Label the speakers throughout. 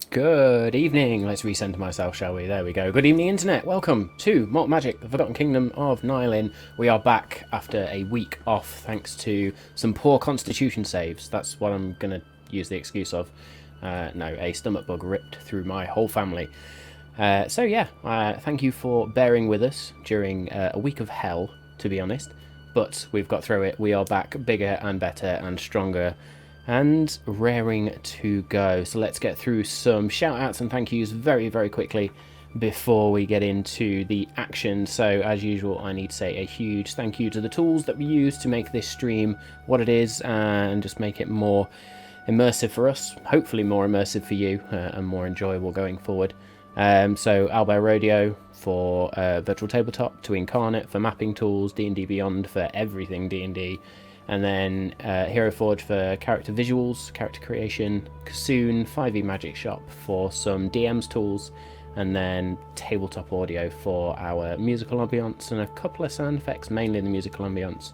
Speaker 1: Good evening. Let's recenter myself, shall we? There we go. Good evening, Internet. Welcome to Malt Magic, the Forgotten Kingdom of Nylin. We are back after a week off thanks to some poor constitution saves. That's what I'm going to use the excuse of. No, a stomach bug ripped through my whole family. Thank you for bearing with us during a week of hell, to be honest. But we've got through it. We are back bigger and better and stronger and raring to go. So let's get through some shout outs and thank yous very, very quickly before we get into the action. So as usual, I need to say a huge thank you to the tools that we use to make this stream what it is and just make it more immersive for us, hopefully more immersive for you and more enjoyable going forward. So Owlbear Rodeo for Virtual Tabletop, to Incarnate for mapping tools, D&D Beyond for everything D&D, and then Hero Forge for character visuals, character creation, Kassoon, 5e Magic Shop for some DM's tools, and then Tabletop Audio for our musical ambience and a couple of sound effects, mainly the musical ambience.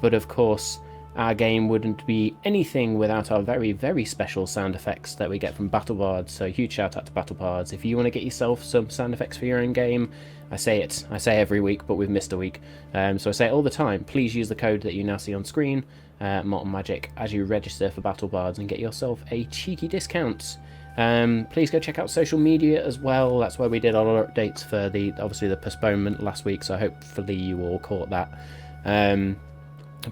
Speaker 1: But of course, our game wouldn't be anything without our very, very special sound effects that we get from BattleBards. So huge shout out to BattleBards. If you want to get yourself some sound effects for your own game, I say every week, but we've missed a week. So I say it all the time. Please use the code that you now see on screen, Malt Magic, as you register for BattleBards and get yourself a cheeky discount. Please go check out social media as well. That's where we did all our updates for the postponement last week. So hopefully you all caught that.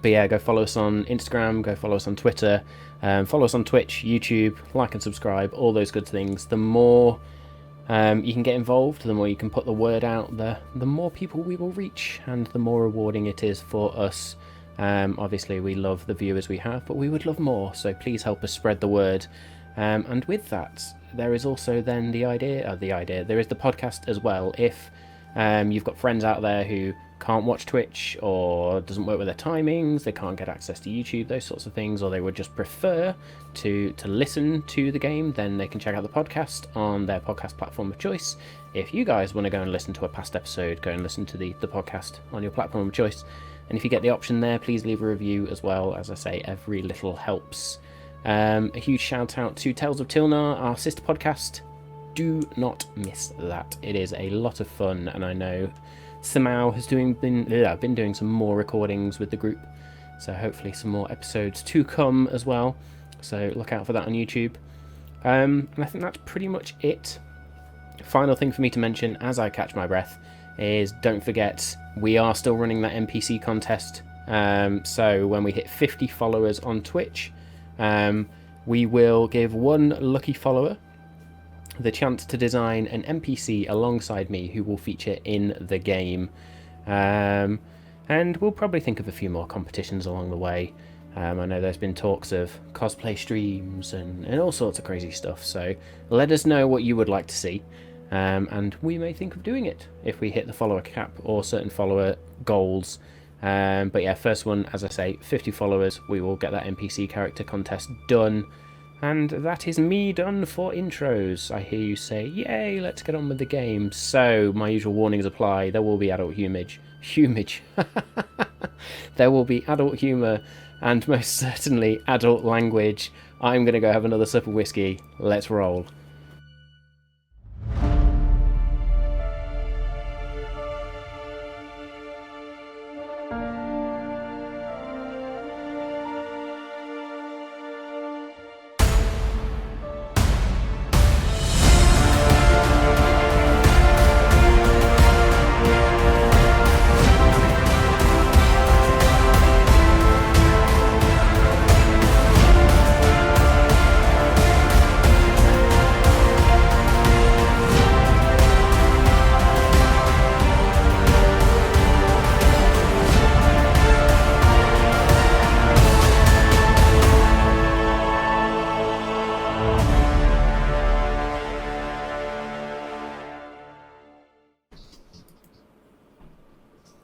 Speaker 1: But yeah, go follow us on Instagram, go follow us on Twitter, follow us on Twitch, YouTube, like and subscribe, all those good things. The more you can get involved, the more you can put the word out, the more people we will reach, and the more rewarding it is for us. Obviously, we love the viewers we have, but we would love more, so please help us spread the word. And with that, there is also then there is the podcast as well. If you've got friends out there who can't watch Twitch or doesn't work with their timings, they can't get access to YouTube, those sorts of things, or they would just prefer to listen to the game, then they can check out the podcast on their podcast platform of choice. If you guys want to go and listen to a past episode, go and listen to the podcast on your platform of choice. And if you get the option there, please leave a review as well. As I say, every little helps. A huge shout out to Tales of Tilnar, our sister podcast. Do not miss that. It is a lot of fun, and I know Samau has been doing some more recordings with the group, so hopefully some more episodes to come as well, so look out for that on YouTube. And I think that's pretty much it. Final thing for me to mention as I catch my breath is, don't forget, we are still running that NPC contest. So when we hit 50 followers on Twitch, we will give one lucky follower the chance to design an NPC alongside me who will feature in the game. And we'll probably think of a few more competitions along the way. I know there's been talks of cosplay streams and all sorts of crazy stuff, so let us know what you would like to see, and we may think of doing it if we hit the follower cap or certain follower goals. But yeah, first one, as I say, 50 followers, we will get that NPC character contest done. And that is me done for intros. I hear you say, yay, let's get on with the game. So, my usual warnings apply. There will be adult humage. There will be adult humour, and most certainly adult language. I'm going to go have another sip of whiskey. Let's roll.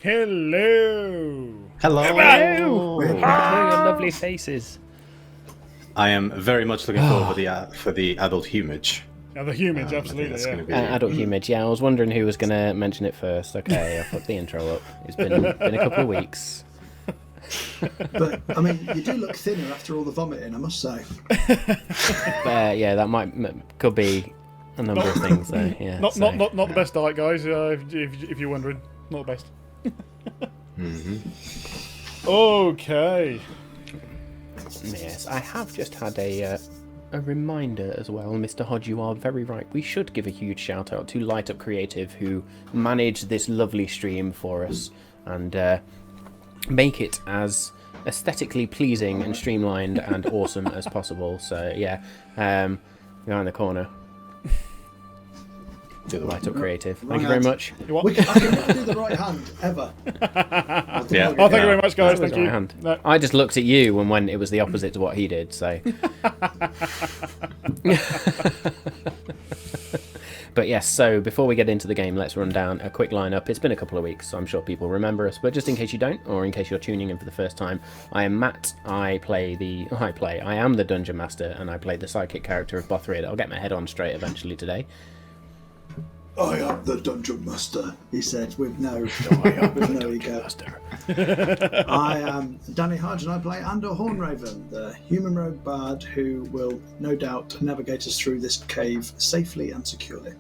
Speaker 2: Hello.
Speaker 1: Hello. Your lovely faces.
Speaker 3: I am very much looking forward for the adult humage.
Speaker 2: Now the humans, absolutely. Yeah.
Speaker 3: Be...
Speaker 1: Adult humage. Yeah, I was wondering who was going to mention it first. Okay, I'll put the intro up. It's been a couple of weeks.
Speaker 4: But I mean, you do look thinner after all the vomiting, I must say.
Speaker 1: Yeah, that could be a number of things though. Yeah,
Speaker 2: Not the best diet, guys. If you're wondering, not the best. Okay.
Speaker 1: Yes, I have just had a reminder as well, Mr. Hodge. You are very right. We should give a huge shout out to Light Up Creative, who managed this lovely stream for us and make it as aesthetically pleasing and streamlined and awesome as possible. So yeah, behind the corner. Light Up Creative. Thank you very much.
Speaker 4: I can do the right hand ever.
Speaker 3: Yeah.
Speaker 2: Oh, thank you very much, guys. Thank you.
Speaker 1: Hand.
Speaker 2: No.
Speaker 1: I just looked at you when it was the opposite to what he did. So. But yes, so before we get into the game, let's run down a quick lineup. It's been a couple of weeks, so I'm sure people remember us. But just in case you don't, or in case you're tuning in for the first time, I am Matt. I am the Dungeon Master, and I play the sidekick character of Bothrid. I'll get my head on straight eventually today.
Speaker 4: I am the Dungeon Master, he said, with no ego. I am Danny Hodge, and I play Andor Hornraven, the human rogue bard who will no doubt navigate us through this cave safely and securely.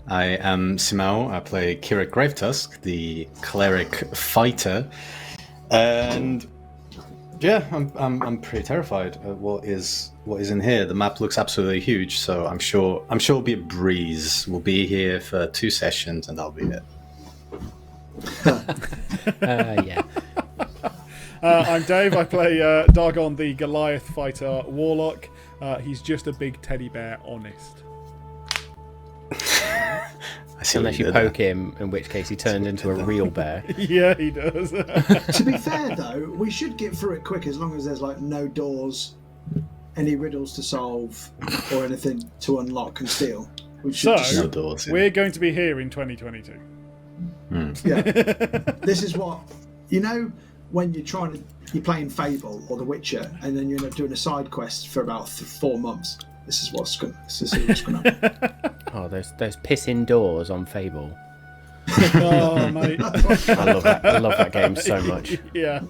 Speaker 3: I am Simao. I play Kirik Gravetusk, the cleric fighter, and yeah, I'm pretty terrified of what is in here. The map looks absolutely huge, so I'm sure it'll be a breeze. We'll be here for 2 sessions, and that'll be it.
Speaker 1: Yeah.
Speaker 2: I'm Dave. I play Dargon, the Goliath fighter warlock. He's just a big teddy bear, honest.
Speaker 1: Unless you poke him, in which case he turns into a real bear.
Speaker 2: Yeah, he does.
Speaker 4: To be fair, though, we should get through it quick as long as there's like no doors, any riddles to solve, or anything to unlock and steal. We should
Speaker 2: So,
Speaker 3: No doors, yeah.
Speaker 2: we're going to be here in 2022.
Speaker 4: Yeah. This is what when you're playing Fable or The Witcher, and then you end up doing a side quest for about 4 months. This is what's going to happen.
Speaker 1: Oh, those pissing doors on Fable.
Speaker 2: Oh, mate.
Speaker 1: I love that game so much.
Speaker 2: Yeah,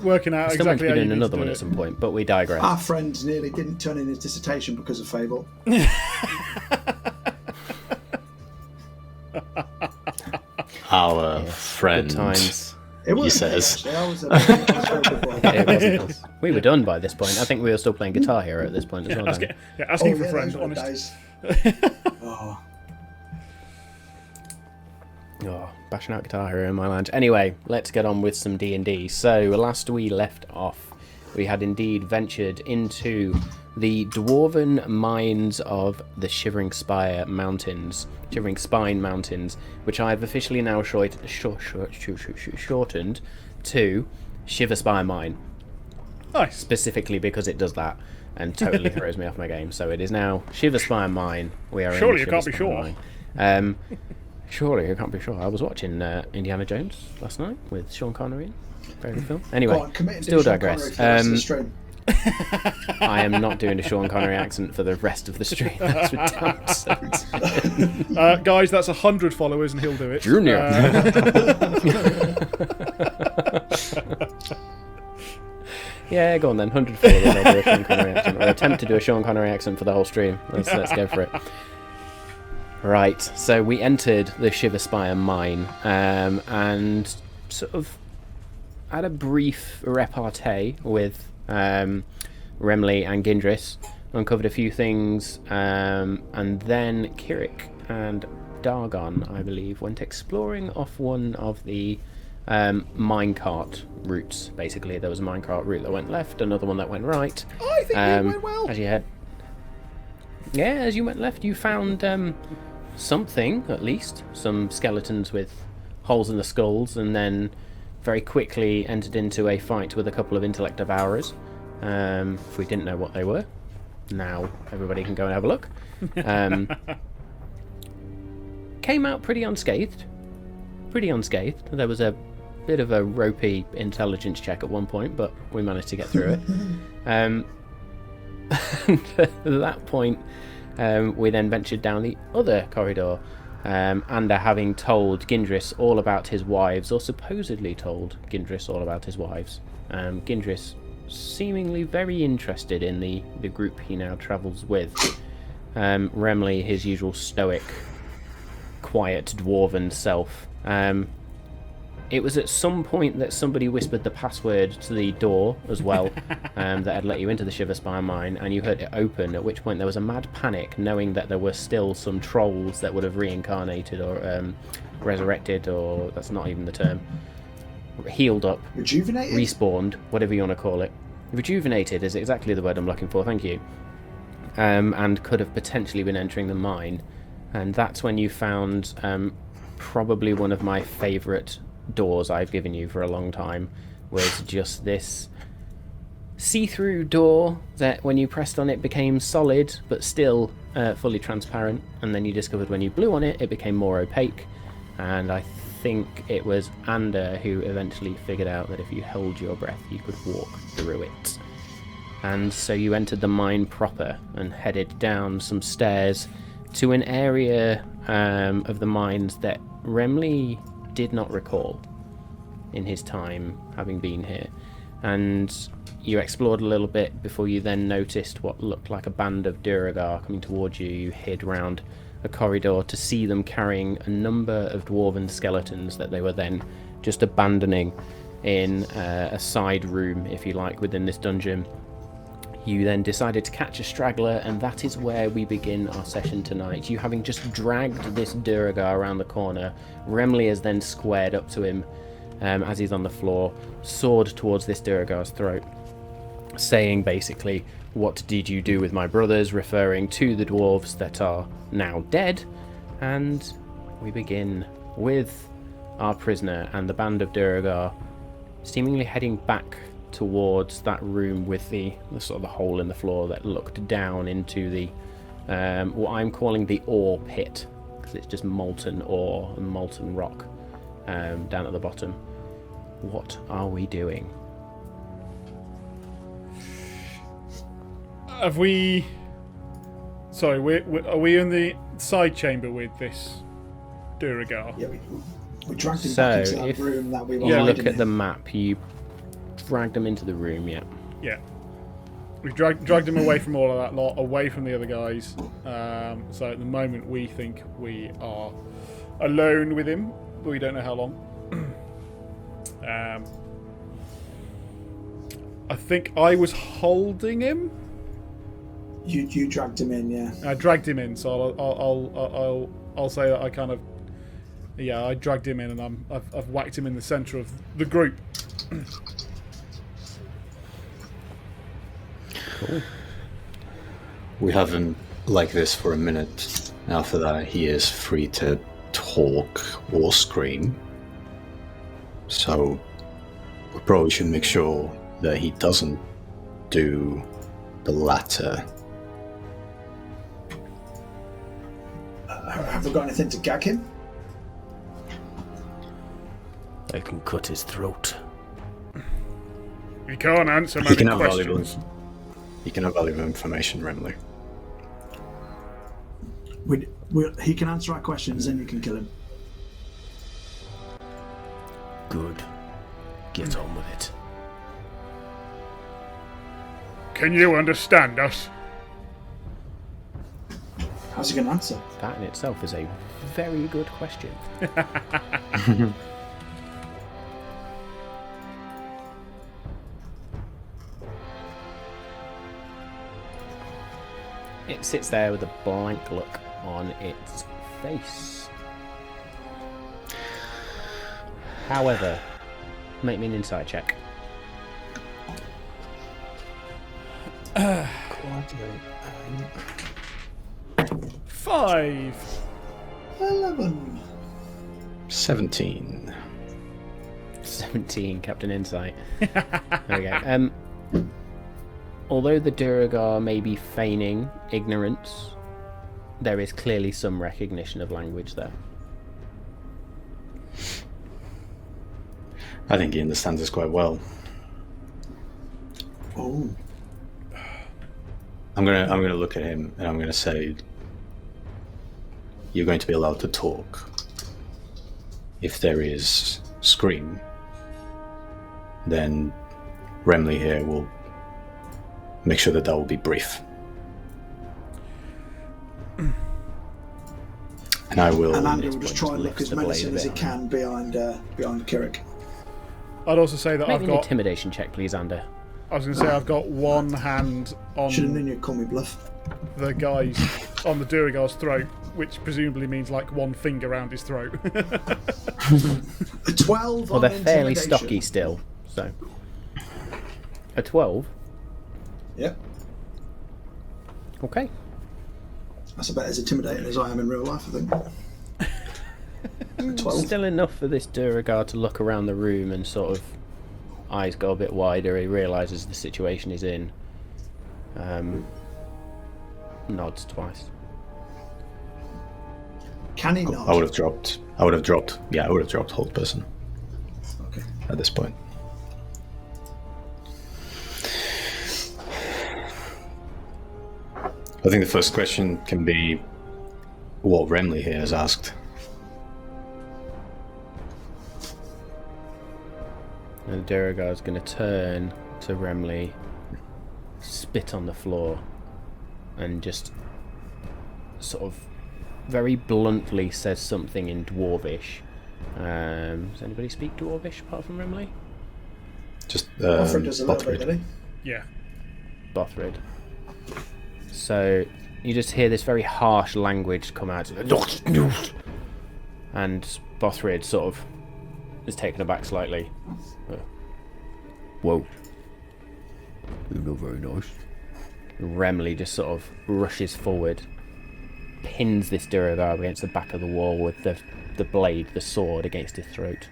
Speaker 2: working out
Speaker 1: Still meant to
Speaker 2: exactly
Speaker 1: be
Speaker 2: how you
Speaker 1: doing
Speaker 2: need
Speaker 1: another
Speaker 2: to do
Speaker 1: one
Speaker 2: it.
Speaker 1: at some point, but we digress.
Speaker 4: Our friend nearly didn't turn in his dissertation because of Fable.
Speaker 3: Our
Speaker 1: Yes,
Speaker 3: friend.
Speaker 1: Good times.
Speaker 4: It was
Speaker 3: He says.
Speaker 1: It wasn't us. We were done by this point. I think we were still playing Guitar Hero at this point as well. Dan.
Speaker 2: Asking for a friend, honest.
Speaker 4: Oh,
Speaker 1: Oh, bashing out Guitar Hero in my lounge. Anyway, let's get on with some D&D. So, last we left off, we had indeed ventured into the dwarven mines of the Shivering Spine Mountains, which I've officially now shortened to Shiver Spire Mine,
Speaker 2: Nice.
Speaker 1: specifically because it does that and totally throws me off my game. So it is now Shiver Spire Mine. We are
Speaker 2: Surely
Speaker 1: in
Speaker 2: you can't be
Speaker 1: Shiver Spire
Speaker 2: sure.
Speaker 1: Mine. Surely I can't be sure. I was watching Indiana Jones last night with Sean Connery. Very good film. Anyway,
Speaker 4: go on, commit to
Speaker 1: still
Speaker 4: Sean
Speaker 1: digress.
Speaker 4: Connery for the rest of the stream.
Speaker 1: I am not doing a Sean Connery accent for the rest of the stream. That's for damn certain.
Speaker 2: Guys, that's 100 followers and he'll do it.
Speaker 1: Junior. Yeah, go on then. 100 followers. I'll do a Sean Connery accent, or attempt to do a Sean Connery accent for the whole stream. Let's go for it. Right, so we entered the Shiver Spire mine, and sort of had a brief repartee with Remley and Gindris, uncovered a few things, and then Kirik and Dargon, I believe, went exploring off one of the minecart routes. Basically, there was a minecart route that went left, another one that went right.
Speaker 2: I think it went well.
Speaker 1: As you went left, you found something, at least, some skeletons with holes in the skulls, and then very quickly entered into a fight with a couple of intellect devourers. If we didn't know what they were, now everybody can go and have a look. Came out pretty unscathed. There was a bit of a ropey intelligence check at one point, but we managed to get through it. At that point, we then ventured down the other corridor, Ander having told Gindris all about his wives, or supposedly told Gindris all about his wives. Gindris seemingly very interested in the group he now travels with. Remley, his usual stoic, quiet dwarven self. It was at some point that somebody whispered the password to the door as well, that had let you into the Shiverspire mine, and you heard it open, at which point there was a mad panic, knowing that there were still some trolls that would have reincarnated or resurrected, or that's not even the term, healed up,
Speaker 4: Rejuvenated?
Speaker 1: respawned, whatever you want to call it. Rejuvenated is exactly the word I'm looking for, thank you. And could have potentially been entering the mine. And that's when you found probably one of my favourite doors I've given you for a long time, was just this see-through door that when you pressed on it became solid but still fully transparent, and then you discovered when you blew on it it became more opaque, and I think it was Ander who eventually figured out that if you held your breath you could walk through it. And so you entered the mine proper and headed down some stairs to an area of the mines that Remley did not recall in his time having been here. And you explored a little bit before you then noticed what looked like a band of Duergar coming towards you. You hid round a corridor to see them carrying a number of dwarven skeletons that they were then just abandoning in a side room, if you like, within this dungeon. You then decided to catch a straggler, and that is where we begin our session tonight. You having just dragged this Duergar around the corner, Remley has then squared up to him as he's on the floor, sword towards this Duergar's throat, saying basically, "What did you do with my brothers?" referring to the dwarves that are now dead. And we begin with our prisoner and the band of Duergar seemingly heading back towards that room with the sort of the hole in the floor that looked down into the what I'm calling the ore pit, because it's just molten ore and molten rock down at the bottom. What are we doing?
Speaker 2: Have we... Sorry, are we in the side chamber with this Duergar?
Speaker 4: Yeah, we dragged him back into that
Speaker 1: if
Speaker 4: room that we were
Speaker 1: you
Speaker 4: hiding
Speaker 1: look at
Speaker 4: in.
Speaker 1: the map, you dragged them into the room, yeah.
Speaker 2: Yeah. We dragged him away from all of that lot, away from the other guys. So at the moment we think we are alone with him, but we don't know how long. I think I was holding him.
Speaker 4: You dragged him in, yeah.
Speaker 2: I dragged him in, so I'll say that I kind of, yeah, I dragged him in, and I've whacked him in the centre of the group.
Speaker 1: Cool.
Speaker 3: We have him like this for a minute. After that, he is free to talk or scream. So we probably should make sure that he doesn't do the latter.
Speaker 4: Have we got anything to gag him?
Speaker 1: I can cut his throat.
Speaker 2: You can't answer
Speaker 3: He
Speaker 2: many
Speaker 3: can have
Speaker 2: questions.
Speaker 3: He can have valuable information, Remley.
Speaker 4: He can answer our questions, then you can kill him.
Speaker 1: Good. Get on with it.
Speaker 2: Can you understand us?
Speaker 4: How's he going to answer?
Speaker 1: That in itself is a very good question. It sits there with a blank look on its face. However, make me an insight check.
Speaker 2: 5.
Speaker 4: 11.
Speaker 3: 17.
Speaker 1: 17, Captain Insight. There we go. Although the Duergar may be feigning ignorance, there is clearly some recognition of language there.
Speaker 3: I think he understands us quite well.
Speaker 4: Oh.
Speaker 3: I'm gonna look at him and I'm gonna say, you're going to be allowed to talk. If there is scream, then Remley here will make sure that will be brief. And I will...
Speaker 4: And Andy will just try and look as menacing as he can behind Kirik.
Speaker 2: I'd also say that
Speaker 1: Make
Speaker 2: I've
Speaker 1: an
Speaker 2: got...
Speaker 1: intimidation check, please, Ander.
Speaker 2: I was going to say I've got one hand on
Speaker 4: Should have known you'd call me bluff.
Speaker 2: the guy's... on the Duergar's throat, which presumably means like one finger around his throat.
Speaker 4: A 12
Speaker 1: Well,
Speaker 4: on
Speaker 1: they're fairly
Speaker 4: intimidation.
Speaker 1: stocky still, so... A 12?
Speaker 4: Yep.
Speaker 1: Okay.
Speaker 4: That's about as intimidating as I am in real life, I think. 12.
Speaker 1: Still enough for this Duergar to look around the room and sort of eyes go a bit wider. He realises the situation he's in. Nods twice.
Speaker 4: Can he not?
Speaker 3: I would have dropped hold person.
Speaker 4: Okay.
Speaker 3: At this point. I think the first question can be what Remley here has asked.
Speaker 1: And Duergar's going to turn to Remley, spit on the floor, and just sort of very bluntly says something in Dwarvish. Does anybody speak Dwarvish apart from Remley?
Speaker 3: Just
Speaker 4: Alfred does a little bit,
Speaker 3: Bothrid.
Speaker 4: doesn't
Speaker 2: Yeah.
Speaker 1: Bothrid. So you just hear this very harsh language come out, and Bothrid sort of is taken aback slightly. Whoa. You're not very nice. Remley just sort of rushes forward, pins this Duergar against the back of the wall with the blade, the sword, against his throat.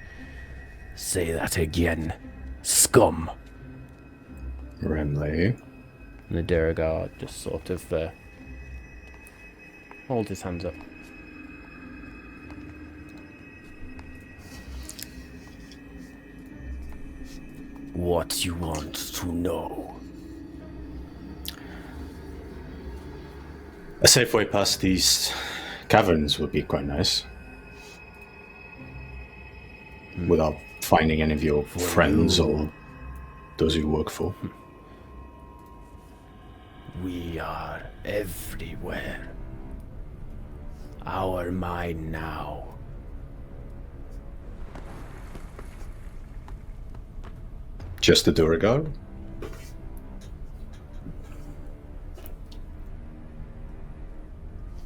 Speaker 1: Say that again, scum.
Speaker 3: Remley.
Speaker 1: And the Duergar just sort of holds his hands up. What you want to know?
Speaker 3: A safe way past these caverns would be quite nice. Without finding any of your friends or those you work for.
Speaker 1: We are everywhere. Our mine now.
Speaker 3: Just the Duergar?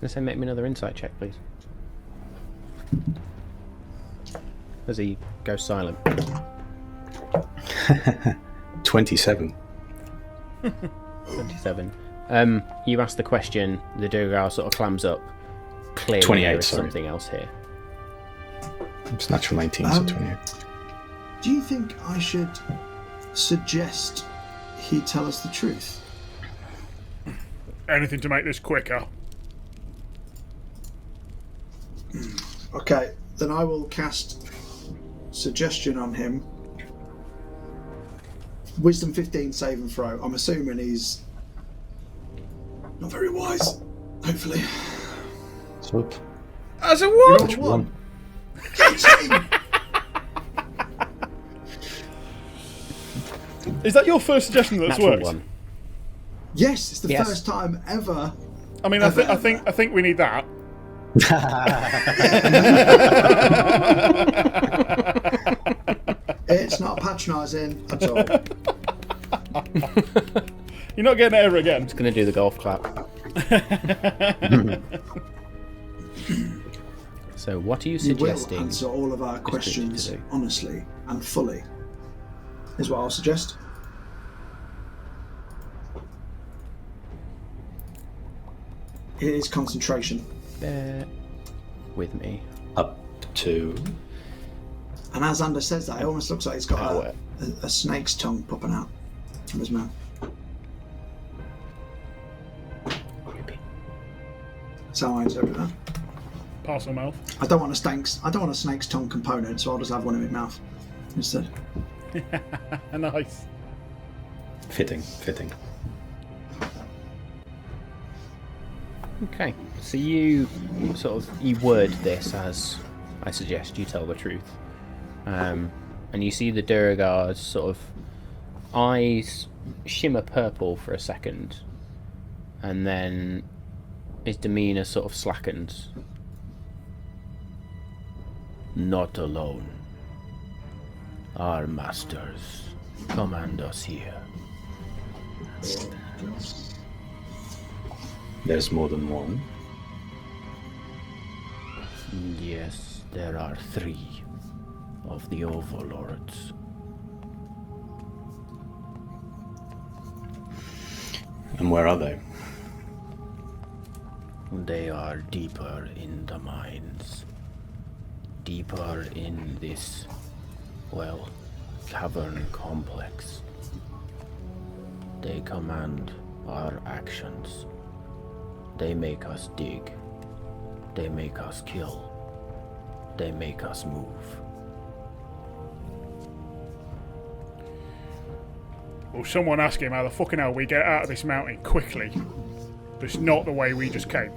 Speaker 1: Let's say make me another insight check, please. As he goes silent.
Speaker 3: 27.
Speaker 1: 27. You ask the question, the Duergar sort of clams up. Clearly
Speaker 3: 28,
Speaker 1: there is
Speaker 3: sorry.
Speaker 1: something else here.
Speaker 3: It's natural 19, so 28.
Speaker 4: Do you think I should suggest he tell us the truth?
Speaker 2: Anything to make this quicker.
Speaker 4: Okay, then I will cast suggestion on him. Wisdom 15 save and throw. I'm assuming he's not very wise. Hopefully.
Speaker 3: So,
Speaker 2: As a
Speaker 4: You
Speaker 2: what?
Speaker 4: rolled one.
Speaker 2: Is that your first suggestion that's
Speaker 1: Natural
Speaker 2: worked?
Speaker 1: one.
Speaker 4: Yes, it's the
Speaker 1: Yes.
Speaker 4: first time ever.
Speaker 2: I mean, I think we need that.
Speaker 4: It's not patronising at all.
Speaker 2: You're not getting it ever again.
Speaker 1: Just gonna do the golf clap. So what are you
Speaker 4: You will
Speaker 1: suggesting?
Speaker 4: answer all of our questions
Speaker 1: to do.
Speaker 4: honestly and fully, is what I'll suggest. It is concentration.
Speaker 1: Bear with me.
Speaker 3: up to...
Speaker 4: And as Ander says that, it almost looks like he's got
Speaker 1: Power.
Speaker 4: a snake's tongue popping out from his mouth.
Speaker 1: Creepy.
Speaker 4: That's how I interpret that.
Speaker 2: Parcel mouth.
Speaker 4: I don't want a snake's tongue component, so I'll just have one in my mouth instead.
Speaker 2: Nice.
Speaker 3: Fitting.
Speaker 1: Okay, so you you word this as I suggest you tell the truth, and you see the Duergar's sort of eyes shimmer purple for a second, and then his demeanour sort of slackens. Not alone. Our masters command us here.
Speaker 3: There's more than one.
Speaker 1: Yes, there are 3 of the overlords.
Speaker 3: And where are they?
Speaker 1: They are deeper in the mines. Deeper in this, well, cavern complex. They command our actions. They make us dig. They make us kill. They make us move.
Speaker 2: Well, someone ask him how the fucking hell we get out of this mountain quickly. But it's not the way we just came.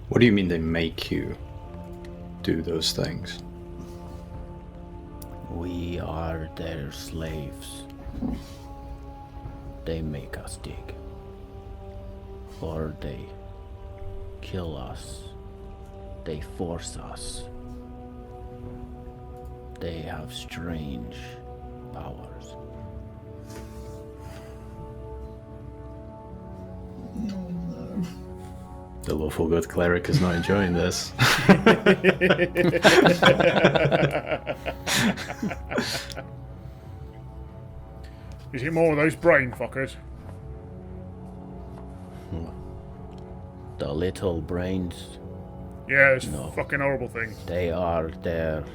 Speaker 3: What do you mean they make you do those things?
Speaker 1: We are their slaves. They make us dig. Or they kill us. They force us. They have strange powers.
Speaker 3: The lawful good cleric is not enjoying this.
Speaker 2: Is it more of those brain fuckers?
Speaker 1: The little brains,
Speaker 2: Yeah, those
Speaker 1: No.
Speaker 2: fucking horrible things.
Speaker 1: they are their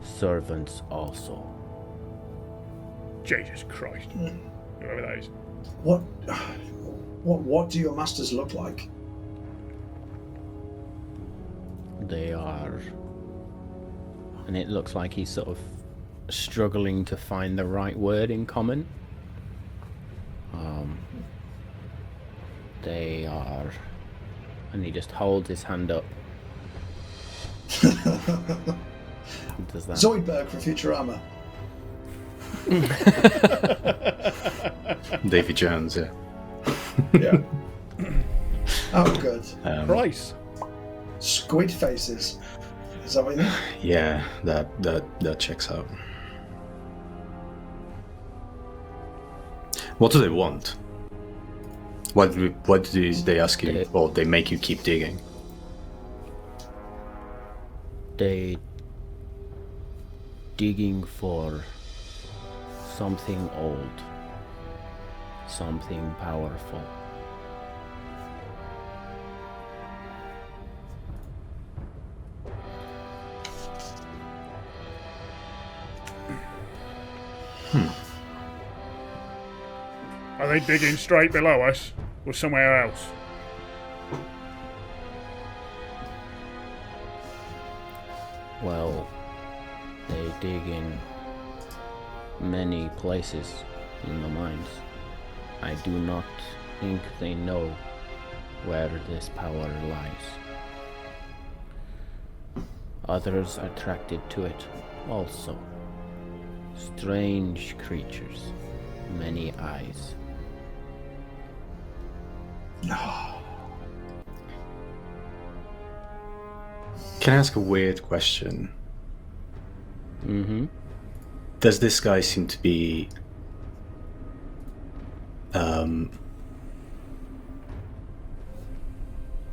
Speaker 1: servants also.
Speaker 2: Jesus Christ. Whoever that is.
Speaker 4: What do your masters look like?
Speaker 1: They are... And it looks like he's sort of struggling to find the right word in common. They are... And he just holds his hand up. Does that...
Speaker 4: Zoidberg from Futurama.
Speaker 3: Davy Jones, yeah.
Speaker 4: Yeah. Oh, good.
Speaker 2: Price.
Speaker 4: Squid faces. Is that what you mean?
Speaker 3: Yeah, that checks out. What do they want? What do they ask you? Or they make you keep digging?
Speaker 1: They... digging for something old. Something powerful.
Speaker 2: Are they digging straight below us or somewhere else?
Speaker 1: Well, they dig in many places in the mines. I do not think they know where this power lies. Others are attracted to it also. Strange creatures, many eyes.
Speaker 3: Can I ask a weird question?
Speaker 1: Mm-hmm.
Speaker 3: Does this guy seem to be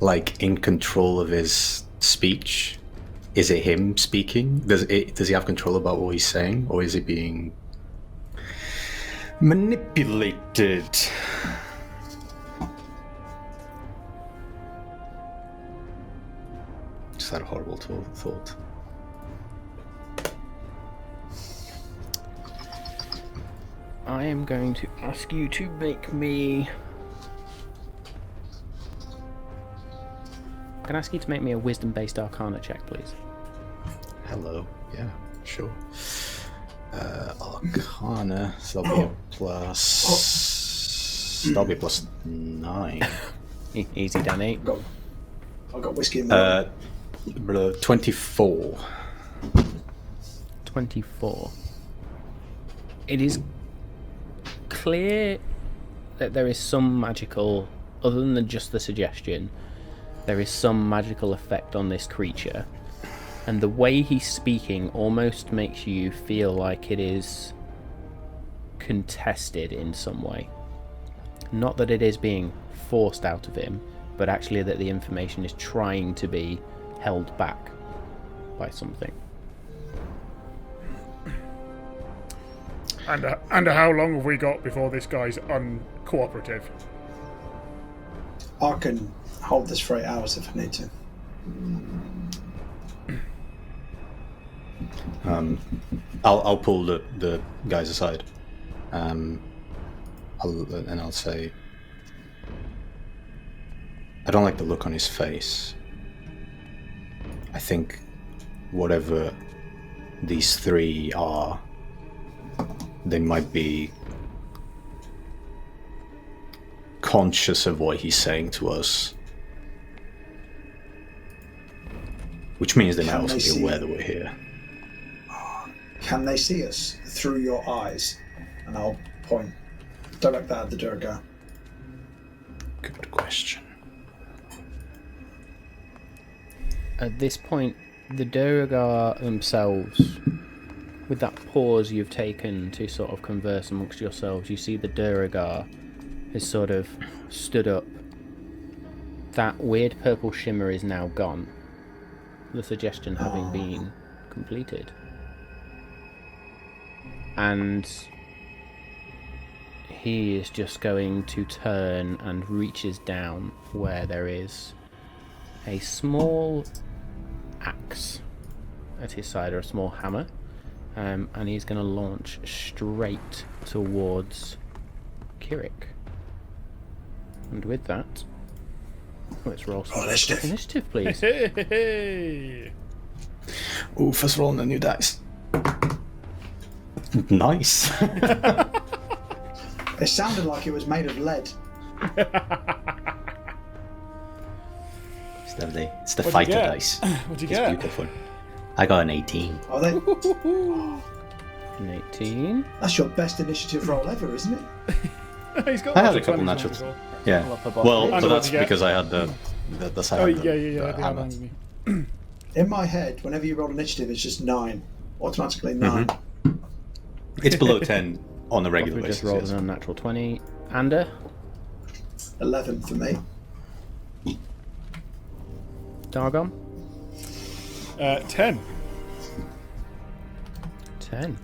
Speaker 3: like in control of his speech? Is it him speaking? Does he have control about what he's saying, or is he being manipulated? Just had a horrible thought.
Speaker 1: I am going to ask you to make me... Can I ask you to make me a wisdom-based arcana check, please?
Speaker 3: Hello. Yeah, sure. Arcana, so that'll be a plus that'll be plus 9.
Speaker 1: Easy, Danny.
Speaker 4: I've got whiskey in the
Speaker 3: 24.
Speaker 1: 24. It is clear that there is some magical, other than just the suggestion, there is some magical effect on this creature. And the way he's speaking almost makes you feel like it is contested in some way. Not that it is being forced out of him, but actually that the information is trying to be held back by something.
Speaker 2: And how long have we got before this guy's uncooperative?
Speaker 4: I can hold this for 8 hours if I need to.
Speaker 3: I'll pull the guys aside. I'll say, I don't like the look on his face. I think whatever these three are, they might be conscious of what he's saying to us. Which means they might also be aware that we're here.
Speaker 4: Can they see us through your eyes? And I'll point direct that at the Duergar.
Speaker 3: Good question.
Speaker 1: At this point, the Duergar themselves, with that pause you've taken to sort of converse amongst yourselves, you see the Duergar has sort of stood up. That weird purple shimmer is now gone, the suggestion having been completed. And he is just going to turn and reaches down where there is a small axe at his side, or a small hammer, and he's going to launch straight towards Kirik. And with that, let's roll some initiative, please.
Speaker 2: Hey.
Speaker 3: Ooh, first roll on the new dice. Nice.
Speaker 4: It sounded like it was made of lead.
Speaker 3: It's the fighter dice.
Speaker 2: What'd you
Speaker 3: It's
Speaker 2: get?
Speaker 3: beautiful. I got an 18.
Speaker 4: Are they?
Speaker 1: An 18.
Speaker 4: That's your best initiative roll ever, isn't it?
Speaker 2: He's got
Speaker 3: I had
Speaker 2: lots
Speaker 3: a
Speaker 2: of
Speaker 3: couple
Speaker 2: 20s
Speaker 3: naturals.
Speaker 2: before.
Speaker 3: Yeah.
Speaker 1: I'll up above
Speaker 3: Well,
Speaker 1: it.
Speaker 3: but
Speaker 2: And
Speaker 3: that's
Speaker 2: what'd you get?
Speaker 3: because I had the
Speaker 2: Oh, yeah, I think
Speaker 3: hammer.
Speaker 2: I'm me.
Speaker 4: In my head, whenever you roll initiative, it's just 9. Automatically 9.
Speaker 3: It's below 10 on a regular
Speaker 1: We
Speaker 3: basis.
Speaker 1: just rolled
Speaker 3: yes.
Speaker 1: an unnatural 20. Ander?
Speaker 4: 11 for me.
Speaker 1: Dargon?
Speaker 2: 10.
Speaker 1: 10.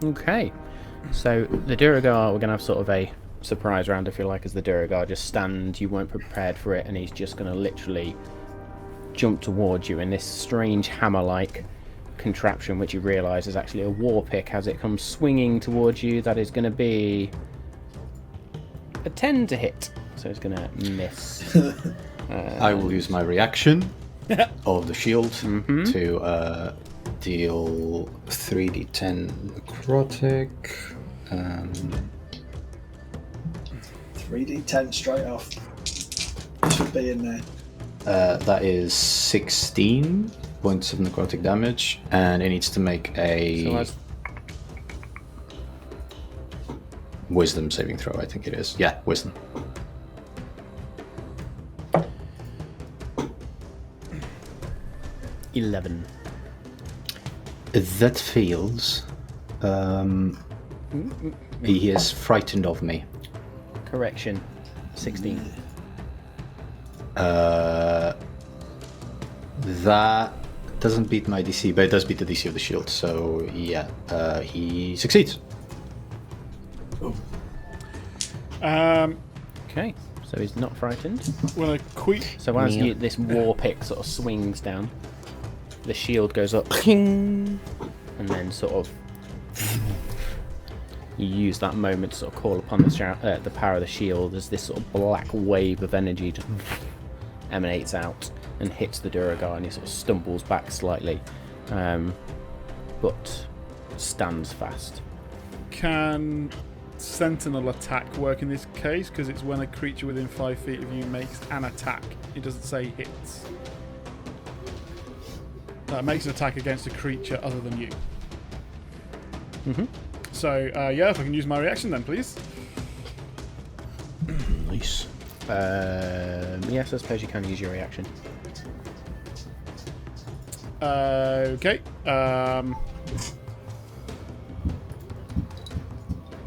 Speaker 1: Okay. So the Duergar, we're going to have sort of a surprise round, if you like, as the Duergar just stand. You weren't prepared for it, and he's just going to literally jump towards you in this strange hammer-like contraption, which you realise is actually a war pick as it comes swinging towards you. That is going to be a 10 to hit, so it's going to miss.
Speaker 3: I will use my reaction of the shield to deal 3d10 necrotic.
Speaker 4: 3d10 straight off. Should be in there.
Speaker 3: That is 16 points of necrotic damage, and it needs to make a
Speaker 1: So as
Speaker 3: wisdom saving throw, I think it is. Yeah, wisdom.
Speaker 1: $11.
Speaker 3: That fails. He is frightened of me.
Speaker 1: Correction. 16.
Speaker 3: That doesn't beat my DC, but it does beat the DC of the shield. So yeah, he succeeds.
Speaker 1: Okay, so he's not frightened.
Speaker 2: When a quick
Speaker 1: So as this war pick sort of swings down, the shield goes up, and then sort of you use that moment to sort of call upon the power of the shield as this sort of black wave of energy just emanates out and hits the Duergar, and he sort of stumbles back slightly, but stands fast.
Speaker 2: can sentinel attack work in this case? Because it's when a creature within 5 feet of you makes an attack. It doesn't say hits. It makes an attack against a creature other than you.
Speaker 1: Mm-hmm.
Speaker 2: So, yeah, if I can use my reaction then, please.
Speaker 1: Nice. Yes, I suppose you can use your reaction.
Speaker 2: Okay.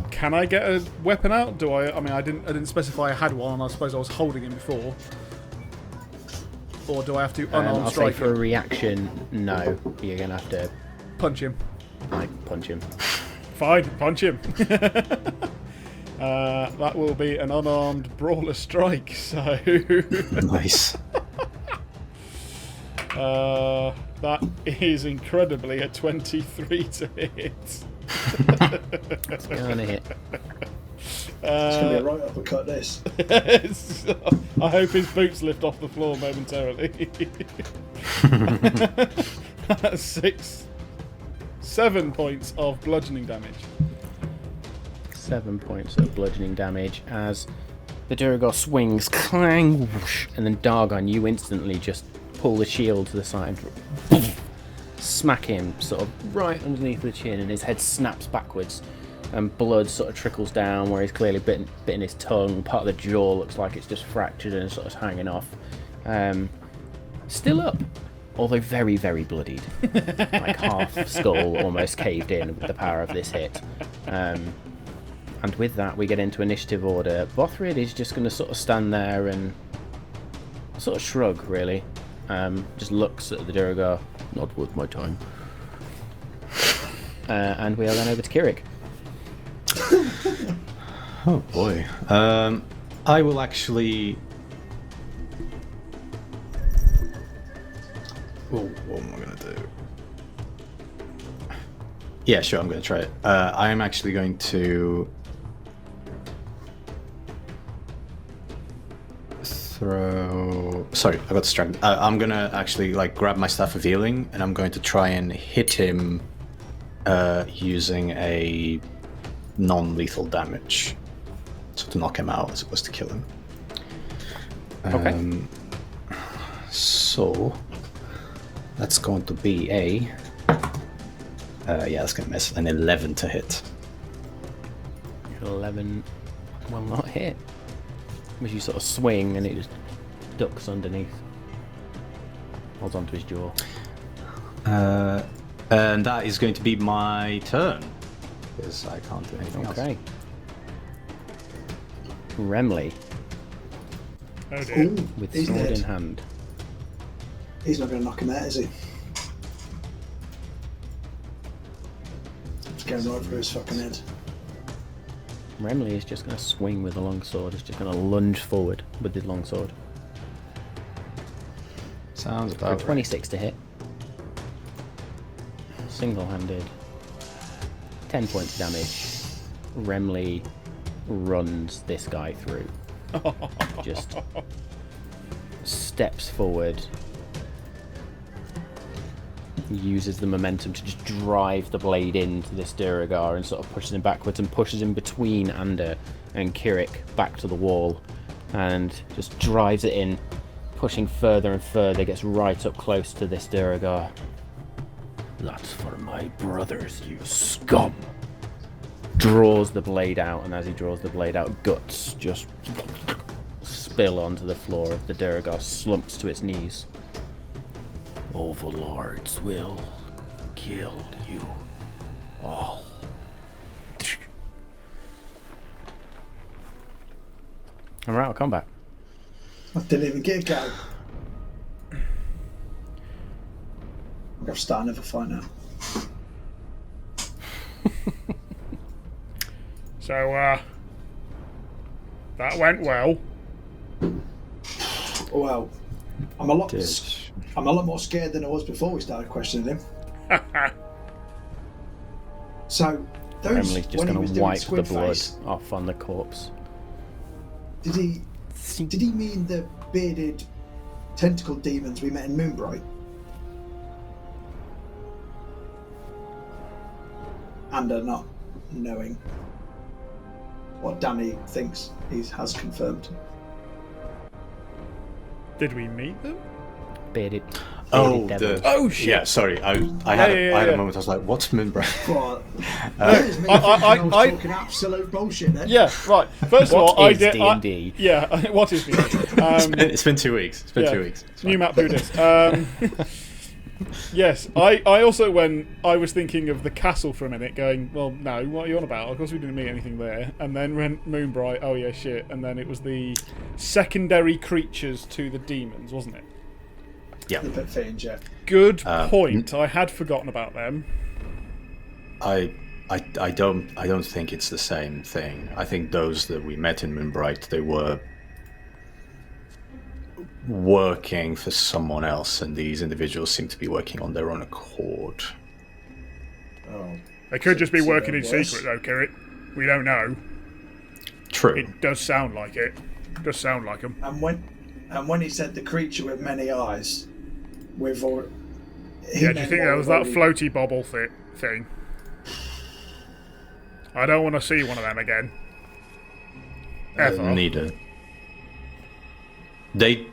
Speaker 2: Can I get a weapon out? Do I? I mean, I didn't specify I had one, and I suppose I was holding it before. Or do I have to unarmed
Speaker 1: I'll say
Speaker 2: strike
Speaker 1: for a
Speaker 2: him?
Speaker 1: reaction, no. You're gonna have to
Speaker 2: Punch him.
Speaker 1: punch him.
Speaker 2: Fine, punch him. That will be an unarmed brawler strike. So
Speaker 3: Nice.
Speaker 2: that is incredibly a 23 to hit.
Speaker 1: It's gonna hit.
Speaker 4: It's going to be a right uppercut, this.
Speaker 2: I hope his boots lift off the floor momentarily. 7 points of bludgeoning damage.
Speaker 1: 7 points of bludgeoning damage as the Duergar swings, clang, whoosh, and then Dargon, you instantly just pull the shield to the side, smack him sort of right underneath the chin, and his head snaps backwards, and blood sort of trickles down where he's clearly bitten his tongue. Part of the jaw looks like it's just fractured and sort of hanging off. Still up, although very, very bloodied. Like half skull almost caved in with the power of this hit. And with that, we get into initiative order. Bothrid is just going to sort of stand there and sort of shrug, really. Just looks at the Duergar. Not worth my time. And we are then over to Kirik.
Speaker 3: Oh boy. I will actually. Oh, what am I gonna do? Yeah, sure. I'm gonna try it. I am actually going to throw. Sorry, I got distracted. I'm gonna actually grab my staff of healing, and I'm going to try and hit him using a non-lethal damage, so to knock him out as opposed to kill him.
Speaker 1: Okay.
Speaker 3: So that's going to be a yeah, that's gonna miss. An 11 to hit.
Speaker 1: 11 will not hit. As you sort of swing and it just ducks underneath. Holds onto his jaw.
Speaker 3: And that is going to be my turn, because I can't do anything else.
Speaker 1: Okay. Remley,
Speaker 2: Oh dear.
Speaker 4: Ooh,
Speaker 1: with
Speaker 4: he's
Speaker 1: sword
Speaker 4: dead.
Speaker 1: in hand.
Speaker 4: He's not going to knock him out, is he? It's going right through his fucking head.
Speaker 1: Remley is just going to swing with the long sword. He's just going to lunge forward with his long sword.
Speaker 3: Sounds
Speaker 1: For
Speaker 3: about
Speaker 1: 26 to hit. Single-handed. 10 points of damage. Remley runs this guy through. Just steps forward. Uses the momentum to just drive the blade into this Duergar and sort of pushes him backwards and pushes him between Ander and Kirik back to the wall and just drives it in, pushing further and further, gets right up close to this Duergar. That's for my brothers, you scum! Draws the blade out, and as he draws the blade out, guts just spill onto the floor of the Duergar, slumps to its knees. Overlords will kill you all. And we're out of combat.
Speaker 4: I didn't even get a go. I'm going to start another fight now.
Speaker 2: So, that went well.
Speaker 4: Well, I'm a lot
Speaker 3: Did.
Speaker 4: I'm a lot more scared than I was before we started questioning him. So, those
Speaker 1: Emily's just
Speaker 4: when he
Speaker 1: going
Speaker 4: was
Speaker 1: to
Speaker 4: doing
Speaker 1: wipe the
Speaker 4: squid
Speaker 1: blood
Speaker 4: face,
Speaker 1: off on the corpse.
Speaker 4: did he mean the bearded tentacle demons we met in Moonbright? And not knowing. what Danny thinks he has confirmed.
Speaker 2: Did we meet them?
Speaker 1: Bearded.
Speaker 3: Oh,
Speaker 1: devil.
Speaker 2: Oh shit!
Speaker 3: Yeah, sorry. I had a moment. I was like, "What's Moonbright?"
Speaker 4: Well, there's me thinking I was talking absolute bullshit then.
Speaker 2: Yeah, right. First of all, I
Speaker 1: is
Speaker 2: did.
Speaker 1: D&D?
Speaker 2: Yeah, what is D&D?
Speaker 3: It's been 2 weeks. It's been 2 weeks. It's
Speaker 2: New
Speaker 3: fine.
Speaker 2: map Buddhist. Yes, I also, when I was thinking of the castle for a minute, going, well, no, what are you on about? Of course we didn't meet anything there. And then went Moonbright, oh yeah, shit. And then it was the secondary creatures to the demons, wasn't it?
Speaker 3: Yeah.
Speaker 4: The bit fiend, yeah.
Speaker 2: Good point. I had forgotten about them.
Speaker 3: I don't think it's the same thing. I think those that we met in Moonbright, they were working for someone else, and these individuals seem to be working on their own accord.
Speaker 4: Oh.
Speaker 2: They could just be
Speaker 4: So
Speaker 2: working in
Speaker 4: worse.
Speaker 2: secret, though, Kirit. We don't know.
Speaker 3: True.
Speaker 2: It does sound like it. Does sound like them.
Speaker 4: And when he said the creature with many eyes, we've already...
Speaker 2: Yeah, do you think there was that floaty bobble thing? I don't want to see one of them again. Ever.
Speaker 3: Neither. They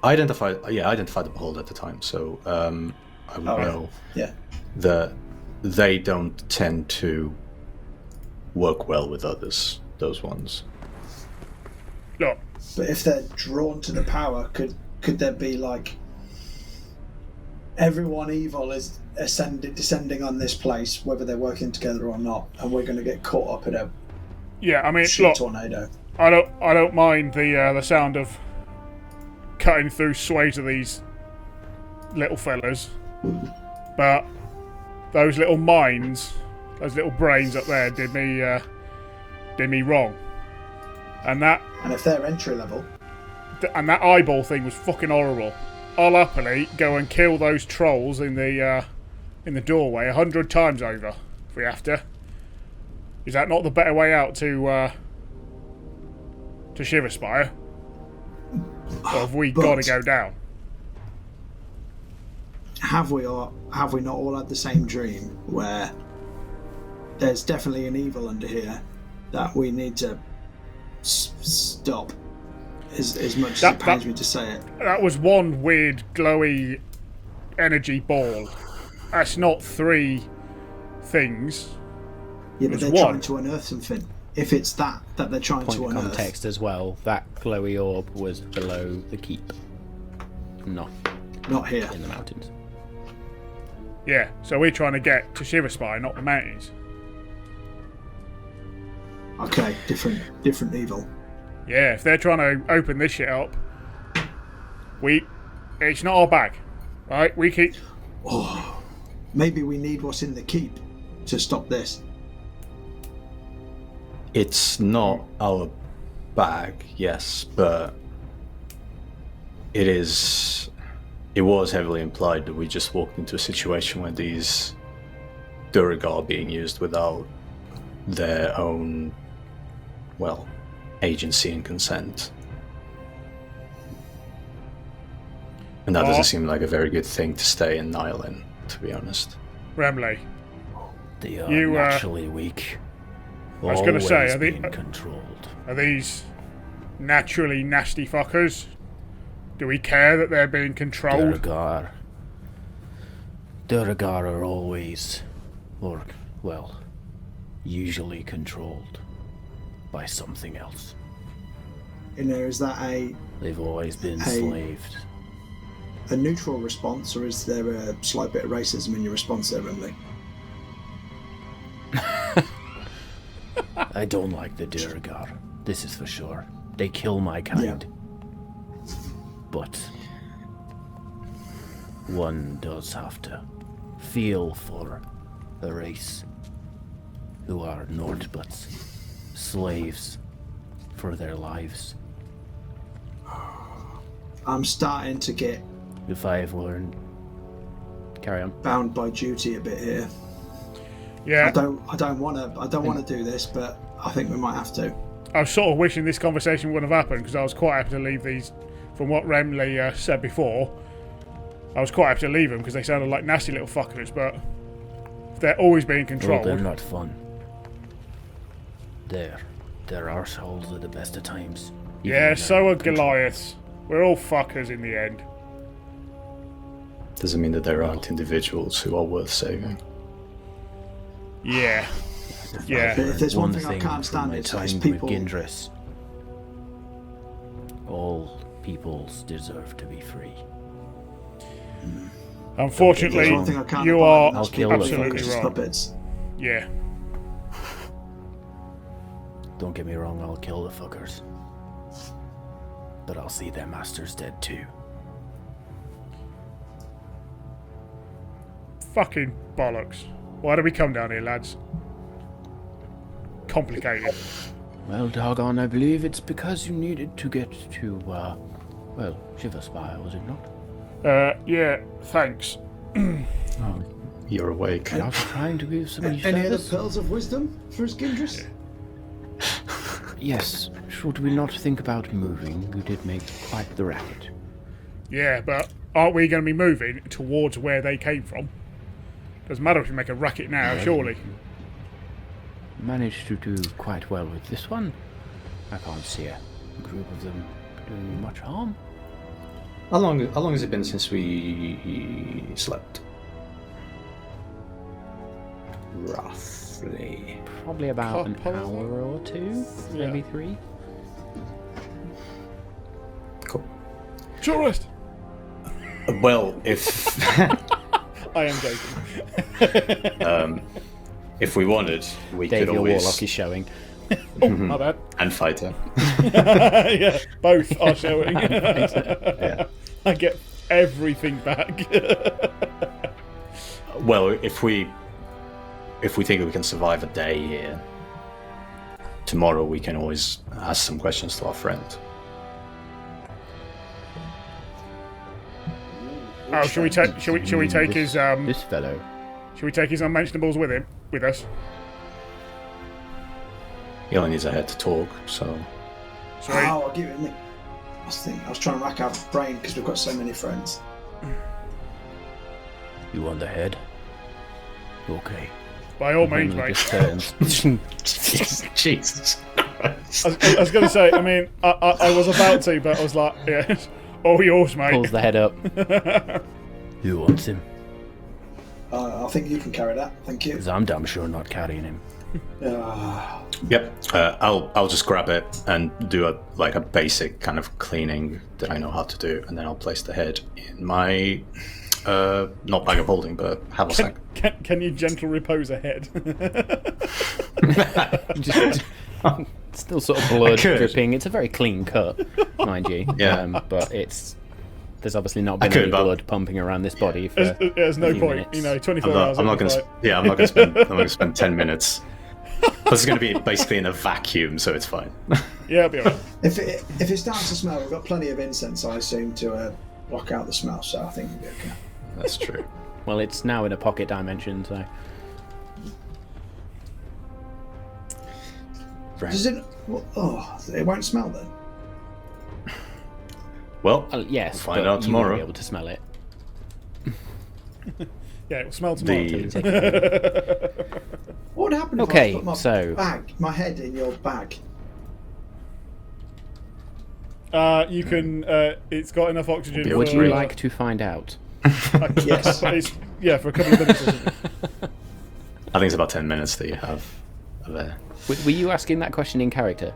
Speaker 3: identified the behold at the time, so I would know
Speaker 4: Yeah.
Speaker 3: that they don't tend to work well with others, those ones.
Speaker 2: Look,
Speaker 4: But if they're drawn to the power, could there be like everyone evil is descending on this place, whether they're working together or not, and we're going to get caught up in a
Speaker 2: yeah, I mean,
Speaker 4: shit
Speaker 2: look,
Speaker 4: tornado?
Speaker 2: I don't mind the sound of cutting through swathes of these little fellas, but those little minds, those little brains up there, did me wrong, and that
Speaker 4: And if they're entry level,
Speaker 2: eyeball thing was fucking horrible. I'll happily go and kill those trolls in the doorway 100 times over if we have to. Is that not the better way out to Shiverspire? Or have we got to go down?
Speaker 4: have we not all had the same dream where there's definitely an evil under here that we need to stop? As much as it pains me to say it.
Speaker 2: That was one weird glowy energy ball. That's not 3 things.
Speaker 4: Yeah, but
Speaker 2: It's
Speaker 4: they're
Speaker 2: one.
Speaker 4: trying to unearth something. If it's that they're trying
Speaker 1: Point
Speaker 4: to
Speaker 1: of
Speaker 4: unearth.
Speaker 1: context as well, that glowy orb was below the keep. Not
Speaker 4: Not here.
Speaker 1: in the mountains.
Speaker 2: Yeah, so we're trying to get to Shiverspire, not the mountains.
Speaker 4: Okay, different evil.
Speaker 2: Yeah, if they're trying to open this shit up, it's not our bag, right? We keep.
Speaker 4: Maybe we need what's in the keep to stop this.
Speaker 3: It's not our bag, yes, but it was heavily implied that we just walked into a situation where these Duergar are being used without their own, well, agency and consent. And that doesn't seem like a very good thing to stay in Nylon, to be honest.
Speaker 2: Remley,
Speaker 1: They are
Speaker 2: You,
Speaker 1: naturally weak.
Speaker 2: I was gonna say,
Speaker 1: Always
Speaker 2: are they-
Speaker 1: being controlled.
Speaker 2: are these naturally nasty fuckers? Do we care that they're being controlled?
Speaker 1: Duergar are always, or, well, usually controlled by something else.
Speaker 4: Is that
Speaker 1: They've always been
Speaker 4: Hey.
Speaker 1: enslaved.
Speaker 4: a neutral response, or is there a slight bit of racism in your response there, Emily?
Speaker 1: I don't like the Duergar, this is for sure. They kill my kind. But one does have to feel for the race who are naught but slaves for their lives.
Speaker 4: I'm starting to get
Speaker 1: If I have learned... Carry on.
Speaker 4: bound by duty a bit here.
Speaker 2: Yeah,
Speaker 4: I don't want to do this, but I think we might have to.
Speaker 2: I was sort of wishing this conversation wouldn't have happened because I was quite happy to leave these. From what Remley said before, I was quite happy to leave them because they sounded like nasty little fuckers. But if they're always being
Speaker 1: Well,
Speaker 2: controlled,
Speaker 1: they're not fun. Their arseholes are the best of times. even
Speaker 2: Yeah,
Speaker 1: when
Speaker 2: so
Speaker 1: they're
Speaker 2: are
Speaker 1: in control.
Speaker 2: Goliaths. We're all fuckers in the end.
Speaker 3: Doesn't mean that there aren't individuals who are worth saving.
Speaker 2: Yeah. Yeah.
Speaker 4: If there's one thing I
Speaker 1: thing
Speaker 4: can't
Speaker 1: from
Speaker 4: stand,
Speaker 1: my
Speaker 4: it's
Speaker 1: time
Speaker 4: people.
Speaker 1: with Gindris. All peoples deserve to be free.
Speaker 2: Unfortunately,
Speaker 4: There's one thing I can't
Speaker 2: you
Speaker 4: abide,
Speaker 2: are
Speaker 4: and that's
Speaker 1: I'll kill
Speaker 4: people
Speaker 1: the
Speaker 2: absolutely
Speaker 4: focused
Speaker 2: wrong.
Speaker 4: puppets.
Speaker 2: Yeah.
Speaker 1: Don't get me wrong, I'll kill the fuckers. But I'll see their masters dead too.
Speaker 2: Fucking bollocks. Why do we come down here, lads? Complicated.
Speaker 1: Well, doggone, I believe it's because you needed to get to, well, Shiverspire, was it not?
Speaker 2: Yeah, thanks.
Speaker 1: Oh,
Speaker 3: You're awake.
Speaker 1: I was trying to give some
Speaker 4: Any other
Speaker 1: service.
Speaker 4: pearls of wisdom for his Gindris?
Speaker 1: Yes, should we not think about moving? You did make quite the racket.
Speaker 2: Yeah, but aren't we going to be moving towards where they came from? Doesn't matter if you make a racket now, surely.
Speaker 1: Managed to do quite well with this one. I can't see a group of them doing much harm.
Speaker 3: How long has it been since we slept? Roughly.
Speaker 1: Probably about an
Speaker 2: Couple?
Speaker 1: hour or two, maybe 3.
Speaker 3: Cool.
Speaker 2: Short rest.
Speaker 3: Well, if
Speaker 2: I am joking.
Speaker 3: if we wanted, we
Speaker 1: Dave,
Speaker 3: could
Speaker 1: your
Speaker 3: always
Speaker 1: warlock is showing.
Speaker 2: Oh, my bad.
Speaker 3: and fighter.
Speaker 2: Yeah, both are showing.
Speaker 3: Yeah.
Speaker 2: I get everything back.
Speaker 3: Well, if we think we can survive a day here, tomorrow we can always ask some questions to our friend.
Speaker 2: Oh, shall we take his
Speaker 1: This fellow.
Speaker 2: shall we take his unmentionables with us?
Speaker 3: He only needs a head to talk, so
Speaker 2: Sorry.
Speaker 4: Oh, I'll give it a minute. I was trying to rack our brain because we've got so many friends.
Speaker 1: You want the head? Okay.
Speaker 2: By all means,
Speaker 1: Henry
Speaker 2: mate.
Speaker 1: just turns.
Speaker 3: Jesus Christ.
Speaker 2: I was going to say, I mean, I was about to, but I was like, yeah, all yours, mate.
Speaker 1: Pulls the head up. Who wants him?
Speaker 4: I think you can carry that. Thank you.
Speaker 1: Because I'm damn sure not carrying him.
Speaker 3: Yep. I'll just grab it and do a basic kind of cleaning that I know how to do, and then I'll place the head in my not bag of holding, but haversack.
Speaker 2: Can you gentle repose a head?
Speaker 1: Just, still sort of blood
Speaker 3: could.
Speaker 1: dripping. It's a very clean cut, mind you.
Speaker 3: Yeah.
Speaker 1: But there's obviously not been
Speaker 3: could,
Speaker 1: any
Speaker 3: but-
Speaker 1: blood pumping around this body for
Speaker 2: There's no
Speaker 1: a few
Speaker 2: point,
Speaker 1: minutes.
Speaker 2: you know. 24
Speaker 3: I'm
Speaker 2: hours.
Speaker 3: not
Speaker 2: it'll
Speaker 3: gonna.
Speaker 2: be fine.
Speaker 3: I'm not gonna spend 10 minutes. This is gonna be basically in a vacuum, so it's fine.
Speaker 2: Yeah, it'll be alright.
Speaker 4: If it starts to smell, we've got plenty of incense, I assume, to block out the smell. So I think we'll be okay.
Speaker 3: That's true.
Speaker 1: Well, it's now in a pocket dimension, so.
Speaker 4: Does it? Well, oh, it won't smell then.
Speaker 3: Well,
Speaker 1: Yes,
Speaker 3: we'll find
Speaker 1: but
Speaker 3: out
Speaker 1: you won't
Speaker 3: tomorrow.
Speaker 1: be able to smell it.
Speaker 2: Yeah, it'll smell tomorrow.
Speaker 3: The-
Speaker 2: too.
Speaker 4: What would happen if
Speaker 1: Okay,
Speaker 4: I put my
Speaker 1: so-
Speaker 4: my head in your bag?
Speaker 2: You can. It's got enough oxygen.
Speaker 3: Would
Speaker 1: Would
Speaker 2: for,
Speaker 1: you like to find out?
Speaker 4: Yes.
Speaker 2: Yeah, for a couple of minutes. Or something.
Speaker 3: I think it's about 10 minutes that you have there.
Speaker 1: Were you asking that question in character?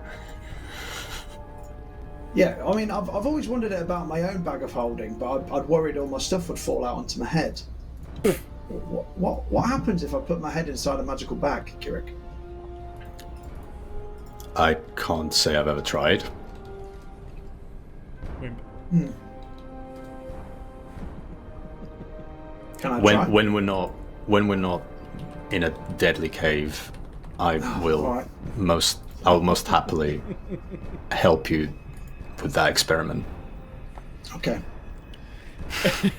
Speaker 4: Yeah, I mean, I've always wondered about my own bag of holding, but I'd worried all my stuff would fall out onto my head. What happens if I put my head inside a magical bag, Kirik?
Speaker 3: I can't say I've ever tried.
Speaker 4: Can I try?
Speaker 3: When we're not in a deadly cave, I will
Speaker 4: right.
Speaker 3: I'll most happily help you with that experiment.
Speaker 4: Okay.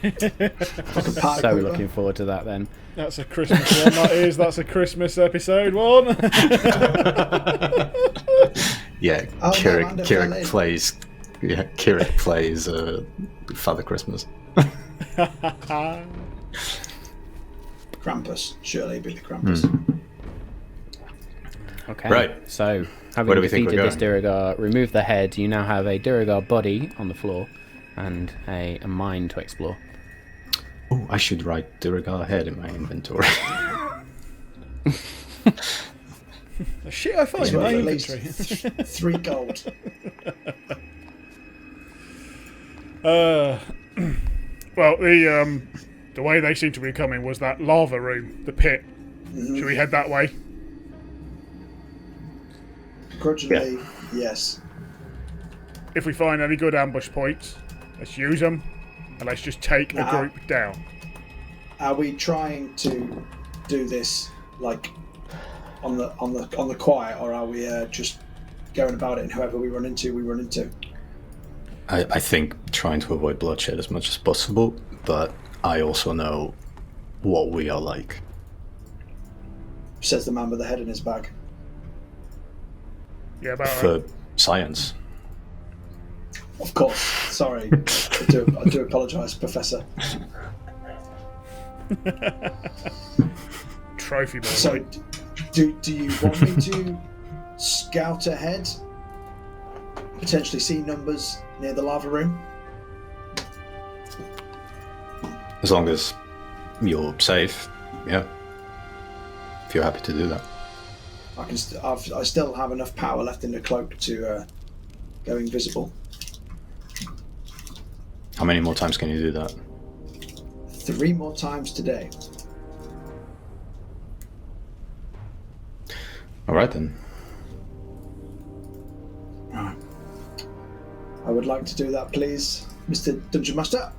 Speaker 4: Like a party
Speaker 1: So
Speaker 4: pooper.
Speaker 1: looking forward to that then.
Speaker 2: That's a Christmas one. That's a Christmas episode one.
Speaker 3: Yeah,
Speaker 4: Oh, no,
Speaker 3: Kirik
Speaker 4: Amanda fell in.
Speaker 3: plays. Yeah, Kirik plays Father Christmas.
Speaker 4: Krampus. Surely it'd be the Krampus.
Speaker 1: Okay.
Speaker 3: Right.
Speaker 1: So,
Speaker 3: Where
Speaker 1: having
Speaker 3: do we think
Speaker 1: defeated
Speaker 3: we're
Speaker 1: this Duergar, remove the head, you now have a Duergar body on the floor and a mine to explore.
Speaker 3: Oh, I should write Duergar head in my inventory.
Speaker 2: The shit I find
Speaker 4: It's
Speaker 2: in my
Speaker 4: worth at least
Speaker 2: inventory.
Speaker 4: 3 gold.
Speaker 2: Well, the way they seem to be coming was that lava room, the pit. Should we head that way?
Speaker 4: Begrudgingly, yes.
Speaker 2: If we find any good ambush points, let's use them, and let's just take a group down.
Speaker 4: Are we trying to do this like on the quiet, or are we just going about it and whoever we run into, we run into?
Speaker 3: I think trying to avoid bloodshed as much as possible, but I also know what we are like.
Speaker 4: Says the man with the head in his bag.
Speaker 2: Yeah, about
Speaker 3: For science.
Speaker 4: Of course. Sorry. I do apologise, Professor.
Speaker 2: trophy ball.
Speaker 4: So, do you want me to scout ahead? Potentially see numbers near the lava room?
Speaker 3: As long as you're safe, yeah. If you're happy to do that.
Speaker 4: I still have enough power left in the cloak to go invisible.
Speaker 3: How many more times can you do that?
Speaker 4: 3 more times today.
Speaker 3: Alright then.
Speaker 4: Right. I would like to do that, please, Mr. Dungeon Master.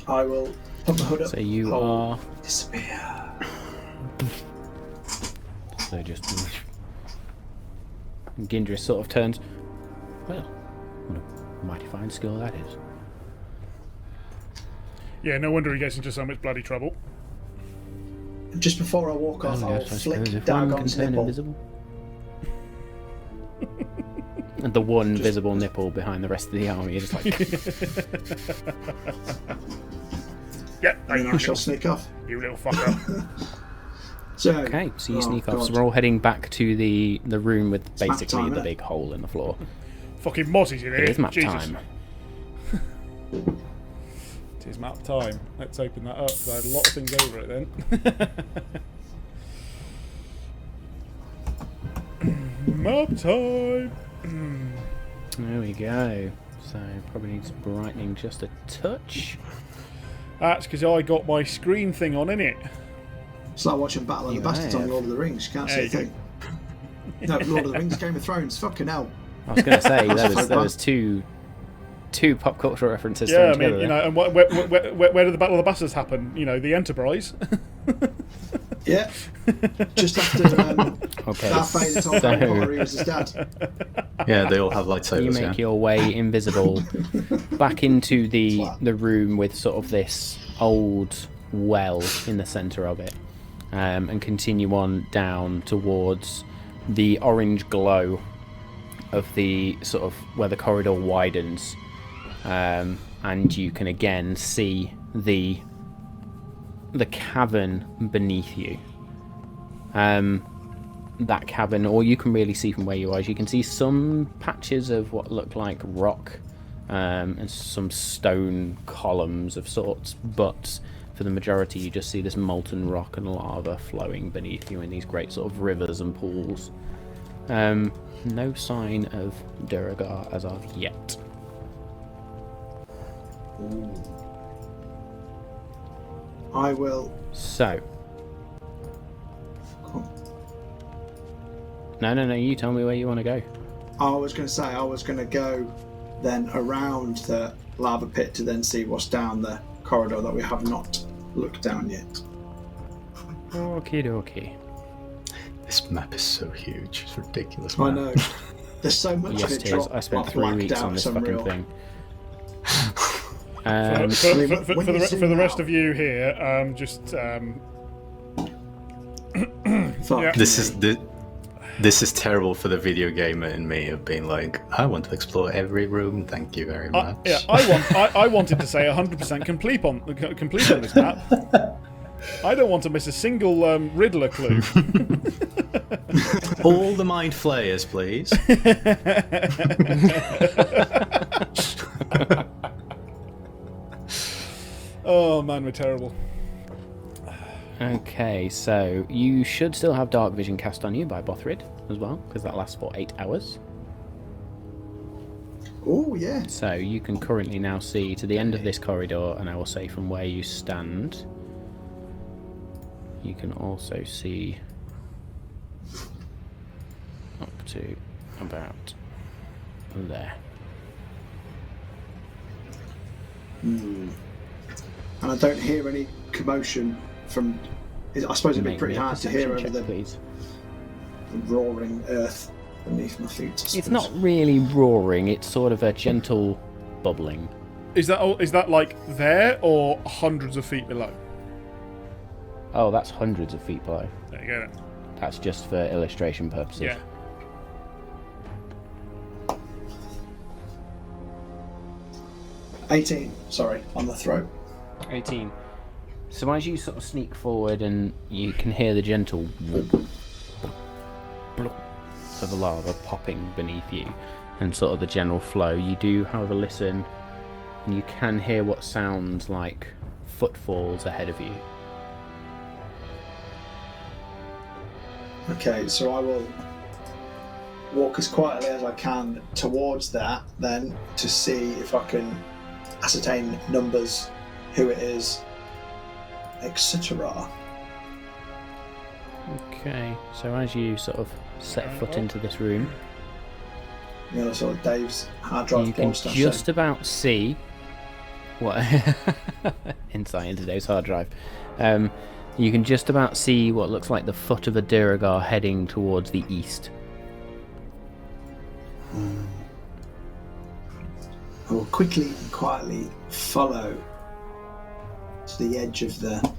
Speaker 4: I will put my hood up.
Speaker 1: So you
Speaker 4: hold,
Speaker 1: are...
Speaker 4: disappear.
Speaker 1: So just... Gindris sort of turns. Well, what a mighty fine skill that is.
Speaker 2: Yeah, no wonder he gets into so much bloody trouble.
Speaker 4: Just before I walk off,
Speaker 1: Well,
Speaker 4: I'll
Speaker 1: yes, I
Speaker 4: flick
Speaker 1: suppose if one can
Speaker 4: Dagon's
Speaker 1: turn
Speaker 4: nipple.
Speaker 1: invisible. And the one visible nipple behind the rest of the army is like...
Speaker 2: Yep,
Speaker 4: And then I shall sneak off.
Speaker 2: you little fucker.
Speaker 4: So,
Speaker 1: Okay, so you
Speaker 4: oh,
Speaker 1: sneak off.
Speaker 4: God.
Speaker 1: So we're all heading back to the room with
Speaker 4: map
Speaker 1: basically
Speaker 4: time,
Speaker 1: the
Speaker 4: innit?
Speaker 1: big hole in the floor.
Speaker 2: Fucking Mozzy's in here.
Speaker 1: It is map
Speaker 2: Jesus.
Speaker 1: time.
Speaker 2: It is map time. Let's open that up, because I had a lot of things over it then. Map time!
Speaker 1: There we go. So probably needs brightening just a touch.
Speaker 2: That's because I got my screen thing on, innit?
Speaker 4: It's like watching Battle of the
Speaker 1: You
Speaker 4: Bastards on
Speaker 1: have.
Speaker 4: Lord of the Rings. You can't
Speaker 2: There
Speaker 4: see a
Speaker 2: you
Speaker 4: thing. No, Lord of the Rings, Game of Thrones. Fucking hell.
Speaker 1: I was going to say
Speaker 4: That's
Speaker 1: there was
Speaker 4: fun.
Speaker 1: two pop culture references
Speaker 2: Yeah, I
Speaker 1: thrown
Speaker 2: mean,
Speaker 1: together.
Speaker 2: you know, and where did the Battle of the Bastards happen? You know, the Enterprise.
Speaker 4: Yeah. Just after
Speaker 1: Okay,
Speaker 4: Darth Vader told
Speaker 1: so-
Speaker 4: Harry Potter he was his dad.
Speaker 3: Yeah, they all have lightsabers,
Speaker 1: You
Speaker 3: yeah.
Speaker 1: make your way invisible back into the room with sort of this old well in the centre of it, and continue on down towards the orange glow of the sort of where the corridor widens, and you can again see the cavern beneath you. That cavern, all you can really see from where you are is you can see some patches of what look like rock, and some stone columns of sorts, but for the majority you just see this molten rock and lava flowing beneath you in these great sort of rivers and pools. No sign of Duergar as of yet.
Speaker 4: I will.
Speaker 1: So, no, you tell me where you want to go.
Speaker 4: I was going to say I was going to go then around the lava pit to then see what's down the corridor that we have not looked down yet.
Speaker 1: Okie dokie.
Speaker 3: This map is so huge. It's ridiculous,
Speaker 4: I
Speaker 3: man.
Speaker 4: know. There's so much
Speaker 1: Yes,
Speaker 4: of it
Speaker 1: it is.
Speaker 4: dropped,
Speaker 1: I spent
Speaker 4: like,
Speaker 1: 3
Speaker 4: blacked
Speaker 1: weeks
Speaker 4: out,
Speaker 1: on this
Speaker 4: some
Speaker 1: fucking
Speaker 4: real.
Speaker 1: thing.
Speaker 2: For
Speaker 4: when
Speaker 2: the
Speaker 4: you
Speaker 2: rest
Speaker 4: zoom
Speaker 2: of you here, just
Speaker 4: Fuck.
Speaker 2: Yeah.
Speaker 3: This is terrible for the video gamer in me of being like, I want to explore every room. Thank you very much.
Speaker 2: I wanted to say 100% complete on this map. I don't want to miss a single Riddler clue.
Speaker 3: All the mind flayers, please.
Speaker 2: Oh man, we're terrible.
Speaker 1: Okay, so you should still have dark vision cast on you by Bothrid as well, because that lasts for 8 hours.
Speaker 4: Oh, yeah.
Speaker 1: So you can currently now see to the end of this corridor, and I will say from where you stand, you can also see up to about there.
Speaker 4: And I don't hear any commotion from... I suppose it'd be
Speaker 1: Make
Speaker 4: pretty
Speaker 1: me a
Speaker 4: hard to hear
Speaker 1: perception
Speaker 4: over
Speaker 1: check, please.
Speaker 4: the roaring earth beneath my feet. I
Speaker 1: It's
Speaker 4: suppose.
Speaker 1: not really roaring, it's sort of a gentle bubbling.
Speaker 2: Is that like there or hundreds of feet below?
Speaker 1: Oh, that's hundreds of feet below.
Speaker 2: There you go then.
Speaker 1: That's just for illustration purposes.
Speaker 2: Yeah.
Speaker 4: $18, sorry, on the throat.
Speaker 1: 18. So as you sort of sneak forward and you can hear the gentle whoop, bloop of the lava popping beneath you and sort of the general flow, you do, however, listen and you can hear what sounds like footfalls ahead of you.
Speaker 4: Okay, so I will walk as quietly as I can towards that then to see if I can ascertain numbers, who it is, etc.
Speaker 1: Okay, so as you sort of set foot into this room,
Speaker 4: You know, sort of Dave's hard drive
Speaker 1: you can
Speaker 4: stuff.
Speaker 1: just about see what insight into Dave's hard drive. You can just about see what looks like the foot of a Duergar heading towards the east.
Speaker 4: I will quickly and quietly follow to the edge of the...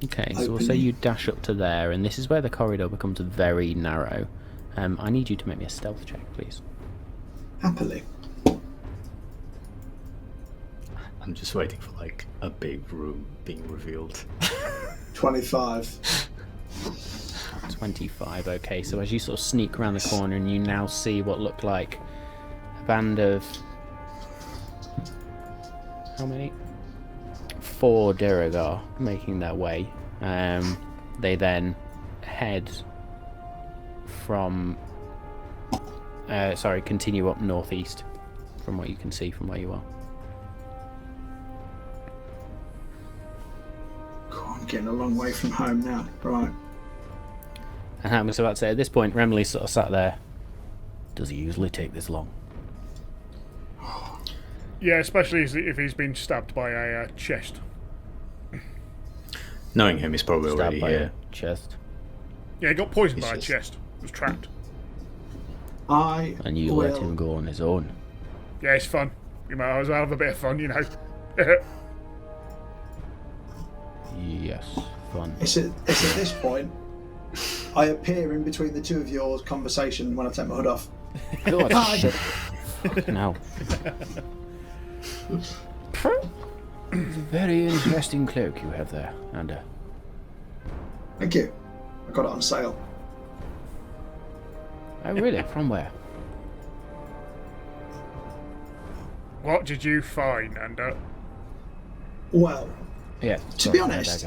Speaker 1: Okay, so we'll say you dash up to there, and this is where the corridor becomes very narrow. I need you to make me a stealth check, please.
Speaker 4: Happily.
Speaker 3: I'm just waiting for like a big room being revealed.
Speaker 4: 25.
Speaker 1: 25, okay, so as you sort of sneak around the corner and you now see what looked like a band of... How many? 4 Duergar making their way. They then head from... continue up northeast from what you can see from where you are.
Speaker 4: God, I'm getting a long way from home now. Right.
Speaker 1: And I was about to say, at this point, Remley sort of sat there. Does it usually take this long?
Speaker 2: Yeah, especially if he's been stabbed by a chest.
Speaker 3: Knowing him, he's probably already
Speaker 1: Stabbed by
Speaker 3: here.
Speaker 1: a chest.
Speaker 2: Yeah, he got poisoned
Speaker 3: He's
Speaker 2: by
Speaker 3: just-
Speaker 2: a chest. He was trapped.
Speaker 4: I
Speaker 1: And you
Speaker 4: will...
Speaker 1: let him go on his own.
Speaker 2: Yeah, it's fun. You might as well have a bit of fun, you know.
Speaker 1: Yes, fun.
Speaker 4: It's at this point I appear in between the two of yours conversation when I take my hood off.
Speaker 1: God, shit. Fucking hell. Very interesting cloak you have there, and
Speaker 4: Thank you. I got it on sale.
Speaker 1: oh really? From where?
Speaker 2: What did you find, Ando?
Speaker 4: Well,
Speaker 1: Yeah.
Speaker 4: To be honest-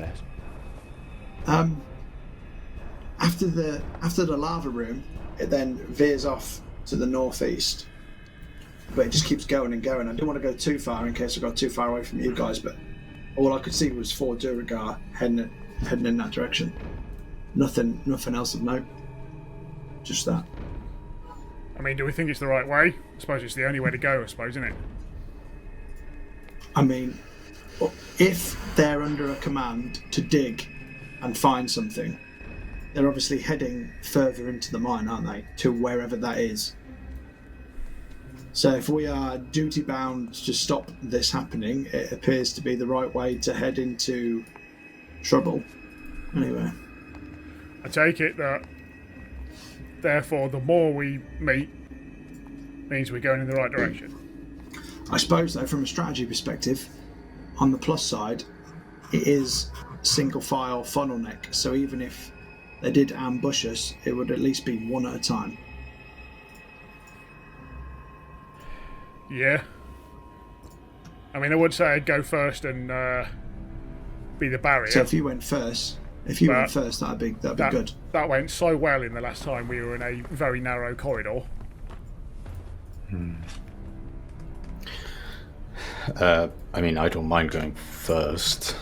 Speaker 4: after the lava room, it then veers off to the northeast, but it just keeps going and going. I didn't want to go too far in case I got too far away from you guys, but all I could see was 4 Duergar heading in that direction. Nothing else of note. Just that.
Speaker 2: I mean, do we think it's the right way? I suppose it's the only way to go, I suppose, isn't it?
Speaker 4: I mean, if they're under a command to dig and find something, they're obviously heading further into the mine, aren't they? To wherever that is. So if we are duty bound to stop this happening, it appears to be the right way to head into trouble. Anyway.
Speaker 2: I take it that, therefore, the more we meet means we're going in the right direction.
Speaker 4: I suppose, though, from a strategy perspective, on the plus side, it is single file funnel neck, so even if they did ambush us, it would at least be one at a time.
Speaker 2: Yeah. I mean, I would say I'd go first and be the barrier.
Speaker 4: So if you went first, that'd be good.
Speaker 2: That went so well in the last time we were in a very narrow corridor.
Speaker 3: I mean, I don't mind going first,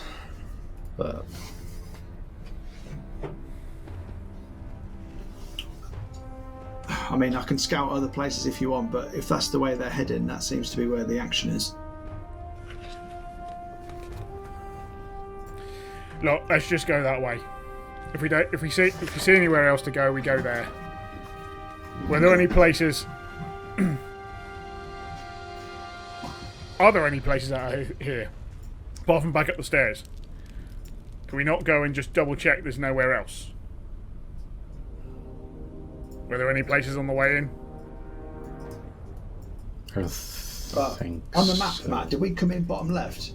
Speaker 3: but
Speaker 4: I mean, I can scout other places if you want, but if that's the way they're heading, that seems to be where the action is.
Speaker 2: Look, let's just go that way. If we see anywhere else to go, we go there. Were there any places? Are there any places out here, apart from back up the stairs? Can we not go and just double check there's nowhere else? Were there any places on the way in?
Speaker 4: But on the map, Matt, did we come in bottom left?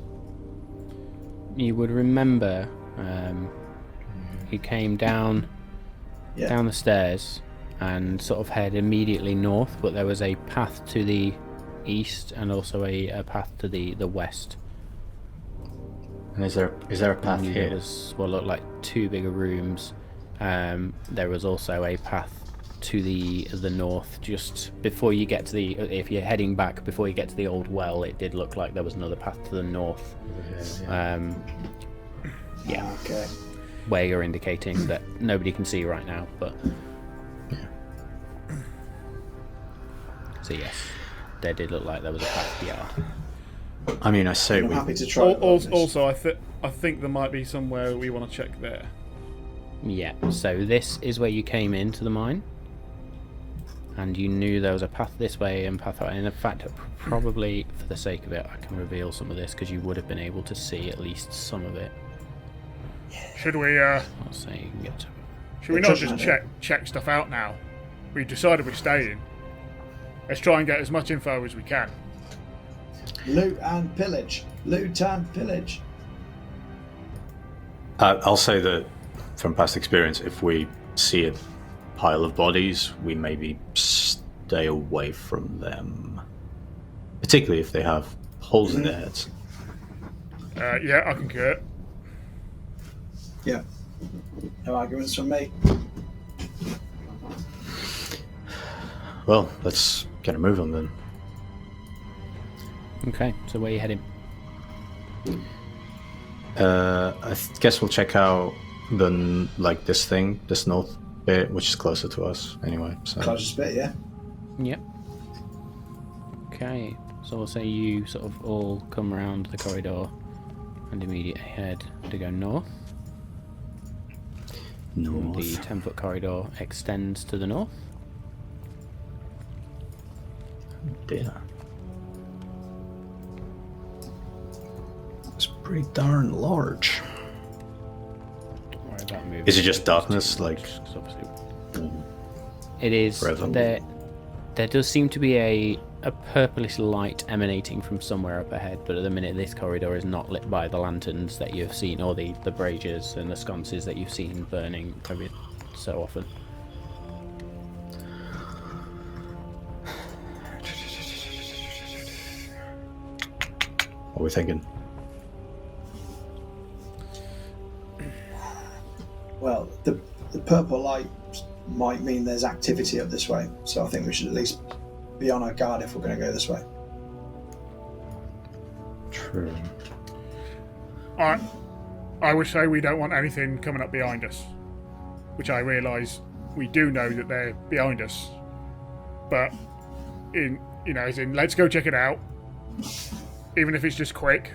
Speaker 1: You would remember you came down the stairs and sort of head immediately north, but there was a path to the east and also a path to the west.
Speaker 3: And is there a path here?
Speaker 1: There was what looked like two bigger rooms. There was also a path to the north, just before you get to if you're heading back before you get to the old well. It did look like there was another path to the north.
Speaker 4: Okay.
Speaker 1: Where you're indicating that nobody can see right now, but so yes, there did look like there was a path. Yeah.
Speaker 3: I mean, I say
Speaker 4: I'm
Speaker 3: we.
Speaker 4: happy to try.
Speaker 2: Also, I think there might be somewhere we want to check there.
Speaker 1: Yeah. So this is where you came into the mine, and you knew there was a path this way and path that way. And in fact, probably for the sake of it, I can reveal some of this because you would have been able to see at least some of it.
Speaker 2: Should we?
Speaker 1: I'll say you can get to.
Speaker 2: Should we not just check stuff out now? We decided we're staying. Let's try and get as much info as we can.
Speaker 4: Loot and pillage. Loot and pillage.
Speaker 3: I'll say that from past experience, if we see a pile of bodies, we maybe stay away from them. Particularly if they have holes in their heads.
Speaker 2: Yeah, I concur.
Speaker 4: Yeah. No arguments from me.
Speaker 3: Well, let's get a move on then.
Speaker 1: Okay, so where are you heading?
Speaker 3: I guess we'll check out this north bit, which is closer to us anyway. So.
Speaker 4: Closest bit, yeah.
Speaker 1: Yep. Okay, so I'll say you sort of all come around the corridor and immediately head to go north.
Speaker 3: North.
Speaker 1: The 10-foot corridor extends to the north.
Speaker 3: Dear. It's pretty darn large.
Speaker 1: Don't worry about moving.
Speaker 3: Is it just darkness, like?
Speaker 1: 'Cause obviously it is.
Speaker 3: Forever.
Speaker 1: There does seem to be a purplish light emanating from somewhere up ahead, but at the minute this corridor is not lit by the lanterns that you've seen, or the braziers and the sconces that you've seen burning every so often.
Speaker 3: What are we thinking?
Speaker 4: Well, the purple light might mean there's activity up this way, so I think we should at least be on our guard if we're going to go this way.
Speaker 3: True.
Speaker 2: I would say we don't want anything coming up behind us, which I realise we do know that they're behind us, but let's go check it out, even if it's just quick,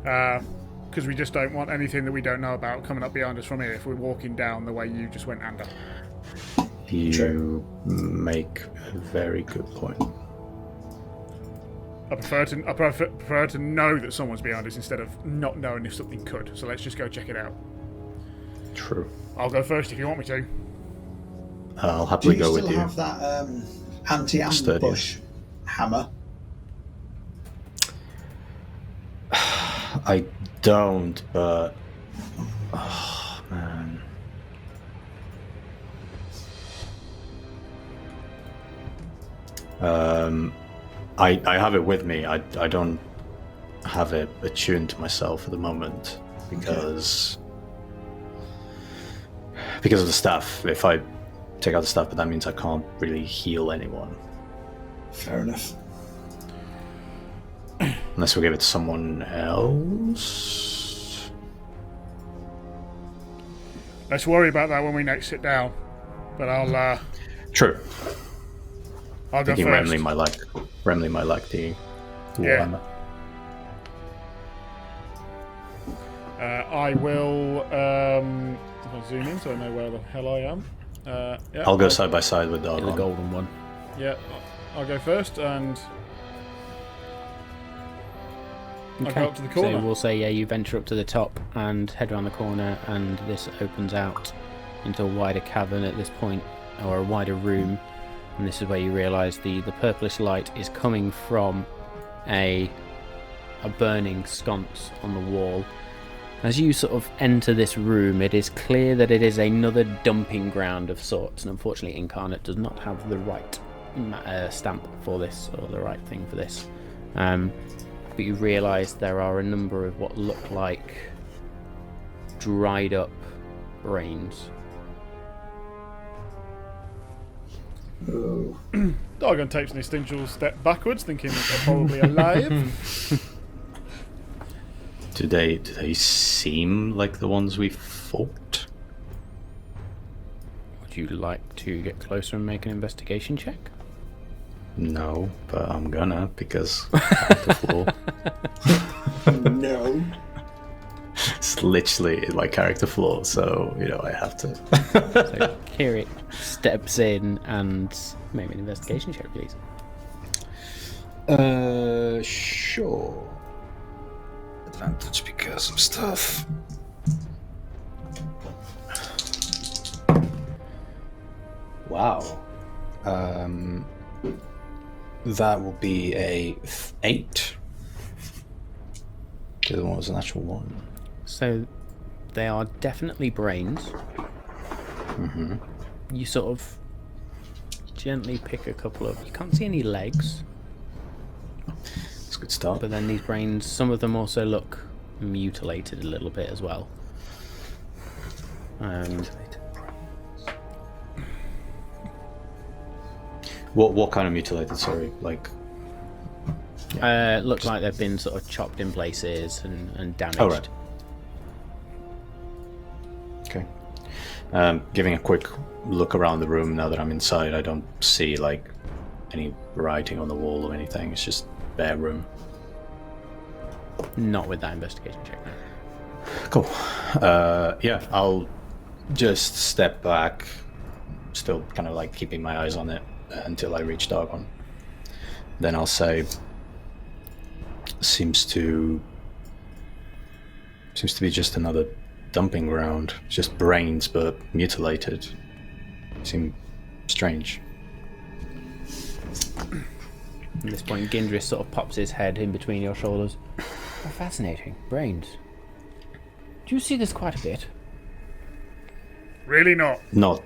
Speaker 2: because we just don't want anything that we don't know about coming up behind us from here if we're walking down the way you just went under.
Speaker 3: You make a very good point.
Speaker 2: I prefer to know that someone's behind us instead of not knowing if something could. So let's just go check it out.
Speaker 3: True.
Speaker 2: I'll go first if you want me to.
Speaker 3: I'll happily go with you.
Speaker 4: Do you still have that anti-ambush hammer?
Speaker 3: I don't, but Oh, man. I have it with me. I don't have it attuned to myself at the moment because of the staff. If I take out the staff, but that means I can't really heal anyone.
Speaker 4: Fair enough.
Speaker 3: Unless we give it to someone else.
Speaker 2: Let's worry about that when we next sit down. But I'll
Speaker 3: True.
Speaker 2: go
Speaker 3: Thinking
Speaker 2: first.
Speaker 3: Remley might like the
Speaker 2: Yeah.
Speaker 3: Warhammer.
Speaker 2: I will if I zoom in so I know where the hell I am. Yeah,
Speaker 3: I'll go side by side with
Speaker 1: The
Speaker 3: Duergar.
Speaker 1: golden one.
Speaker 2: Yeah, I'll go first and I'll go up to the corner.
Speaker 1: So we'll say, yeah, you venture up to the top and head around the corner, and this opens out into a wider cavern at this point, or a wider room. And this is where you realise the purplish light is coming from a burning sconce on the wall. As you sort of enter this room, it is clear that it is another dumping ground of sorts, and unfortunately Incarnate does not have the right stamp for this, or the right thing for this. But you realise there are a number of what look like dried up brains.
Speaker 4: Oh.
Speaker 2: Dargon takes an instinctual step backwards, thinking they're probably alive.
Speaker 3: Do they seem like the ones we fought?
Speaker 1: Would you like to get closer and make an investigation check?
Speaker 3: No, but I'm gonna because character flaw.
Speaker 4: No.
Speaker 3: It's literally my character flaw, so I have to.
Speaker 1: So Kirik steps in and make an investigation check, please.
Speaker 3: Sure. Advantage because of stuff. Wow. That will be a 8. The other one was an actual 1.
Speaker 1: So they are definitely brains.
Speaker 3: Mm-hmm.
Speaker 1: You sort of gently pick a couple of... You can't see any legs,
Speaker 3: It's a good start.
Speaker 1: but then these brains, some of them also look mutilated a little bit as well.
Speaker 3: What kind of mutilated? Sorry, like.
Speaker 1: Look like they've been sort of chopped in places and damaged.
Speaker 3: Oh, right. Okay. Giving a quick look around the room now that I'm inside, I don't see like any writing on the wall or anything. It's just bare room.
Speaker 1: Not with that investigation check, no.
Speaker 3: Cool. Yeah, I'll just step back, still kind of like keeping my eyes on it until I reach Dargon. Then I'll say, seems to be just another dumping ground, just brains but mutilated. Seem strange.
Speaker 1: At this point, Gindris sort of pops his head in between your shoulders. Oh, fascinating. Brains. Do you see this quite a bit?
Speaker 2: Really not.
Speaker 3: Not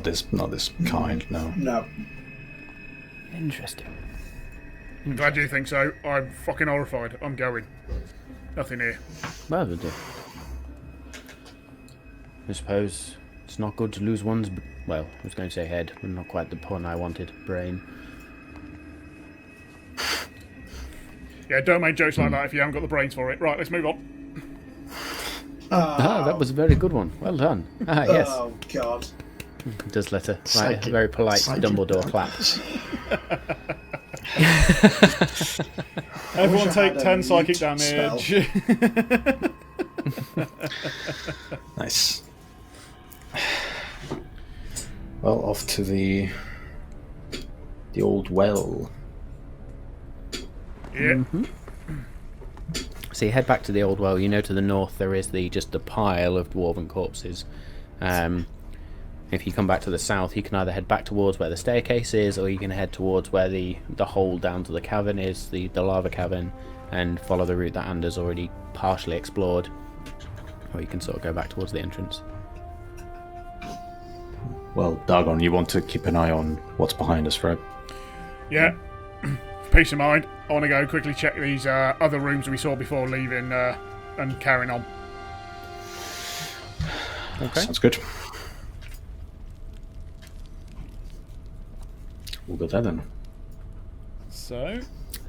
Speaker 3: this kind. No.
Speaker 4: No.
Speaker 1: Interesting.
Speaker 2: Glad you think so. I'm fucking horrified. I'm going. Nothing here.
Speaker 1: Well, I suppose it's not good to lose one's... Well, I was going to say head, but not quite the pun I wanted. Brain.
Speaker 2: Yeah, don't make jokes like that if you haven't got the brains for it. Right, let's move on.
Speaker 1: Ah, that was a very good one. Well done. Ah, yes.
Speaker 4: Oh, God.
Speaker 1: Does let a
Speaker 3: Psychic-
Speaker 1: very polite
Speaker 4: psychic
Speaker 1: Dumbledore
Speaker 4: damage.
Speaker 1: clap.
Speaker 2: Everyone
Speaker 4: I
Speaker 2: take
Speaker 4: had a
Speaker 2: 10 psychic
Speaker 4: mute
Speaker 2: damage.
Speaker 3: Nice. Well, off to the old well.
Speaker 2: Yeah.
Speaker 1: So you head back to the old well. You know, to the north there is just a pile of dwarven corpses. If you come back to the south, you can either head back towards where the staircase is, or you can head towards where the hole down to the cavern is, the lava cavern, and follow the route that Anders already partially explored. Or you can sort of go back towards the entrance.
Speaker 3: Well, Dargon, you want to keep an eye on what's behind us, right?
Speaker 2: Yeah. For peace of mind, I want to go quickly check these other rooms we saw before leaving and carrying on.
Speaker 1: Okay.
Speaker 3: Sounds good. We'll go there then.
Speaker 2: So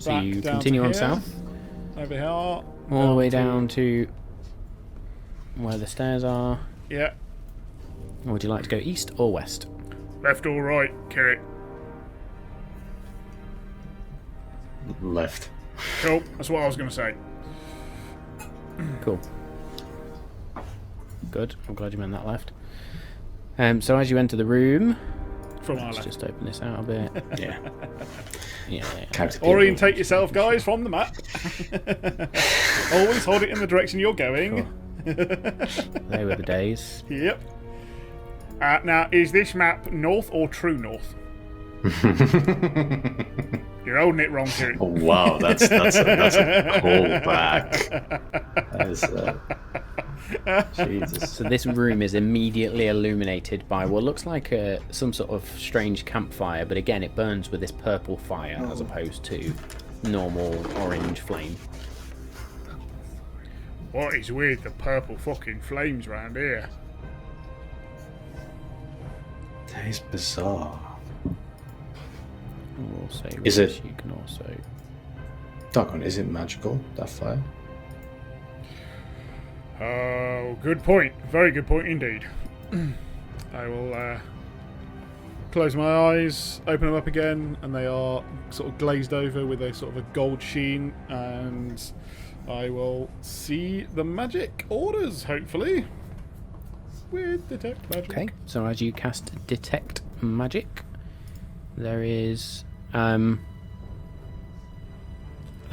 Speaker 1: you
Speaker 2: down
Speaker 1: continue
Speaker 2: to
Speaker 1: on
Speaker 2: here,
Speaker 1: south,
Speaker 2: over here,
Speaker 1: all the way down to where the stairs are.
Speaker 2: Yeah.
Speaker 1: Or would you like to go east or west?
Speaker 2: Left or right, Kirik?
Speaker 3: Left.
Speaker 2: Cool. That's what I was going to say.
Speaker 1: Cool. Good. I'm glad you meant that left. So as you enter the room,
Speaker 2: From our
Speaker 1: let's
Speaker 2: left.
Speaker 1: just open this out a bit.
Speaker 3: Yeah.
Speaker 1: Yeah.
Speaker 2: Orientate yourself, guys, from the map. Always hold it in the direction you're going.
Speaker 1: Cool. They were the days.
Speaker 2: Yep. Now, is this map north or true north? You're holding it wrong, Kirik.
Speaker 3: Oh, wow, that's a callback. That is, Jesus.
Speaker 1: So this room is immediately illuminated by what looks like some sort of strange campfire, but again, it burns with this purple fire as opposed to normal orange flame.
Speaker 2: What is with the purple fucking flames round here?
Speaker 3: That is bizarre.
Speaker 1: Also,
Speaker 3: Is it-
Speaker 1: You can also.
Speaker 3: Dargon, is it magical, that fire?
Speaker 2: Oh, good point. Very good point indeed. I will close my eyes, open them up again, and they are sort of glazed over with a sort of a gold sheen, and I will see the magic orders, hopefully, with Detect Magic.
Speaker 1: Okay, so as you cast Detect Magic, there is the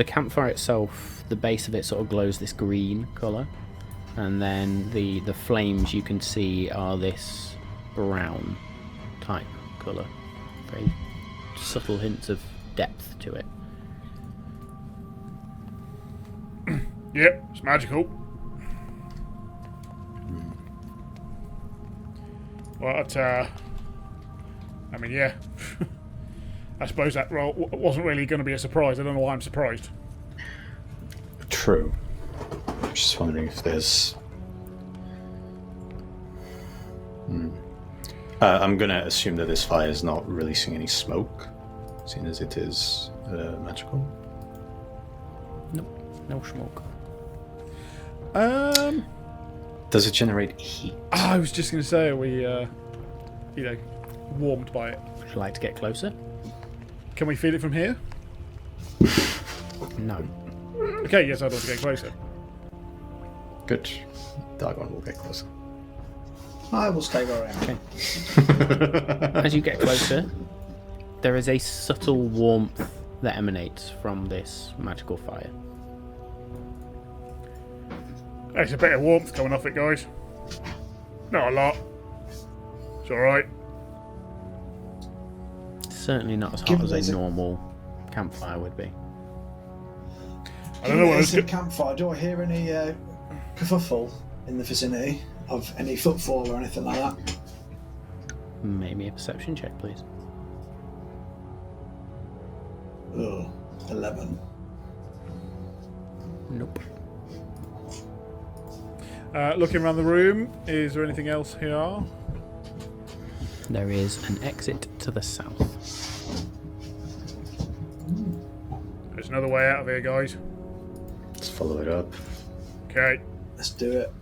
Speaker 1: campfire itself, the base of it sort of glows this green colour, and then the flames you can see are this brown type colour. Very subtle hints of depth to it.
Speaker 2: Yep, it's magical. But, I mean, yeah. I suppose that wasn't really going to be a surprise. I don't know why I'm surprised.
Speaker 3: True. I'm just wondering if there's... I'm going to assume that this fire is not releasing any smoke, seeing as it is magical.
Speaker 1: No smoke.
Speaker 3: Does it generate heat?
Speaker 2: I was just going to say, are we, warmed by it?
Speaker 1: Would you like to get closer?
Speaker 2: Can we feel it from here?
Speaker 1: No.
Speaker 2: Okay, yes, I'd want to get closer.
Speaker 3: Good. Dargon will get closer.
Speaker 4: I will stay where I am.
Speaker 1: Okay. As you get closer, there is a subtle warmth that emanates from this magical fire.
Speaker 2: There's a bit of warmth coming off it, guys. Not a lot. It's alright.
Speaker 1: Certainly not as hot
Speaker 4: Given
Speaker 1: as
Speaker 4: there's
Speaker 1: a
Speaker 4: a-
Speaker 1: normal campfire would be.
Speaker 2: I don't know what
Speaker 4: It's
Speaker 2: it's
Speaker 4: a campfire. Do I hear any kerfuffle in the vicinity of any footfall or anything like that?
Speaker 1: Maybe a perception check, please.
Speaker 4: Ugh, 11.
Speaker 1: Nope.
Speaker 2: Looking around the room, is there anything else here?
Speaker 1: There is an exit to the south.
Speaker 2: There's another way out of here, guys.
Speaker 3: Let's follow it up.
Speaker 2: Okay,
Speaker 4: Let's do it.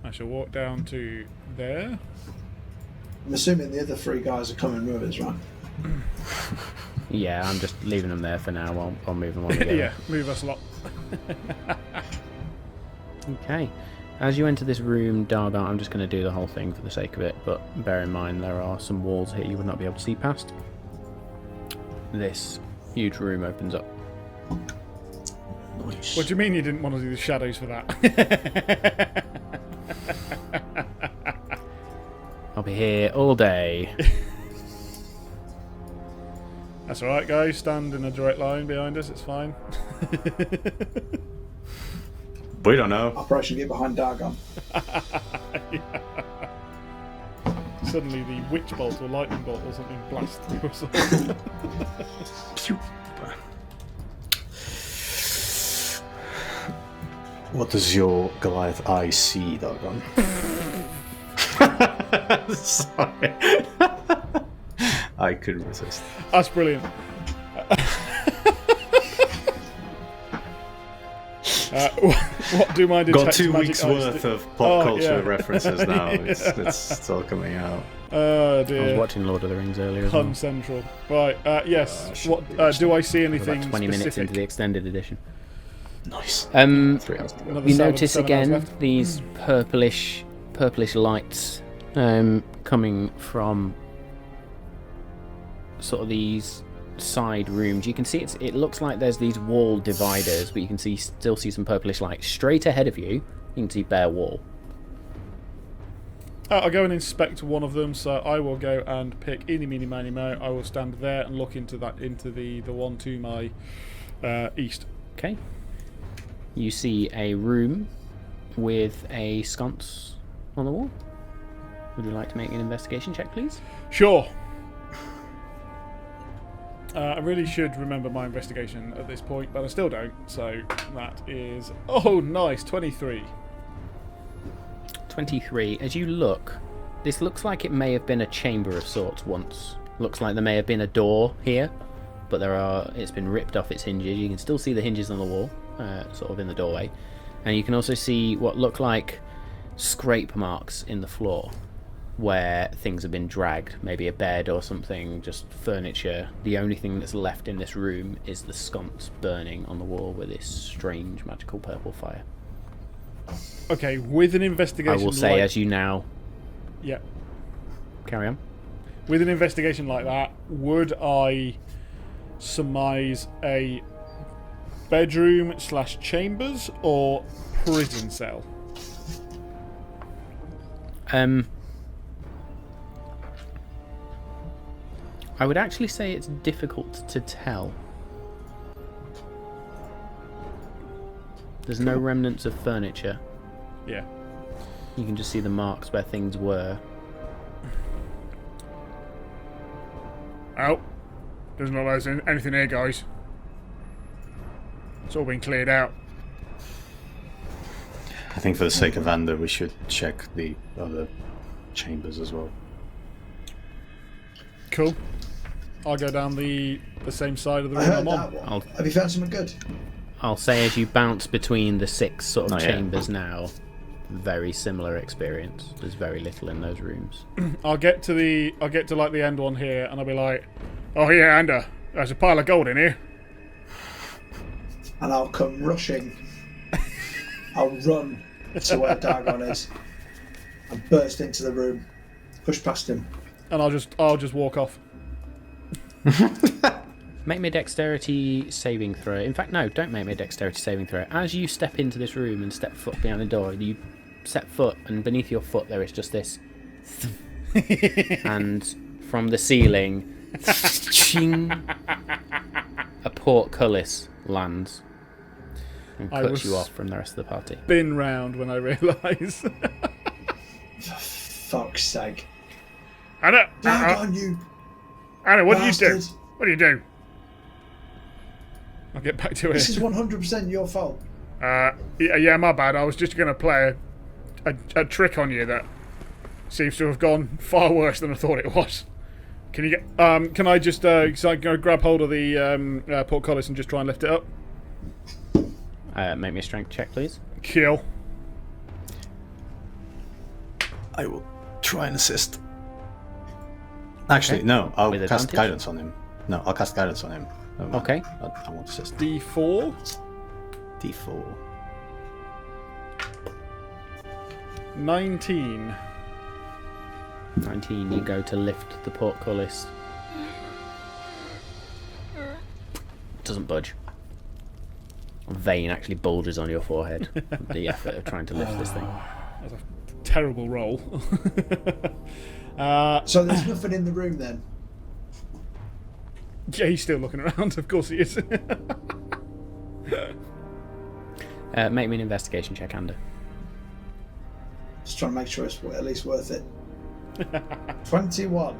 Speaker 2: I shall walk down to there.
Speaker 4: I'm assuming the other three guys are coming with us, right?
Speaker 1: Yeah, I'm just leaving them there for now. I'll move them on together.
Speaker 2: Yeah, move us a lot.
Speaker 1: Okay. As you enter this room, Duergar, I'm just going to do the whole thing for the sake of it, but bear in mind there are some walls here you would not be able to see past. This huge room opens up.
Speaker 2: What do you mean you didn't want to do the shadows for that?
Speaker 1: I'll be here all day.
Speaker 2: That's alright, guys. Stand in a direct line behind us, it's fine.
Speaker 3: We don't know.
Speaker 4: Operation Get Behind Dargon.
Speaker 2: Suddenly the witch bolt or lightning bolt or something blasts through us all.
Speaker 3: What does your Goliath eye see, Dargon? Sorry. I couldn't resist.
Speaker 2: That's brilliant. What do my detect
Speaker 3: Got 2
Speaker 2: magic
Speaker 3: weeks
Speaker 2: eyes
Speaker 3: worth
Speaker 2: do?
Speaker 3: of pop culture
Speaker 2: yeah.
Speaker 3: references now.
Speaker 2: Yeah.
Speaker 3: It's all coming out.
Speaker 2: Oh
Speaker 1: I was
Speaker 2: dear.
Speaker 1: watching Lord of the Rings earlier as well.
Speaker 2: Pun central. Right. Yes.
Speaker 3: should
Speaker 2: What
Speaker 3: be
Speaker 2: do I see
Speaker 1: We're
Speaker 2: anything
Speaker 1: about 20 minutes
Speaker 2: specific?
Speaker 1: into the extended edition.
Speaker 3: Nice. 3 hours to go.
Speaker 2: Another
Speaker 1: You
Speaker 2: 7
Speaker 1: notice
Speaker 2: hours
Speaker 1: again
Speaker 2: left.
Speaker 1: these purplish lights coming from sort of these side rooms. You can see it looks like there's these wall dividers, but you can still see some purplish light straight ahead of you. You can see bare wall.
Speaker 2: I'll go and inspect one of them. So I will go and pick eeny, meeny, miny, mo. I will stand there and look into the one to my east.
Speaker 1: Okay. You see a room with a sconce on the wall. Would you like to make an investigation check, please?
Speaker 2: Sure. I really should remember my investigation at this point, but I still don't. So that is nice 23.
Speaker 1: 23. As you look, this looks like it may have been a chamber of sorts once. Looks like there may have been a door here, but it's been ripped off its hinges. You can still see the hinges on the wall, sort of in the doorway, and you can also see what look like scrape marks in the floor where things have been dragged, maybe a bed or something, just furniture. The only thing that's left in this room is the sconce burning on the wall with this strange magical purple fire.
Speaker 2: Okay, with an investigation.
Speaker 1: I will say, as you now
Speaker 2: Yeah.
Speaker 1: carry on.
Speaker 2: With an investigation like that, would I surmise a bedroom / chambers or prison cell?
Speaker 1: I would actually say it's difficult to tell. There's no remnants of furniture.
Speaker 2: Yeah.
Speaker 1: You can just see the marks where things were.
Speaker 2: Oh, doesn't look like there's anything here, guys. It's all been cleared out.
Speaker 3: I think for the sake of Vander, we should check the other chambers as well.
Speaker 2: Cool. I'll go down the same side of the
Speaker 4: I
Speaker 2: room
Speaker 4: heard
Speaker 2: I'm on.
Speaker 4: that one.
Speaker 1: I'll-
Speaker 4: Have you found something good?
Speaker 1: I'll say as you bounce between the 6 sort of
Speaker 3: Not yet.
Speaker 1: chambers now, very similar experience. There's very little in those rooms.
Speaker 2: I'll get to like the end one here, and I'll be like, "Oh yeah, Ander, there's a pile of gold in here."
Speaker 4: And I'll come rushing. I'll run to where Dargon is and burst into the room, push past him.
Speaker 2: And I'll just walk off.
Speaker 1: Make me a dexterity saving throw. In fact, no, don't make me a dexterity saving throw. As you step into this room and step foot behind the door, you set foot, and beneath your foot there is just this. And from the ceiling, ching, a portcullis lands and
Speaker 2: I
Speaker 1: cuts
Speaker 2: was-
Speaker 1: you off from the rest of the party.
Speaker 2: Spin round when I realise.
Speaker 4: Fuck's sake.
Speaker 2: Ander,
Speaker 4: Dargon, you
Speaker 2: Ander, what do you do?
Speaker 4: bastard.
Speaker 2: What do you do? I'll get back to
Speaker 4: This
Speaker 2: it.
Speaker 4: is 100% your fault.
Speaker 2: Yeah, my bad. I was just going to play a trick on you that seems to have gone far worse than I thought it was. Can you get? Can I just grab hold of the portcullis and just try and lift it up?
Speaker 1: Make me a strength check, please.
Speaker 2: Kill.
Speaker 3: I will try and assist. Actually,
Speaker 1: Okay.
Speaker 3: no, I'll
Speaker 1: With
Speaker 3: cast
Speaker 1: advantage?
Speaker 3: guidance on him. No, I'll cast guidance on him. Never mind.
Speaker 1: Okay.
Speaker 3: I won't assist.
Speaker 2: D4.
Speaker 3: D4.
Speaker 2: 19.
Speaker 1: 19, you go to lift the portcullis. Doesn't budge. A vein actually bulges on your forehead. The effort of trying to lift this thing.
Speaker 2: That's a terrible roll.
Speaker 4: So there's nothing in the room then?
Speaker 2: Yeah, he's still looking around. Of course he is.
Speaker 1: Make me an investigation check, Ander.
Speaker 4: Just trying to make sure it's at least worth it. 21.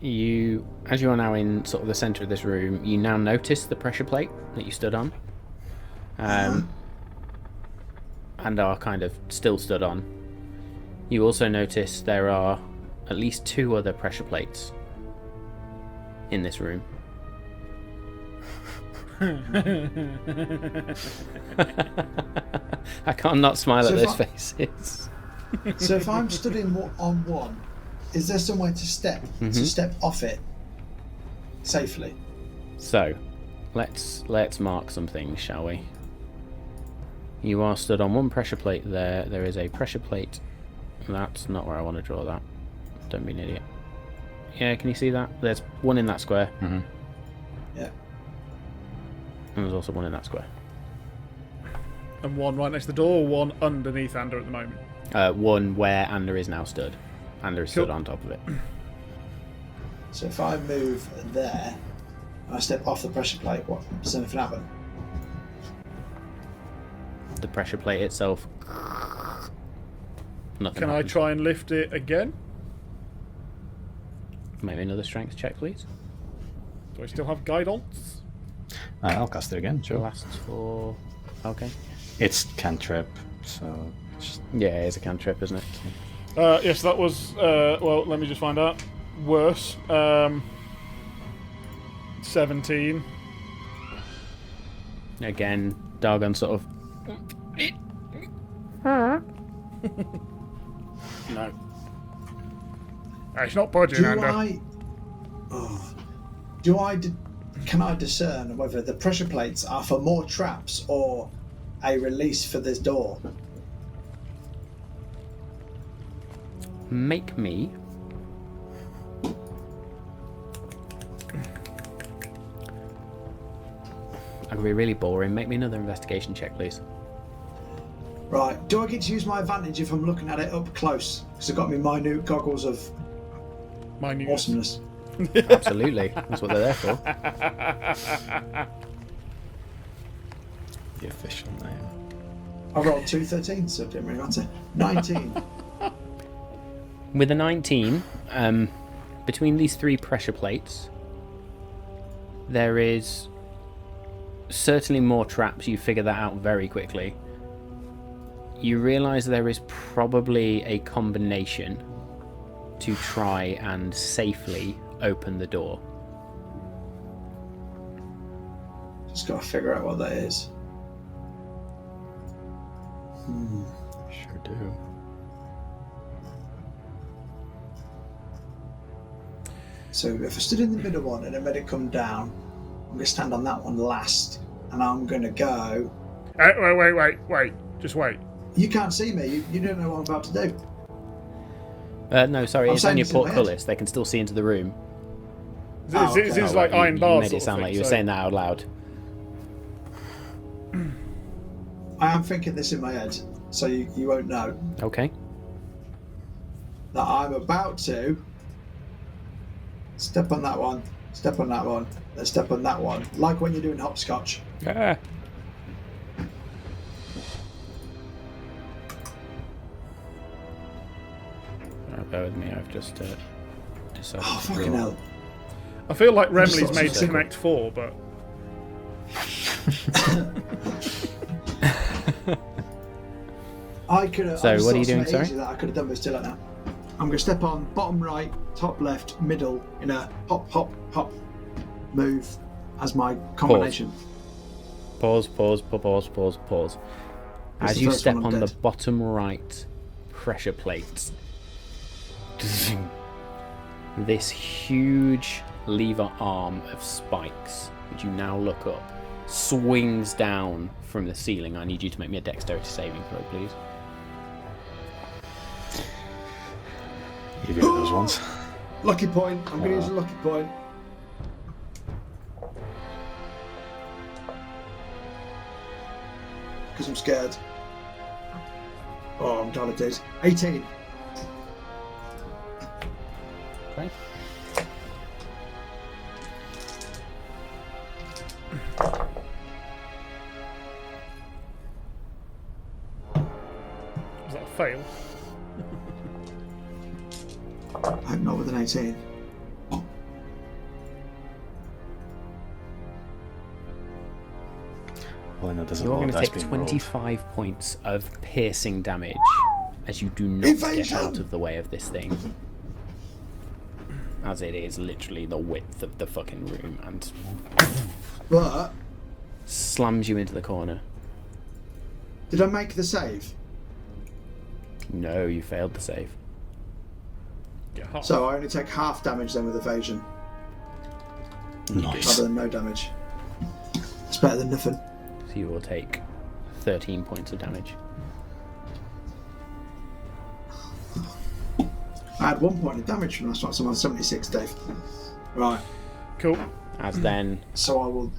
Speaker 1: You, as you are now in sort of the centre of this room, you now notice the pressure plate that you stood on. And are kind of still stood on. You also notice there are at least 2 other pressure plates in this room. I can't not smile at those faces.
Speaker 4: So if I'm stood on one, is there some way to step off it safely?
Speaker 1: So, let's mark some things, shall we? You are stood on one pressure plate there. There is a pressure plate. That's not where I want to draw that. Don't be an idiot. Yeah, can you see that? There's one in that square.
Speaker 3: Mm-hmm.
Speaker 4: Yeah.
Speaker 1: And there's also one in that square.
Speaker 2: And one right next to the door, or one underneath Ander at the moment?
Speaker 1: One where Ander is now stood. Ander is stood on top of it.
Speaker 4: So if I move there, and I step off the pressure plate, what does anything happen?
Speaker 1: The pressure plate itself. Nothing
Speaker 2: Can I
Speaker 1: happens.
Speaker 2: try and lift it again?
Speaker 1: Maybe another strength check, please.
Speaker 2: Do I still have guidance?
Speaker 3: I'll cast it again, sure.
Speaker 1: Lasts for... Okay.
Speaker 3: It's cantrip, so... Just...
Speaker 1: Yeah, it's a cantrip, isn't it?
Speaker 2: Yes, that was... well, let me just find out. Worse. 17.
Speaker 1: Again, Dargon sort of...
Speaker 2: No. It's not budging, Ander.
Speaker 4: Can I discern whether the pressure plates are for more traps or a release for this door?
Speaker 1: Make me... I could be really boring. Make me another investigation check, please.
Speaker 4: Right. Do I get to use my advantage if I'm looking at it up close? Because I've got my minute goggles of awesomeness.
Speaker 1: Absolutely. That's what they're there for.
Speaker 3: The official name.
Speaker 4: I rolled 2 13s, so it didn't really matter. 19.
Speaker 1: With a 19, between these 3 pressure plates, there is certainly more traps. You figure that out very quickly. You realise there is probably a combination to try and safely open the door.
Speaker 4: Just got to figure out what that is.
Speaker 3: Sure do.
Speaker 4: So if I stood in the middle one and I made it come down, I'm going to stand on that one last, and I'm going to go...
Speaker 2: Wait. Just wait.
Speaker 4: You can't see me. You don't know what I'm about to do.
Speaker 1: No, sorry,
Speaker 4: I'm
Speaker 1: it's on
Speaker 4: saying
Speaker 1: your
Speaker 4: this in my head.
Speaker 1: portcullis. They can still see into the room.
Speaker 2: This is like iron
Speaker 1: You
Speaker 2: bars.
Speaker 1: made it sound like you were saying that out loud.
Speaker 4: I am thinking this in my head, so you won't know
Speaker 1: Okay.
Speaker 4: that I'm about to step on that one, step on that one, then step on that one, like when you're doing hopscotch.
Speaker 1: Ah. Bear with me, I've just decided
Speaker 4: Oh,
Speaker 1: to
Speaker 4: fucking
Speaker 1: draw.
Speaker 4: hell.
Speaker 2: I feel like Remley's
Speaker 4: Just
Speaker 2: made
Speaker 4: lots of
Speaker 2: Connect 4, but...
Speaker 4: I could have...
Speaker 1: So, what are you doing, sorry?
Speaker 4: That I could have done, but still like that. I'm going to step on bottom right, top left, middle, in a hop, hop, hop move as my combination.
Speaker 1: Pause.
Speaker 4: That's
Speaker 1: As
Speaker 4: the
Speaker 1: you
Speaker 4: first
Speaker 1: step
Speaker 4: one I'm
Speaker 1: on the
Speaker 4: dead.
Speaker 1: bottom right pressure plate, this huge lever arm of spikes, which you now look up, swings down from the ceiling. I need you to make me a dexterity saving throw, please.
Speaker 3: You get those ones.
Speaker 4: Lucky point. I'm going to use a lucky point. Because I'm scared. Oh, I'm glad it is. 18.
Speaker 1: Okay.
Speaker 2: fail.
Speaker 4: I hope not with an 18.
Speaker 3: Well, no, there's a
Speaker 1: You're
Speaker 3: lot
Speaker 1: going
Speaker 3: of
Speaker 1: to
Speaker 3: dice
Speaker 1: take
Speaker 3: being rolled.
Speaker 1: 25 points of piercing damage as you do not get
Speaker 4: Evasion!
Speaker 1: out of the way of this thing. As it is literally the width of the fucking room and
Speaker 4: But
Speaker 1: slams you into the corner.
Speaker 4: did I make the save?
Speaker 1: No, you failed the save.
Speaker 2: Get half.
Speaker 4: So I only take half damage then with evasion,
Speaker 3: Nice.
Speaker 4: rather than no damage. It's better than nothing.
Speaker 1: So you will take 13 points of damage.
Speaker 4: I had 1 point of damage from last night, so I'm on 76, Dave. Right,
Speaker 2: Cool.
Speaker 1: As then
Speaker 4: so I will.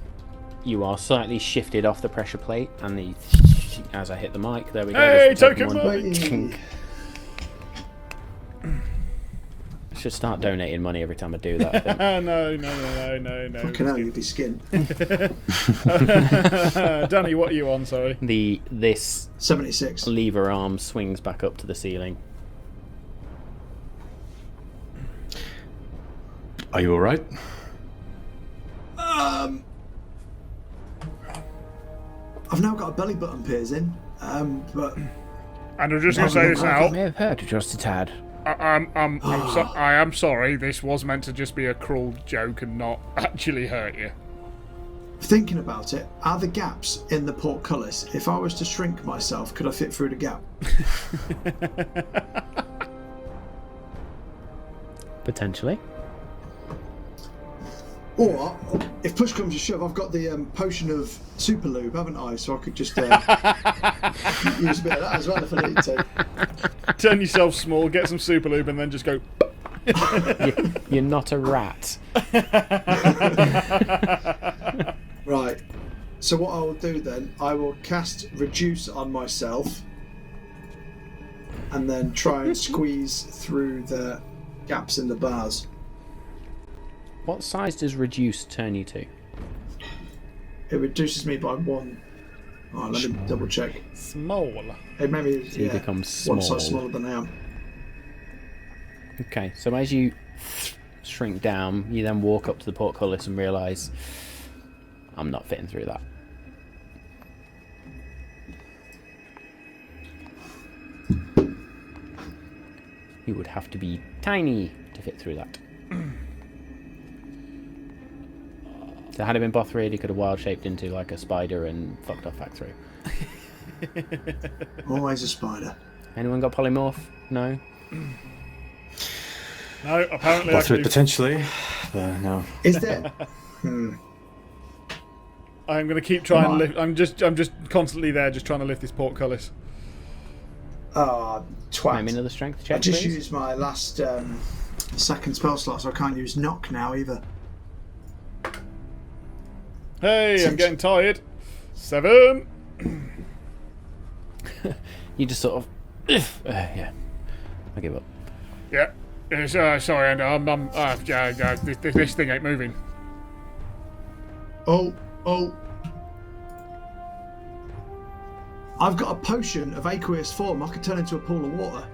Speaker 1: you are slightly shifted off the pressure plate and the as I hit the mic, there we go.
Speaker 2: Hey,
Speaker 1: there's the
Speaker 2: token
Speaker 1: one.
Speaker 2: money!
Speaker 1: Tink. I should start donating money every time I do that. I think.
Speaker 2: No.
Speaker 4: Fucking hell, you'd be skinned.
Speaker 2: Danny, what are you on? Sorry.
Speaker 1: This
Speaker 4: 76.
Speaker 1: lever arm swings back up to the ceiling.
Speaker 3: Are you alright?
Speaker 4: I've now got a belly button piercing, but
Speaker 2: And I'm just going to say this now.
Speaker 1: may have hurt just a tad.
Speaker 2: I am sorry. This was meant to just be a cruel joke and not actually hurt you.
Speaker 4: thinking about it, are the gaps in the portcullis? If I was to shrink myself, could I fit through the gap?
Speaker 1: Potentially.
Speaker 4: Or, if push comes to shove, I've got the potion of super lube, haven't I? So I could just use a bit of that as well if I need to.
Speaker 2: Turn yourself small, get some super lube, and then just go.
Speaker 1: You're not a rat.
Speaker 4: Right. So what I will do then, I will cast reduce on myself, and then try and squeeze through the gaps in the bars.
Speaker 1: What size does reduce turn you to?
Speaker 4: It reduces me by 1. Oh, let me double check.
Speaker 2: Small.
Speaker 4: It made me
Speaker 1: So you become
Speaker 4: one
Speaker 1: small.
Speaker 4: size smaller than I am.
Speaker 1: Okay, so as you shrink down, you then walk up to the portcullis and realise, I'm not fitting through that. You would have to be tiny to fit through that. So had it been Bothrid, he could have wild shaped into like a spider and fucked off back through.
Speaker 4: Always a spider.
Speaker 1: Anyone got polymorph? No?
Speaker 2: No, apparently I
Speaker 3: Both
Speaker 2: can do.
Speaker 3: potentially, but no.
Speaker 4: Is there?
Speaker 2: I'm going to keep trying to
Speaker 4: Right.
Speaker 2: lift. I'm just constantly there, just trying to lift this portcullis.
Speaker 4: Ah, twat.
Speaker 1: Name another strength
Speaker 4: I
Speaker 1: check,
Speaker 4: just
Speaker 1: please.
Speaker 4: used my last second spell slot, so I can't use knock now either.
Speaker 2: Hey, I'm
Speaker 4: 6.
Speaker 2: getting tired. 7.
Speaker 1: You just sort of, yeah, I give up.
Speaker 2: Yeah. Sorry, and this thing ain't moving.
Speaker 4: Oh. I've got a potion of aqueous form. I could turn into a pool of water.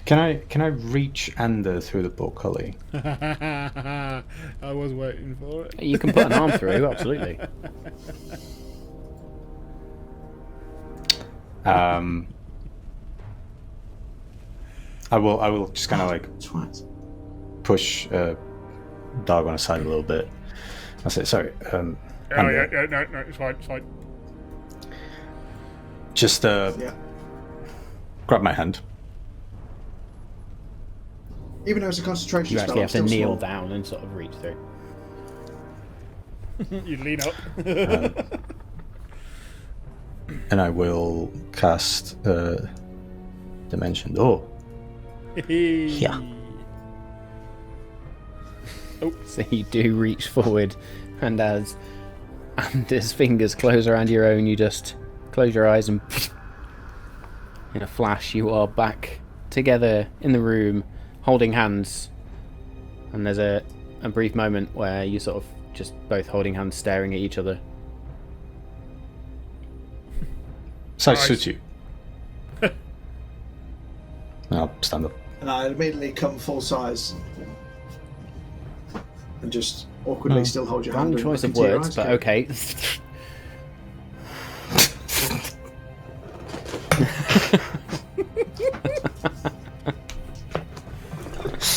Speaker 3: Can I reach Ander through the portcullis?
Speaker 2: I was waiting for it.
Speaker 1: You can put an arm through, absolutely.
Speaker 3: I will just kind of like
Speaker 4: Twat.
Speaker 3: push Dargon aside a little bit. I say, sorry.
Speaker 2: Oh,
Speaker 3: Ander,
Speaker 2: yeah, no, it's fine.
Speaker 3: just
Speaker 4: Yeah.
Speaker 3: grab my hand.
Speaker 4: Even though it's a concentration
Speaker 1: You
Speaker 4: spell,
Speaker 1: actually
Speaker 4: I'm
Speaker 1: have to
Speaker 4: still
Speaker 1: kneel
Speaker 4: small.
Speaker 1: down and sort of reach through.
Speaker 2: You lean up.
Speaker 3: And I will cast Dimension Door. Yeah.
Speaker 1: So you do reach forward, and as Anders' fingers close around your own, you just close your eyes and in a flash you are back together in the room, holding hands. And there's a a brief moment where you sort of just both holding hands, staring at each other.
Speaker 3: Size
Speaker 2: Nice.
Speaker 3: suits you. I'll stand up.
Speaker 4: And I immediately come full size and just awkwardly still hold your hand.
Speaker 1: Wrong
Speaker 4: and
Speaker 1: choice
Speaker 4: look
Speaker 1: of
Speaker 4: into your
Speaker 1: words,
Speaker 4: eyes,
Speaker 1: but
Speaker 4: Kieran.
Speaker 1: okay.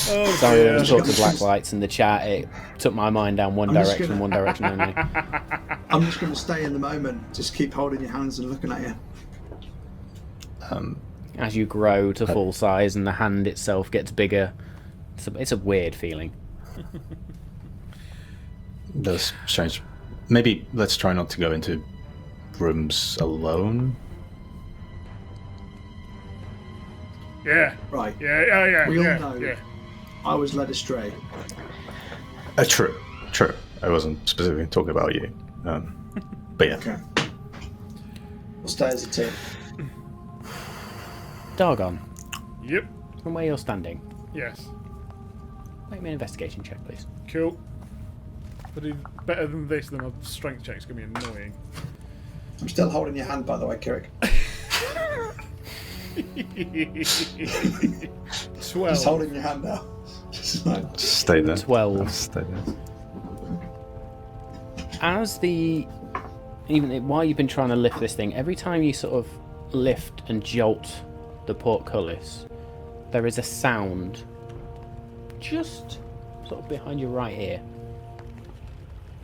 Speaker 2: Oh,
Speaker 1: Sorry,
Speaker 2: dear.
Speaker 1: when we talked to black lights in the chat, it took my mind down one
Speaker 4: I'm just
Speaker 1: direction,
Speaker 4: gonna-
Speaker 1: one direction only.
Speaker 4: I'm just going to stay in the moment. Just keep holding your hands and looking at you.
Speaker 1: As you grow to full size and the hand itself gets bigger, it's a weird feeling.
Speaker 3: That's strange. Maybe let's try not to go into rooms alone.
Speaker 2: Yeah.
Speaker 4: Right.
Speaker 2: Yeah.
Speaker 4: We all
Speaker 2: yeah,
Speaker 4: know.
Speaker 2: Yeah.
Speaker 4: I was led astray.
Speaker 3: True. I wasn't specifically talking about you. But yeah.
Speaker 4: Okay. We'll stay as a team.
Speaker 1: Dargon,
Speaker 2: Yep.
Speaker 1: from where you're standing,
Speaker 2: Yes.
Speaker 1: make me an investigation check, please.
Speaker 2: Cool. If I do better than this, then my strength check's going to be annoying.
Speaker 4: I'm still holding your hand, by the way, Kirik.
Speaker 2: 12.
Speaker 4: Just holding your hand out. Just like,
Speaker 3: Just stay there.
Speaker 1: 12.
Speaker 3: I'll stay there.
Speaker 1: As while you've been trying to lift this thing, every time you sort of lift and jolt the portcullis, there is a sound just sort of behind your right ear.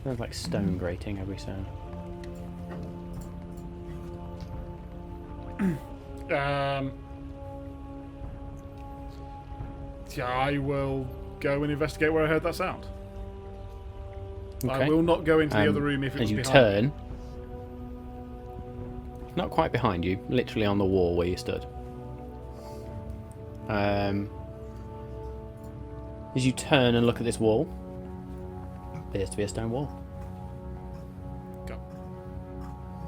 Speaker 1: Sounds like stone grating every sound.
Speaker 2: Yeah, I will go and investigate where I heard that sound. I
Speaker 1: Okay.
Speaker 2: will not go into the other room if it
Speaker 1: as
Speaker 2: was
Speaker 1: you
Speaker 2: behind
Speaker 1: turn,
Speaker 2: me.
Speaker 1: not quite behind you, literally on the wall where you stood. As you turn and look at this wall, appears to be a stone wall.
Speaker 2: Go.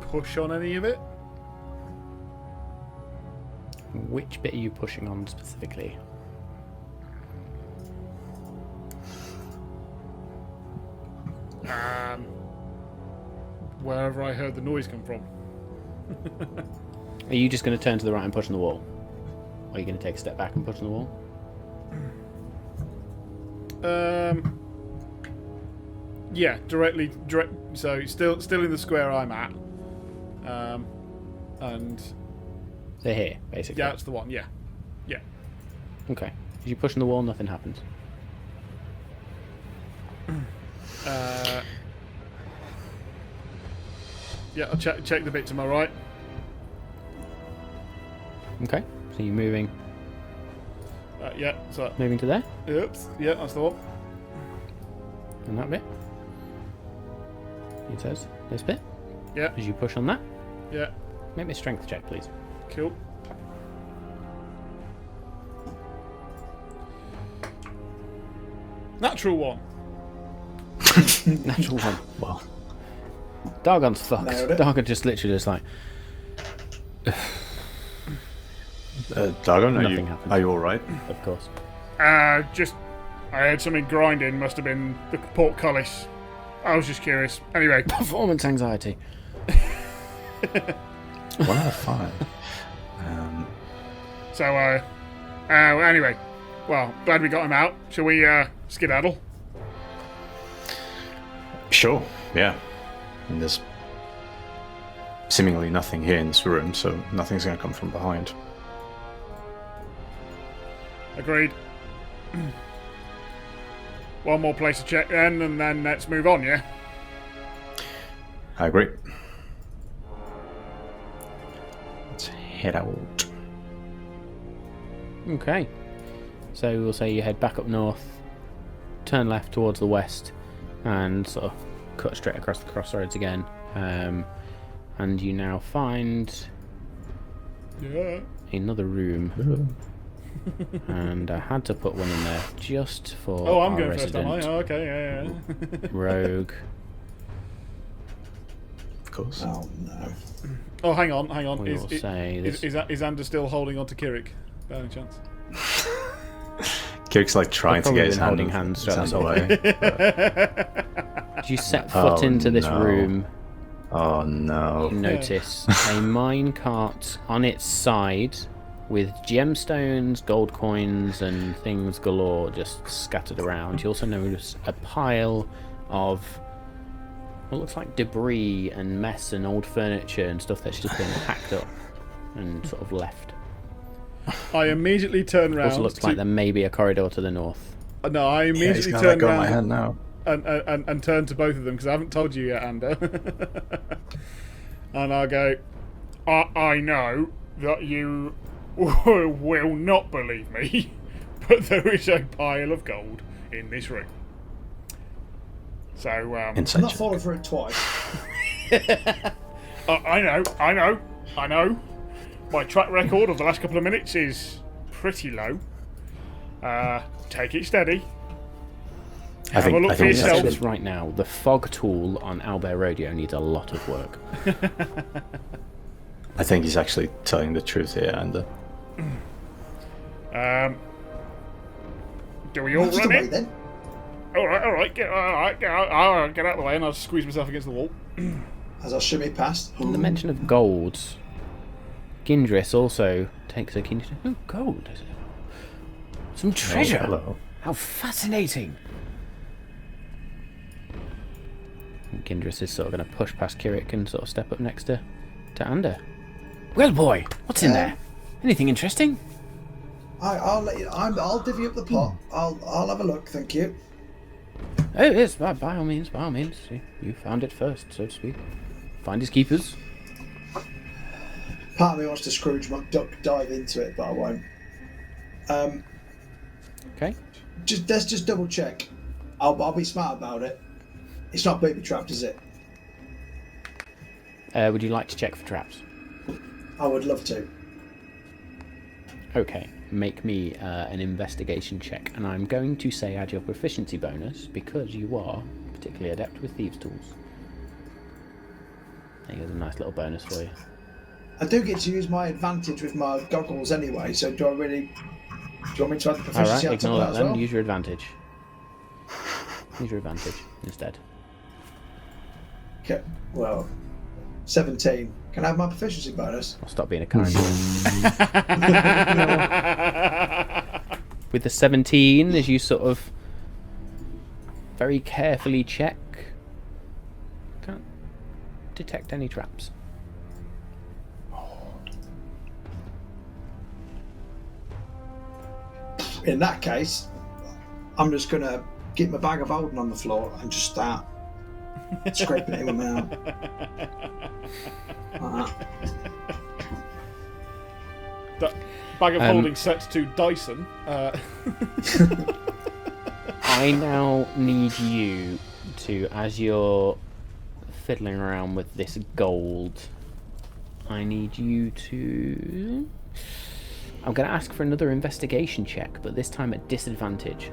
Speaker 2: Push on any of it?
Speaker 1: Which bit are you pushing on specifically?
Speaker 2: Wherever I heard the noise come from.
Speaker 1: Are you just going to turn to the right and push on the wall? Or are you going to take a step back and push on the wall?
Speaker 2: Yeah, direct. So still in the square I'm at. And
Speaker 1: They're here, basically.
Speaker 2: yeah, that's the one. Yeah.
Speaker 1: Okay. As you push on the wall, nothing happens.
Speaker 2: Yeah, I'll check the bit to my right.
Speaker 1: Okay. So you're moving
Speaker 2: Yeah, so
Speaker 1: to there,
Speaker 2: oops, yeah, that's the one.
Speaker 1: and that bit. It says this bit.
Speaker 2: Yeah,
Speaker 1: As you push on that,
Speaker 2: yeah,
Speaker 1: make me a strength check, please.
Speaker 2: cool. Natural one.
Speaker 1: Natural one.
Speaker 3: Well,
Speaker 1: Dargon's fucked.
Speaker 4: Nailed it.
Speaker 1: Dargon just literally just like,
Speaker 3: Dagon,
Speaker 1: Nothing happened.
Speaker 3: are you all right?
Speaker 1: of course.
Speaker 2: Just I heard something grinding. Must have been the portcullis. I was just curious. Anyway,
Speaker 1: Performance anxiety.
Speaker 3: 1 out of 5.
Speaker 2: so anyway, well, glad we got him out. Shall we skedaddle?
Speaker 3: Sure. Yeah. And there's seemingly nothing here in this room, so nothing's going to come from behind.
Speaker 2: Agreed. One more place to check then, and then let's move on, yeah?
Speaker 3: I agree. Let's head out.
Speaker 1: Okay. So we'll say you head back up north, turn left towards the west, and sort of cut straight across the crossroads again. And you now find
Speaker 2: Yeah.
Speaker 1: another room. And I had to put one in there just for
Speaker 2: Oh, I'm
Speaker 1: our
Speaker 2: going first, am I?
Speaker 1: resident
Speaker 2: Oh, okay, yeah.
Speaker 1: rogue.
Speaker 3: Of course.
Speaker 4: oh no.
Speaker 2: Oh, hang on.
Speaker 1: We will say this.
Speaker 2: Is Anders still holding on to Kirik, by any chance?
Speaker 3: Kirk's like trying to
Speaker 1: Probably
Speaker 3: get his
Speaker 1: been
Speaker 3: hand
Speaker 1: holding hands throughout this whole
Speaker 3: away.
Speaker 1: As you set foot into this
Speaker 3: no.
Speaker 1: room,
Speaker 3: Oh no.
Speaker 1: you notice a mine cart on its side with gemstones, gold coins, and things galore just scattered around. You also notice a pile of what looks like debris and mess and old furniture and stuff that's just been hacked up and sort of left.
Speaker 2: I immediately turn around.
Speaker 1: Also looks like there may be a corridor to the north.
Speaker 2: No, I immediately
Speaker 3: He's
Speaker 2: turn
Speaker 3: got my
Speaker 2: around
Speaker 3: hand now.
Speaker 2: and turn to both of them because I haven't told you yet, Ander. And I go, I know that you will not believe me, but there is a pile of gold in this room. So,
Speaker 4: I'm
Speaker 3: Inside
Speaker 4: not
Speaker 3: check.
Speaker 4: falling for it twice.
Speaker 2: I know. My track record of the last couple of minutes is pretty low. Take it steady. Have a look for
Speaker 1: I'll
Speaker 2: yourself.
Speaker 1: say this right now, the fog tool on Owlbear Radio needs a lot of work.
Speaker 3: I think he's actually telling the truth here, and
Speaker 2: Do we all
Speaker 4: Just
Speaker 2: run
Speaker 4: away
Speaker 2: it?
Speaker 4: then.
Speaker 2: All right, get out of the way, and I'll squeeze myself against the wall.
Speaker 4: As I shimmy past.
Speaker 1: On the mention of gold, Gindris also takes a keen interest. Oh, gold, is it? Some treasure.
Speaker 3: hello.
Speaker 1: How fascinating. And Gindris is sort of going to push past Kirik and sort of step up next to Ander. Well, boy, what's in there? Anything interesting?
Speaker 4: I'll let you. I'll divvy up the pot. I'll have a look. Thank you.
Speaker 1: Oh, yes, by all means, by all means. You found it first, so to speak. Find his keepers.
Speaker 4: Part of me wants to Scrooge McDuck dive into it, but I won't.
Speaker 1: Okay.
Speaker 4: Let's just double check. I'll be smart about it. It's not booby trapped, is it?
Speaker 1: Would you like to check for traps?
Speaker 4: I would love to.
Speaker 1: Okay, make me an investigation check, and I'm going to say add your proficiency bonus because you are particularly adept with thieves' tools. There's a nice little bonus for you.
Speaker 4: I do get to use my advantage with my goggles anyway, so do you want me to add the proficiency
Speaker 1: Alright,
Speaker 4: on top
Speaker 1: ignore
Speaker 4: of
Speaker 1: that
Speaker 4: that as
Speaker 1: then.
Speaker 4: well?
Speaker 1: Use your advantage. Use your advantage instead.
Speaker 4: Okay, well, 17. Can I have my proficiency bonus?
Speaker 1: I'll stop being a kind. With the 17, as you sort of very carefully check, can't detect any traps.
Speaker 4: In that case, I'm just going to get my bag of holding on the floor and just start scraping it with my arm. Like that.
Speaker 2: That bag of holding set to Dyson.
Speaker 1: I now need you to, as you're fiddling around with this gold, I need you to... I'm going to ask for another investigation check, but this time at disadvantage.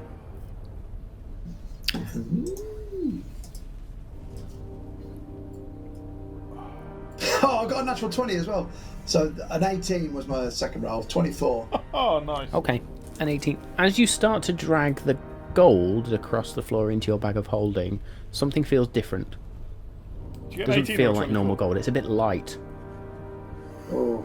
Speaker 4: Oh, I got a natural 20 as well. So an 18 was my second roll. 24.
Speaker 2: Oh, nice.
Speaker 1: Okay, an 18. As you start to drag the gold across the floor into your bag of holding, something feels different.
Speaker 2: Did you get
Speaker 1: Doesn't
Speaker 2: 18
Speaker 1: feel
Speaker 2: or
Speaker 1: like
Speaker 2: 24?
Speaker 1: normal gold. It's a bit light.
Speaker 4: Oh.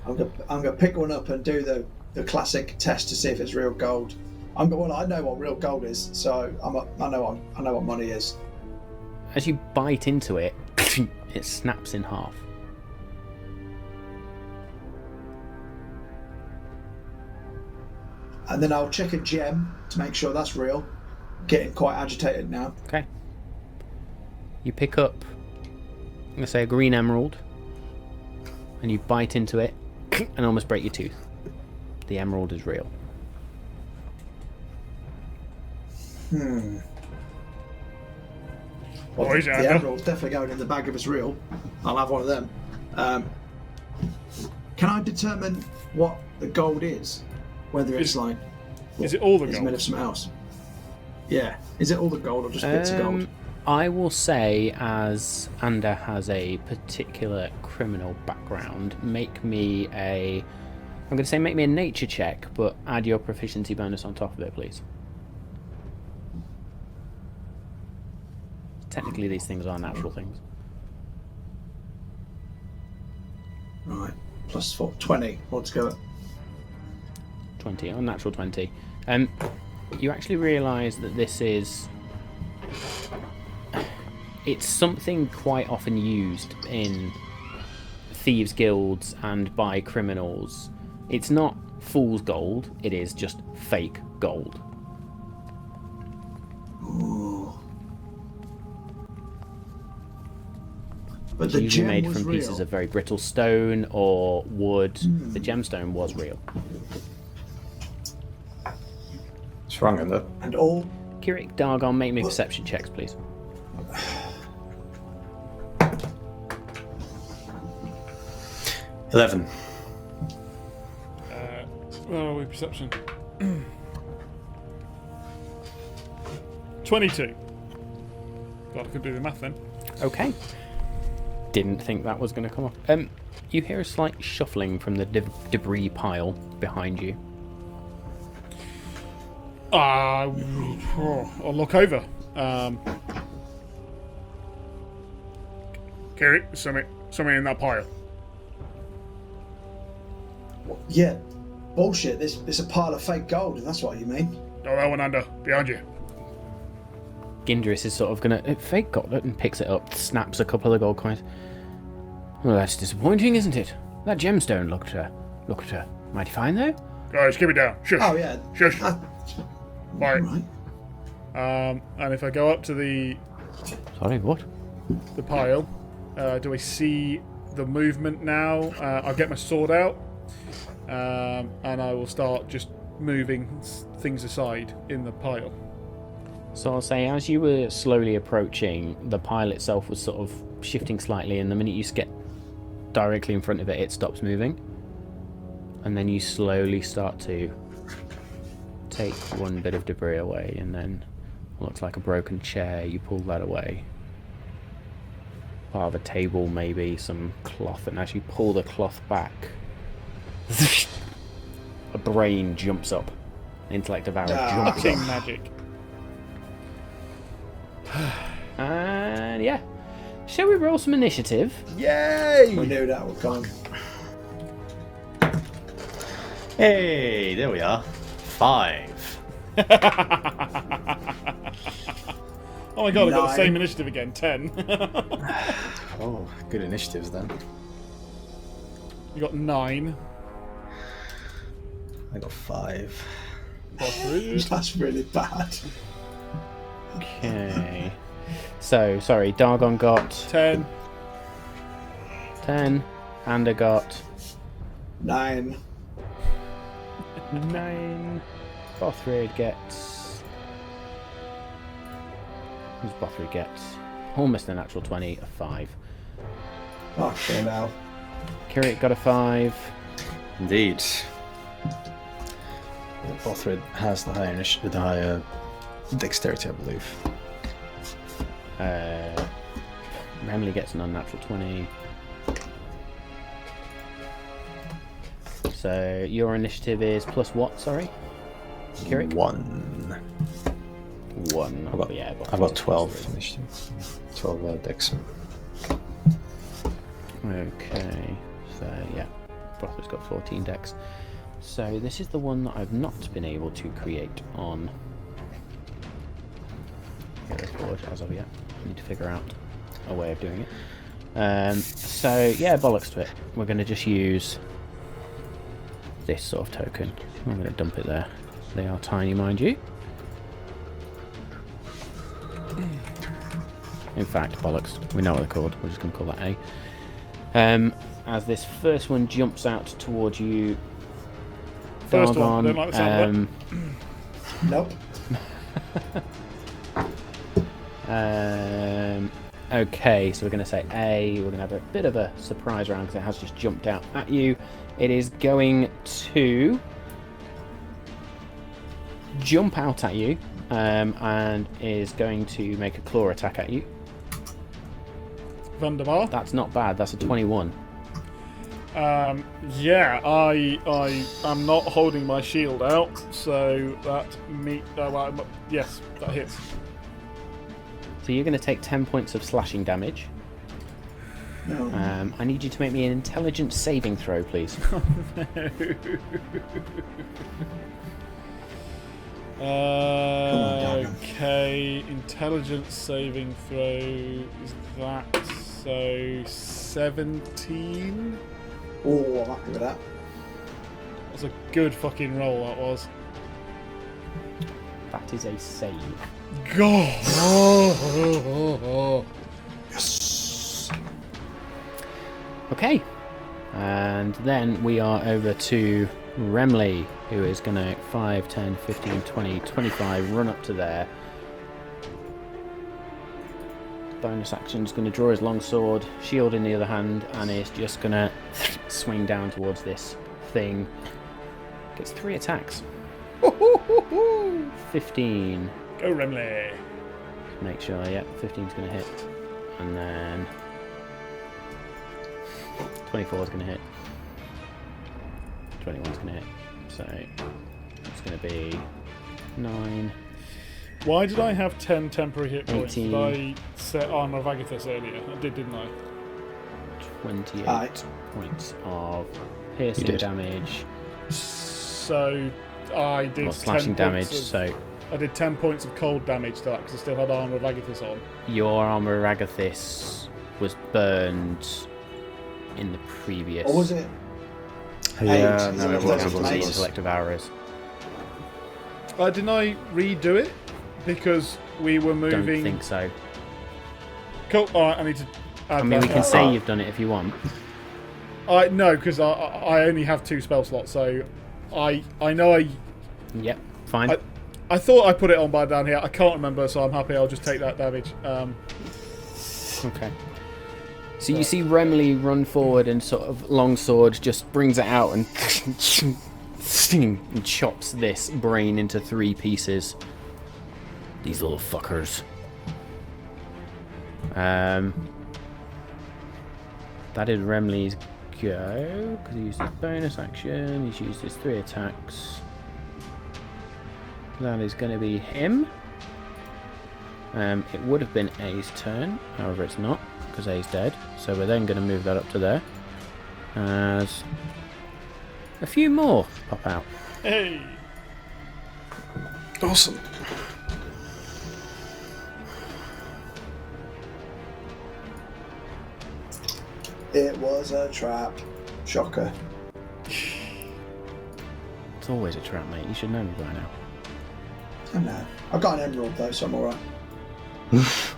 Speaker 4: I'm gonna pick one up and do the classic test to see if it's real gold. I know what real gold is, so I know what money is.
Speaker 1: As you bite into it, it snaps in half.
Speaker 4: And then I'll check a gem to make sure that's real. Getting quite agitated now.
Speaker 1: Okay. You pick up, I'm going to say a green emerald, and you bite into it and almost break your tooth. The emerald is real.
Speaker 4: Well,
Speaker 2: What is it,
Speaker 4: the
Speaker 2: Ander?
Speaker 4: emerald's definitely going in the bag if it's real. I'll have one of them. Can I determine what the gold is? Whether it's like...
Speaker 2: Is it all the
Speaker 4: It's
Speaker 2: gold?
Speaker 4: made of something else. Yeah. Is it all the gold or just bits of gold?
Speaker 1: I will say, as Ander has a particular criminal background, make me a I'm going to say make me a nature check, but add your proficiency bonus on top of it, please. Technically, these things are natural things.
Speaker 4: Right. Plus 4. 20 altogether.
Speaker 1: 20, unnatural 20. You actually realise that this is... It's something quite often used in thieves' guilds and by criminals. It's not fool's gold, it is just fake gold.
Speaker 4: Ooh. But
Speaker 1: It's
Speaker 4: the
Speaker 1: usually
Speaker 4: gem
Speaker 1: made
Speaker 4: was
Speaker 1: from
Speaker 4: real.
Speaker 1: pieces of very brittle stone or wood. The gemstone was real.
Speaker 3: What's wrong with that?
Speaker 4: And all.
Speaker 1: Kirik, Dargon, make me perception checks, please.
Speaker 3: 11.
Speaker 2: Where are we? Perception. 22. God, I could do the math then.
Speaker 1: Okay. Didn't think that was going to come up. You hear a slight shuffling from the debris pile behind you.
Speaker 2: I'll look over. Kirik, something in that pile.
Speaker 4: Yeah. Bullshit. This is a pile of fake gold, if that's what you mean.
Speaker 2: Oh, that one under, behind you.
Speaker 1: Gindris is sort of going to fake gold and picks it up, snaps a couple of the gold coins. Well, that's disappointing, isn't it? That gemstone looked mighty fine, though.
Speaker 2: Guys, keep it down. Shush.
Speaker 4: Oh, yeah.
Speaker 2: Shush. Right.
Speaker 4: Right.
Speaker 2: And if I go up to the
Speaker 1: Sorry, what?
Speaker 2: pile, do I see the movement now? I'll get my sword out, and I will start just moving things aside in the pile.
Speaker 1: So I'll say, as you were slowly approaching, the pile itself was sort of shifting slightly, and the minute you get directly in front of it, it stops moving. And then you slowly start to take one bit of debris away, and then what looks like a broken chair, you pull that away. Part of a table, maybe, some cloth, and as you pull the cloth back, a brain jumps up. Intellect devourer jumps
Speaker 2: King
Speaker 1: up.
Speaker 2: magic.
Speaker 1: And yeah. Shall we roll some initiative?
Speaker 4: We
Speaker 2: Yay!
Speaker 4: knew that would come.
Speaker 3: Hey, there we are. 5.
Speaker 2: Oh my god, I got the
Speaker 4: 9.
Speaker 2: same initiative again. 10.
Speaker 3: Oh, good initiatives then.
Speaker 2: You got 9.
Speaker 3: I got 5.
Speaker 4: That's really bad.
Speaker 1: Okay. So, sorry, Dargon got
Speaker 2: 10.
Speaker 1: 10. Ander got
Speaker 4: 9.
Speaker 1: 9. Bothrid gets... Who's Bothrid gets? Almost a natural 20, a 5.
Speaker 4: Okay, now.
Speaker 1: Kirik got a 5.
Speaker 3: Indeed. Bothrid has the higher the higher dexterity, I believe.
Speaker 1: Remley gets an unnatural 20. So your initiative is plus what, sorry? Kirik?
Speaker 3: 1.
Speaker 1: 1.
Speaker 3: I've got,
Speaker 1: yeah,
Speaker 3: I've got 12 initiative. 12 dex.
Speaker 1: Okay, so yeah, Bothrid's got 14 dex. So this is the one that I've not been able to create on Hero Forge as of yet. I need to figure out a way of doing it. So yeah, bollocks to it. We're going to just use this sort of token. I'm going to dump it there. They are tiny, mind you. In fact, bollocks. We know what they're called. We're just going to call that A. As this first one jumps out towards you,
Speaker 2: First one, I
Speaker 1: Dargon,
Speaker 2: don't like the sound of
Speaker 4: Nope.
Speaker 1: Okay, so we're going to say A. We're going to have a bit of a surprise round because it has just jumped out at you. It is going to jump out at you and is going to make a claw attack at you.
Speaker 2: Vanderbar.
Speaker 1: That's not bad. That's a 21.
Speaker 2: Yeah, I am not holding my shield out, so yes, that hits.
Speaker 1: So you're going to take 10 points of slashing damage.
Speaker 4: No.
Speaker 1: I need you to make me an intelligence saving throw, please.
Speaker 2: Okay, intelligence saving throw is that so 17?
Speaker 4: Oh, I'm happy with that.
Speaker 2: That was a good fucking roll, that was.
Speaker 1: That is a save.
Speaker 2: God!
Speaker 4: Yes.
Speaker 1: Okay. And then we are over to Remley, who is going to 5, 10, 15, 20, 25 run up to there. Bonus action is going to draw his longsword, shield in the other hand, and is just going to swing down towards this thing. Gets 3 attacks. 15.
Speaker 2: Go, Remley!
Speaker 1: Make sure, yeah, 15's going to hit. And then 24 is going to hit. 21's going to hit. So it's going to be 9.
Speaker 2: Why did I have 10 temporary hit points?
Speaker 1: 18.
Speaker 2: Did I set Armor of Agathis earlier? I did, didn't I?
Speaker 1: 28
Speaker 4: Right.
Speaker 1: points of piercing
Speaker 3: did.
Speaker 1: damage.
Speaker 2: So I did
Speaker 1: Or slashing
Speaker 2: 10
Speaker 1: damage,
Speaker 2: points
Speaker 1: so
Speaker 2: I did 10 points of cold damage to that because I still had Armor of Agathis on.
Speaker 1: your Armor of Agathis was burned in the previous...
Speaker 4: Or was it?
Speaker 3: Yeah,
Speaker 4: Eight.
Speaker 3: no,
Speaker 4: Is
Speaker 3: it
Speaker 4: it
Speaker 3: was.
Speaker 4: closer
Speaker 3: It
Speaker 4: to eight?
Speaker 3: was.
Speaker 1: Collective Hours.
Speaker 2: Didn't I redo it? Because we were moving...
Speaker 1: Don't think so.
Speaker 2: Cool, alright, I need to add
Speaker 1: I mean, we
Speaker 2: that.
Speaker 1: can say you've done it if you want.
Speaker 2: No, because I only have 2 spell slots, so I know
Speaker 1: Yep, fine.
Speaker 2: I thought I put it on by down here. I can't remember, so I'm happy I'll just take that damage.
Speaker 1: Okay. So you see Remley run forward and sort of longsword just brings it out and and chops this brain into 3 pieces. These little fuckers. That is Remley's go, because he used his bonus action, he's used his 3 attacks. That is going to be him. It would have been A's turn, however it's not, because A's dead. So we're then going to move that up to there. As a few more pop out.
Speaker 2: Hey!
Speaker 3: Awesome.
Speaker 4: It was a trap. Shocker.
Speaker 1: It's always a trap, mate. You should know me by now.
Speaker 4: I know. I've got an emerald though, so I'm alright.
Speaker 3: If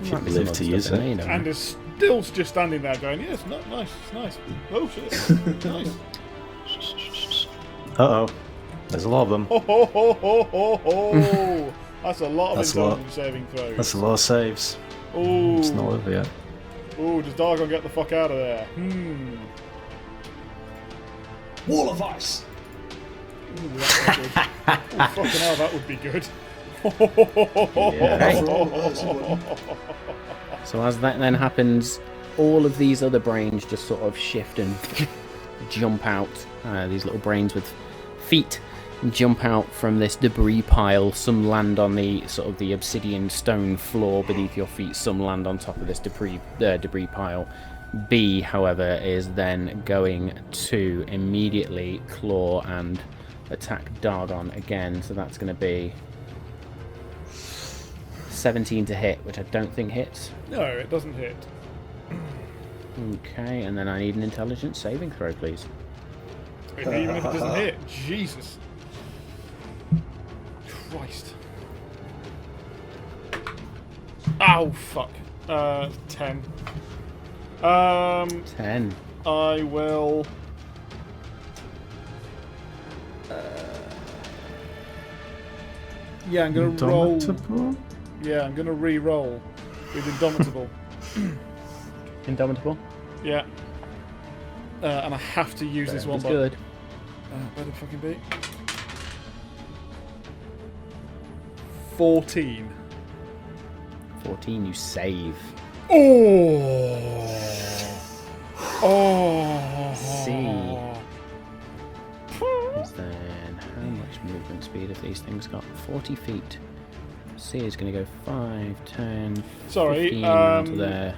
Speaker 3: you
Speaker 1: Might be some
Speaker 3: live
Speaker 1: other
Speaker 3: to
Speaker 1: stuff
Speaker 3: use
Speaker 1: in there, you
Speaker 3: it.
Speaker 1: know.
Speaker 2: And is still just standing there going, yeah, it's not nice, it's nice. Oh shit, nice.
Speaker 3: Uh oh. There's a lot of them.
Speaker 2: Ho ho ho ho ho ho! That's a lot of
Speaker 3: That's a lot.
Speaker 2: intelligence saving throws.
Speaker 3: That's a lot of saves.
Speaker 2: Ooh.
Speaker 3: It's not over yet.
Speaker 2: Ooh, does Duergar get the fuck out of there?
Speaker 4: Wall of ice.
Speaker 2: Ooh, that's not good. Ooh, fucking hell, that would be good.
Speaker 1: Okay.
Speaker 4: For all of us, it wouldn't.
Speaker 1: So as that then happens, all of these other brains just sort of shift and jump out. These little brains with feet jump out from this debris pile. Some land on the sort of the obsidian stone floor beneath your feet. Some land on top of this debris pile. B, however, is then going to immediately claw and attack Dargon again. So that's going to be 17 to hit, which I don't think hits.
Speaker 2: No, it doesn't hit.
Speaker 1: Okay, and then I need an intelligence saving throw, please.
Speaker 2: Even if it doesn't hit, Jesus. Christ. Ow, fuck. 10.
Speaker 1: 10.
Speaker 2: I will... yeah, I'm gonna roll...
Speaker 3: Indomitable?
Speaker 2: Yeah, I'm gonna re-roll with Indomitable.
Speaker 1: Indomitable?
Speaker 2: Yeah. And I have to use this one,
Speaker 1: It's
Speaker 2: but...
Speaker 1: good.
Speaker 2: Better fucking be. 14.
Speaker 1: 14, you save.
Speaker 2: Oh! Oh!
Speaker 1: movement speed have these things got? 40 feet. C is going to go 5, 10,
Speaker 2: Sorry,
Speaker 1: 15 round to there.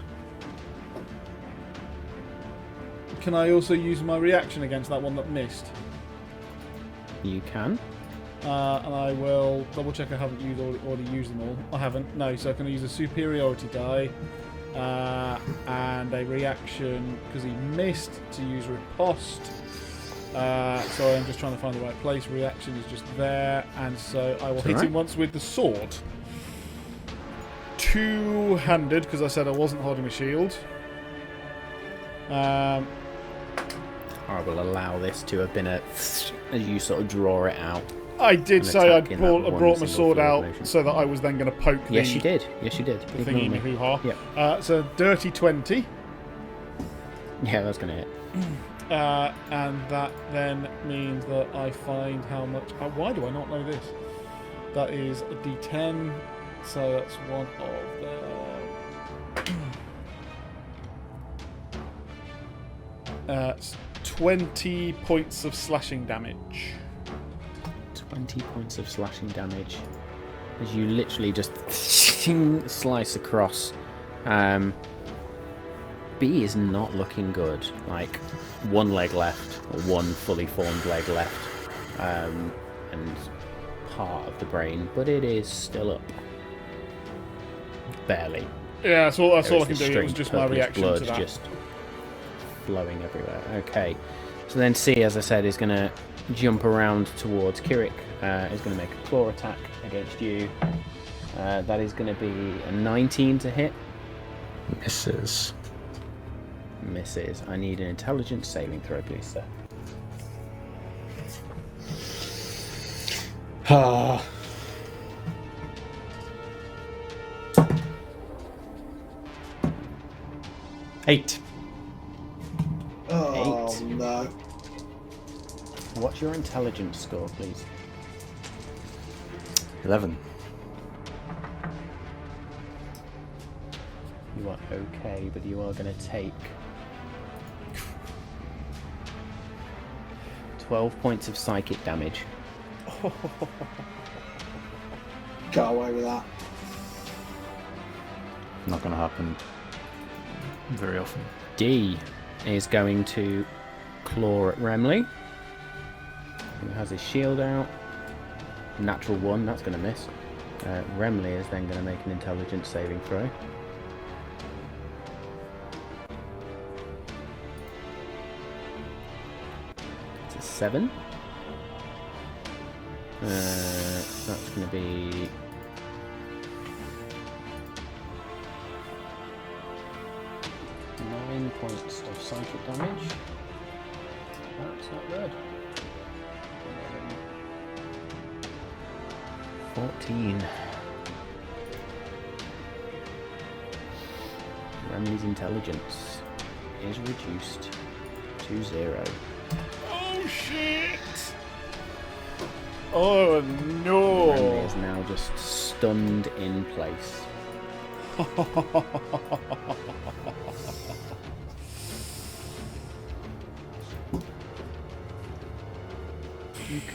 Speaker 2: Can I also use my reaction against that one that missed?
Speaker 1: You can.
Speaker 2: And I will double check I haven't already used them all. I haven't, no, so I can use a superiority die and a reaction because he missed to use riposte. So I'm just trying to find the right place. Reaction is just there, and so I will hit him once with the sword. Two-handed because I said I wasn't holding my shield.
Speaker 1: I will allow this to have been as you sort of draw it out.
Speaker 2: I did say I
Speaker 1: attack in that
Speaker 2: brought my
Speaker 1: one
Speaker 2: sword
Speaker 1: single
Speaker 2: out
Speaker 1: motion.
Speaker 2: so that I was then going to poke
Speaker 1: Yes,
Speaker 2: the,
Speaker 1: you did. Yes, you did.
Speaker 2: the
Speaker 1: Ignore
Speaker 2: thingy in
Speaker 1: me.
Speaker 2: the hoo-ha.
Speaker 1: Yep.
Speaker 2: So dirty 20.
Speaker 1: Yeah, that's going to hit.
Speaker 2: And that then means that I find how much... why do I not know this? That is a d10, so that's one of the... it's 20 points of slashing damage.
Speaker 1: 20 points of slashing damage as you literally just slice across. B is not looking good. Like, one leg left, or one fully formed leg left, and part of the brain, but it is still up. Barely.
Speaker 2: Yeah, that's all I can do. It
Speaker 1: String
Speaker 2: was just my
Speaker 1: purplish
Speaker 2: reaction
Speaker 1: blood
Speaker 2: to that.
Speaker 1: just flowing everywhere. Okay, so then C, as I said, is going to jump around towards Kirik. Is going to make a claw attack against you. That is going to be a 19 to hit.
Speaker 3: Misses.
Speaker 1: Misses. I need an intelligence saving throw, please, sir.
Speaker 3: Ah. Eight.
Speaker 4: Oh,
Speaker 1: 8.
Speaker 4: no.
Speaker 1: What's your intelligence score, please?
Speaker 3: 11.
Speaker 1: You are okay, but you are going to take 12 points of psychic damage.
Speaker 4: Get away with that.
Speaker 3: Not going to happen very often.
Speaker 1: D is going to claw at Remley, who has his shield out. Natural 1, that's going to miss. Remley is then going to make an intelligence saving throw. It's a 7. That's going to be... Nine points of psychic damage. That's not good. 14. Remy's intelligence is reduced to 0.
Speaker 2: Oh shit! Oh no!
Speaker 1: Remy is now just stunned in place.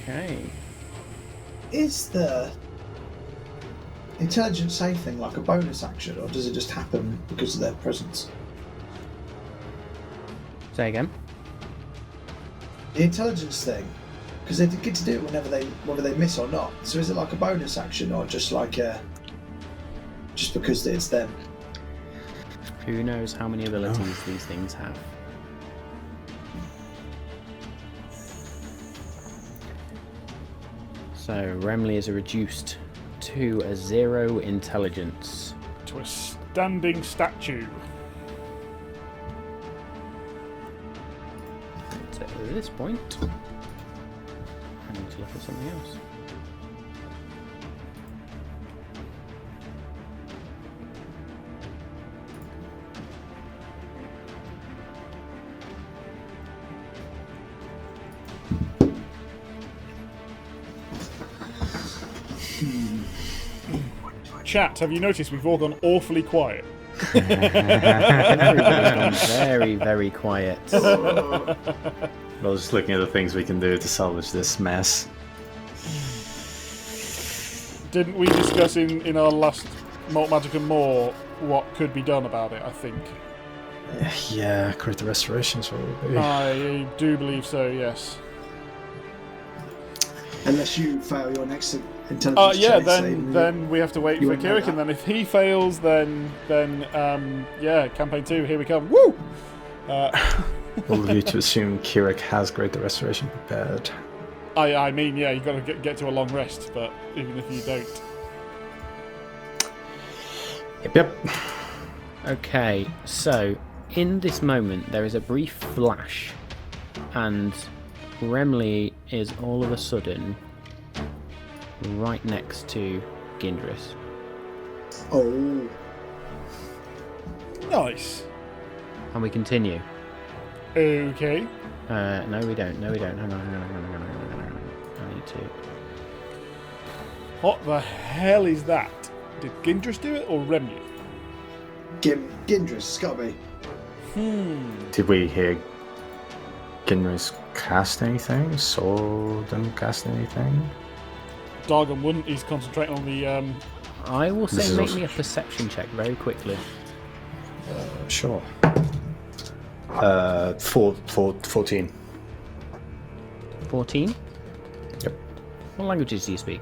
Speaker 1: Okay.
Speaker 4: Is the intelligence save thing like a bonus action, or does it just happen because of their presence?
Speaker 1: Say again.
Speaker 4: The intelligence thing, because they get to do it whether they miss or not. So is it like a bonus action, or just like just because it's them?
Speaker 1: Who knows how many abilities these things have? So Remley is reduced to a 0 intelligence.
Speaker 2: To a standing statue.
Speaker 1: So at this point, I need to look at something else.
Speaker 2: Chat, have you noticed we've all gone awfully quiet?
Speaker 1: Everybody's gone very, very quiet.
Speaker 3: I was just looking at the things we can do to salvage this mess.
Speaker 2: Didn't we discuss in our last Malt Magic and More what could be done about it, I think?
Speaker 3: Yeah, create the restorations will be.
Speaker 2: I do believe so, yes.
Speaker 4: Unless you fail your next intelligence check.
Speaker 2: Then we have to wait for
Speaker 4: won't know
Speaker 2: Kirik,
Speaker 4: that.
Speaker 2: and then if he fails, then campaign 2, here we come. Woo!
Speaker 3: All of you to assume Kirik has great the restoration prepared.
Speaker 2: I mean, yeah, you've got to get to a long rest, but even if you don't.
Speaker 3: Yep.
Speaker 1: Okay, so in this moment there is a brief flash, and Remley is all of a sudden right next to Gindris.
Speaker 4: Oh.
Speaker 2: Nice.
Speaker 1: And we continue.
Speaker 2: Okay.
Speaker 1: No, we don't. Hang on. I need to.
Speaker 2: What the hell is that? Did Gindris do it or Remley?
Speaker 4: Gindris, it's gotta be.
Speaker 3: Did we hear Ginris cast anything? Saw them cast anything?
Speaker 2: Dargon wouldn't. He's concentrating on the.
Speaker 1: I will
Speaker 3: This
Speaker 1: say
Speaker 3: is
Speaker 1: make
Speaker 3: also-
Speaker 1: me a perception check very quickly.
Speaker 3: Sure. 14.
Speaker 1: 14?
Speaker 3: Yep.
Speaker 1: What languages do you speak?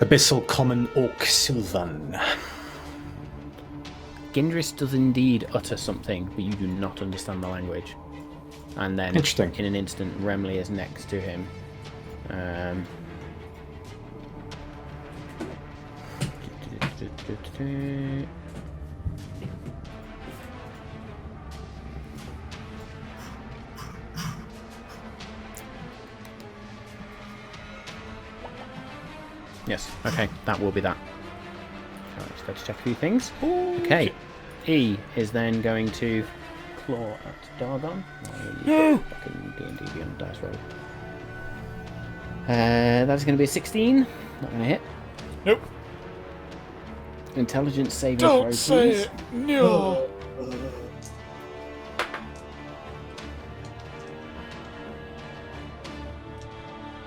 Speaker 3: Abyssal, Common, Orc, Sylvan.
Speaker 1: Gindris does indeed utter something, but you do not understand the language. And then,
Speaker 3: Interesting.
Speaker 1: in an instant, Remley is next to him. Yes, okay, that will be that. So I just got to check a few things. Okay, E is then going to claw at Dargon. Back in D&D Beyond dice roll. That's going to be a 16. Not going to hit.
Speaker 2: Nope.
Speaker 1: Intelligence saving throw,
Speaker 2: Don't
Speaker 1: please.
Speaker 2: say it. No.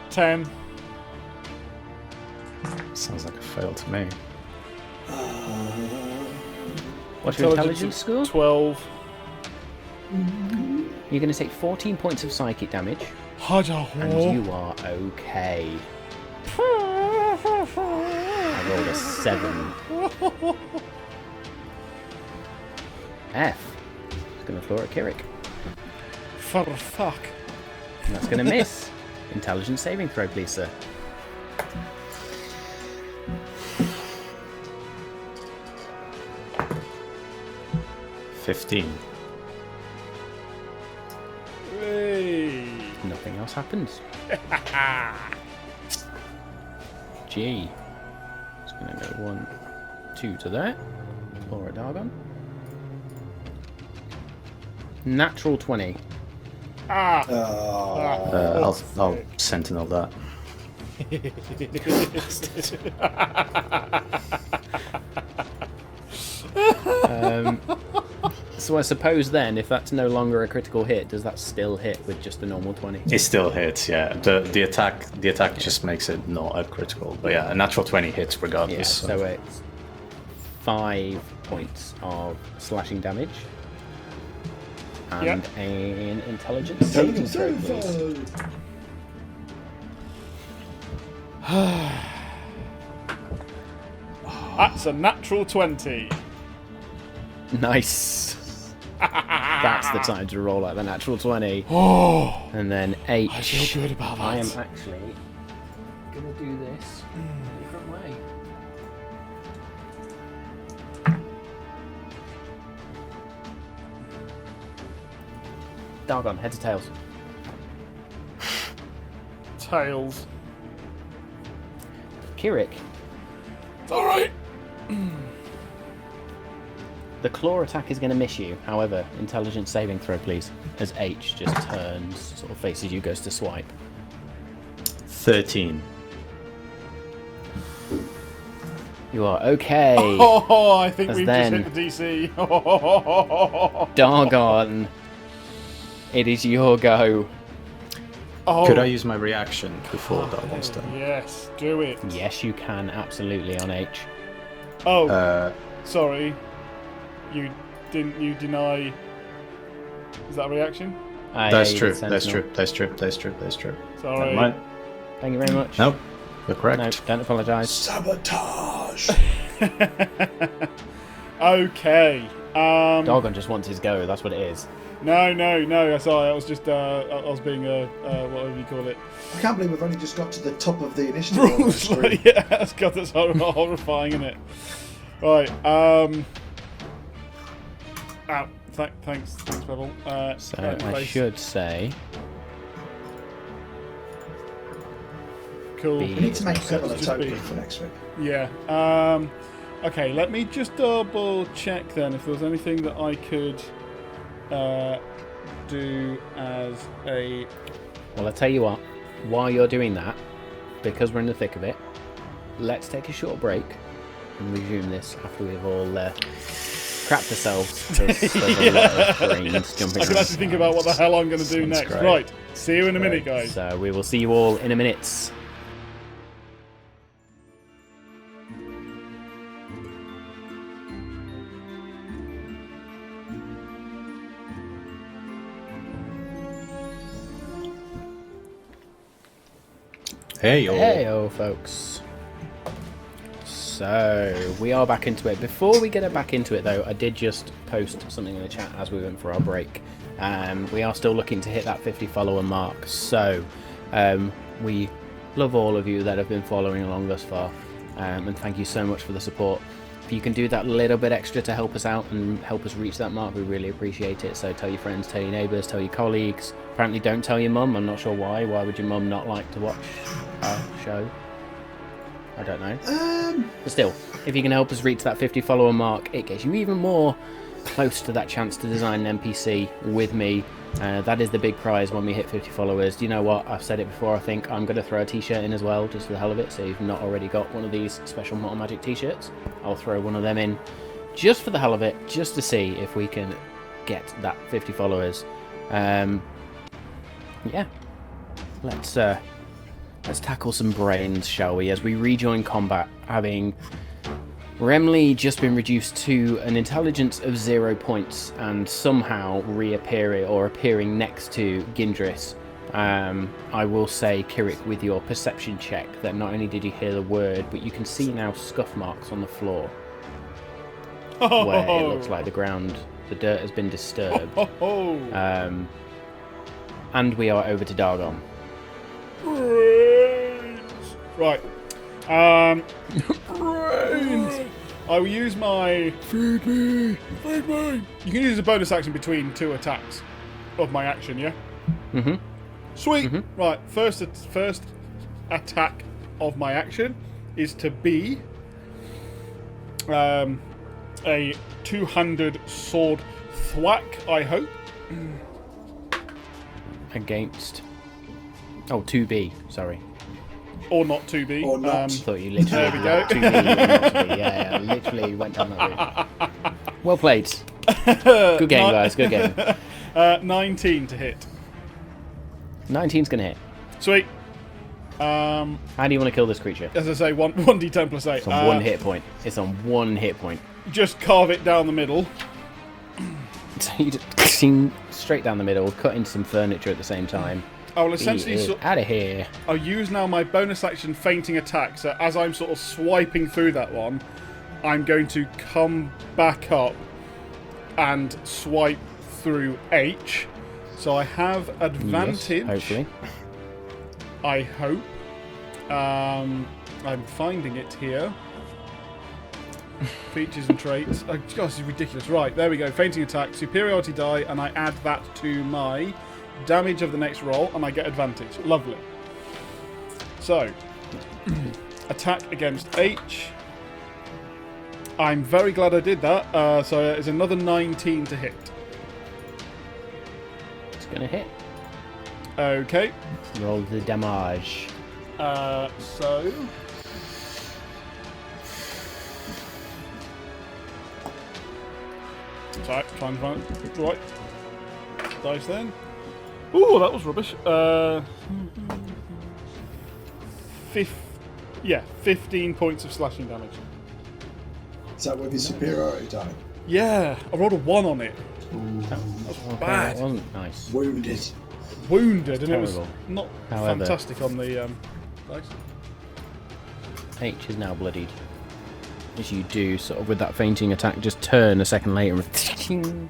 Speaker 2: Ten.
Speaker 3: Sounds like a fail to me.
Speaker 1: What's your intelligence score?
Speaker 2: 12.
Speaker 1: You're going to take 14 points of psychic damage, and you are okay. I rolled a 7. F. It's going to floor at Kirik.
Speaker 2: For fuck.
Speaker 1: And that's going to miss. Intelligence saving throw, please, sir.
Speaker 3: $15.
Speaker 2: Hey.
Speaker 1: Nothing else happens. G. It's going to go 1, 2 to there. Floor at Dargon. Natural 20.
Speaker 2: Ah.
Speaker 3: I'll sentinel that.
Speaker 1: So I suppose then, if that's no longer a critical hit, does that still hit with just a normal 20?
Speaker 3: It still hits, yeah. The attack just makes it not a critical. But yeah, a natural 20 hits
Speaker 1: Yeah,
Speaker 3: regardless.
Speaker 1: so it's 5 points of slashing damage. And
Speaker 2: Yep.
Speaker 1: an intelligence saving throw, please.
Speaker 2: That's a natural 20.
Speaker 1: Nice. That's the time to roll out the natural 20.
Speaker 2: Oh.
Speaker 1: And then H.
Speaker 2: I feel good about that.
Speaker 1: I am actually going to do this in a different way. Dargon, heads or tails?
Speaker 2: Tails.
Speaker 1: Kirik,
Speaker 2: It's alright.
Speaker 1: the claw attack is going to miss you. However, intelligence saving throw, please. As H just turns, sort of faces you, goes to swipe.
Speaker 3: 13.
Speaker 1: You are okay.
Speaker 2: Oh, I think
Speaker 1: As
Speaker 2: we've
Speaker 1: then-
Speaker 2: just hit the DC.
Speaker 1: Dargon, it is your go.
Speaker 2: Oh.
Speaker 3: Could I use my reaction before Dargon's turn?
Speaker 2: Yes, do it.
Speaker 1: Yes, you can, absolutely, on H.
Speaker 2: Oh, sorry. You deny... Is that a reaction?
Speaker 3: That's
Speaker 1: Yeah,
Speaker 3: true.
Speaker 1: you did
Speaker 3: That's
Speaker 1: Sentinel.
Speaker 3: true. That's true. That's true. That's true.
Speaker 2: Sorry.
Speaker 3: Never mind.
Speaker 1: Thank you very much.
Speaker 3: Nope. You're correct.
Speaker 1: No, don't apologise.
Speaker 4: Sabotage!
Speaker 2: Okay.
Speaker 1: Dargon just wants his go, that's what it is.
Speaker 2: No. Sorry, I was just I was being whatever you call it.
Speaker 4: I can't believe we've only just got to the top of the initiative. on the screen.
Speaker 2: Yeah, that's God, that's horrifying, isn't it? Right. Thanks, Bevel.
Speaker 1: So
Speaker 2: right in
Speaker 1: I
Speaker 2: place.
Speaker 1: should say...
Speaker 2: Cool.
Speaker 1: be-
Speaker 4: We need to make Bevel a
Speaker 2: Just
Speaker 4: token
Speaker 2: be-
Speaker 4: for next week.
Speaker 2: Yeah. Okay, let me just double check then if there was anything that I could do as a...
Speaker 1: Well, I'll tell you what, while you're doing that, because we're in the thick of it, let's take a short break and resume this after we've all crapped ourselves. There's a lot of brains jumping
Speaker 2: I can
Speaker 1: around.
Speaker 2: actually think about what the hell I'm going to do
Speaker 3: Sounds
Speaker 2: next.
Speaker 3: great.
Speaker 2: Right, see you in a minute, guys.
Speaker 1: So we will see you all in a minute.
Speaker 3: Hey, yo.
Speaker 1: Hey, folks. So we are back into it. Before we get back into it, though, I did just post something in the chat as we went for our break. We are still looking to hit that 50 follower mark. So we love all of you that have been following along thus far, and thank you so much for the support. If you can do that little bit extra to help us out and help us reach that mark, we really appreciate it. So tell your friends, tell your neighbours, tell your colleagues. Apparently don't tell your mum. I'm not sure why. Why would your mum not like to watch our show? I don't know. But still, if you can help us reach that 50 follower mark, it gets you even more close to that chance to design an NPC with me. That is the big prize when we hit 50 followers. Do you know what? I've said it before. I think I'm going to throw a t-shirt in as well, just for the hell of it. So if you've not already got one of these special Mortal Magic t-shirts, I'll throw one of them in just for the hell of it, just to see if we can get that 50 followers. Yeah, let's tackle some brains, shall we, as we rejoin combat, having Remley just been reduced to an intelligence of 0 points and somehow appearing next to Gindris. I will say, Kirik, with your perception check, that not only did you hear the word, but you can see now scuff marks on the floor where it looks like the dirt has been disturbed. And we are over to Dargon.
Speaker 2: Right. Brains. I will use my feed me. You can use a bonus action between 2 attacks of my action, yeah?
Speaker 1: Mhm.
Speaker 2: Sweet. Right. First attack of my action is to be a two-handed sword thwack, I hope.
Speaker 1: Against... Oh, 2B, sorry.
Speaker 2: Or not to be.
Speaker 4: Or not.
Speaker 1: I thought you literally
Speaker 2: There we go.
Speaker 1: 2B or not to be. Yeah, literally went down that route. Well played. Good game, guys, good game.
Speaker 2: 19 to hit.
Speaker 1: 19's going to hit.
Speaker 2: Sweet.
Speaker 1: How do you want to kill this creature?
Speaker 2: As I say, 1d10 plus 8.
Speaker 1: It's on 1 hit point. It's on 1 hit point.
Speaker 2: Just carve it down the middle.
Speaker 1: So you just seem straight down the middle, cutting some furniture at the same time.
Speaker 2: I will essentially
Speaker 1: Out of here.
Speaker 2: I'll use now my bonus action fainting attack. So as I'm sort of swiping through that one, I'm going to come back up and swipe through H. So I have advantage.
Speaker 1: Yes, hopefully.
Speaker 2: I hope. I'm finding it here. Features and traits. Oh, God, this is ridiculous. Right, there we go. Fainting attack, superiority die, and I add that to my damage of the next roll, and I get advantage. Lovely. So, attack against H. I'm very glad I did that. So it's another 19 to hit.
Speaker 1: It's going to hit.
Speaker 2: Okay.
Speaker 1: Roll the damage.
Speaker 2: So... Sorry, trying to find the right dice then. Ooh, that was rubbish. 15 points of slashing damage.
Speaker 4: Is that with your superiority die?
Speaker 2: Yeah, I rolled a 1 on it.
Speaker 1: Okay,
Speaker 2: bad.
Speaker 1: that wasn't nice.
Speaker 4: Wounded.
Speaker 2: Wounded, and
Speaker 1: Terrible.
Speaker 2: it was not
Speaker 1: However-
Speaker 2: fantastic on the dice.
Speaker 1: H is now bloodied. As you do, sort of with that fainting attack, just turn a second later and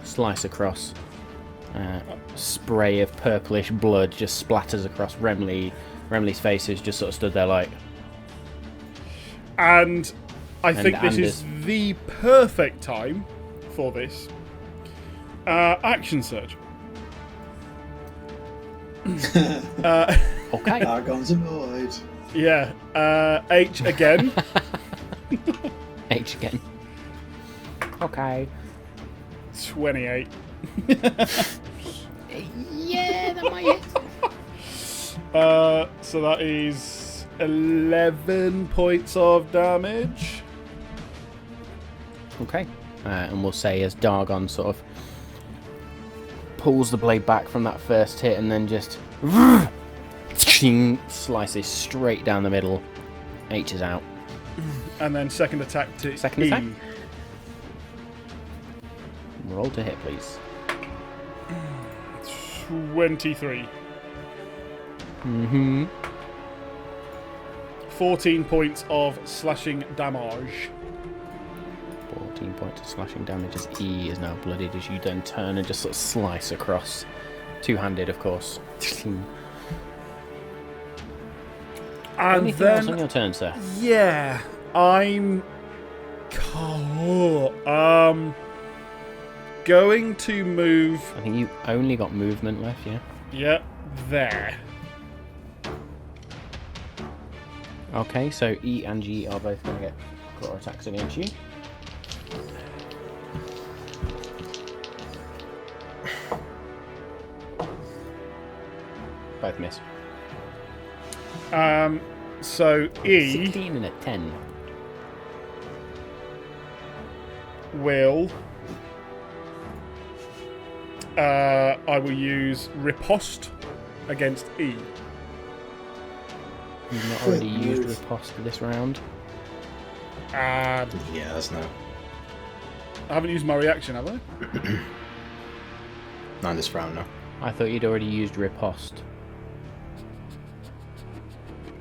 Speaker 1: slice across. Spray of purplish blood just splatters across Remley. Remley's face is just sort of stood there like...
Speaker 2: And I think this
Speaker 1: Anders.
Speaker 2: is the perfect time for this. Action surge.
Speaker 1: Okay.
Speaker 4: Argon's annoyed.
Speaker 2: Yeah. H again.
Speaker 1: H again. Okay.
Speaker 2: 28.
Speaker 1: Yeah, that might hit.
Speaker 2: So that is 11 points of damage.
Speaker 1: Okay. And we'll say as Dargon sort of pulls the blade back from that first hit and then just slices straight down the middle. H is out.
Speaker 2: And then second attack to
Speaker 1: Second
Speaker 2: E.
Speaker 1: attack? Roll to hit, please.
Speaker 2: 23.
Speaker 1: Mm-hmm.
Speaker 2: 14 points of slashing damage.
Speaker 1: 14 points of slashing damage as E is now bloodied as you then turn and just sort of slice across. Two-handed, of course.
Speaker 2: And
Speaker 1: Anything else on
Speaker 2: then,
Speaker 1: your turn, sir?
Speaker 2: yeah, I'm going to move.
Speaker 1: I think you only got movement left, yeah?
Speaker 2: Yeah, there.
Speaker 1: Okay, so E and G are both going to get claw attacks against you. Both miss.
Speaker 2: So E
Speaker 1: 16 and a 10.
Speaker 2: will. I will use riposte against E.
Speaker 1: You've not already used riposte this round.
Speaker 2: I
Speaker 3: Yeah, that's no.
Speaker 2: haven't used my reaction, have I?
Speaker 3: Not this round, no.
Speaker 1: I thought you'd already used riposte.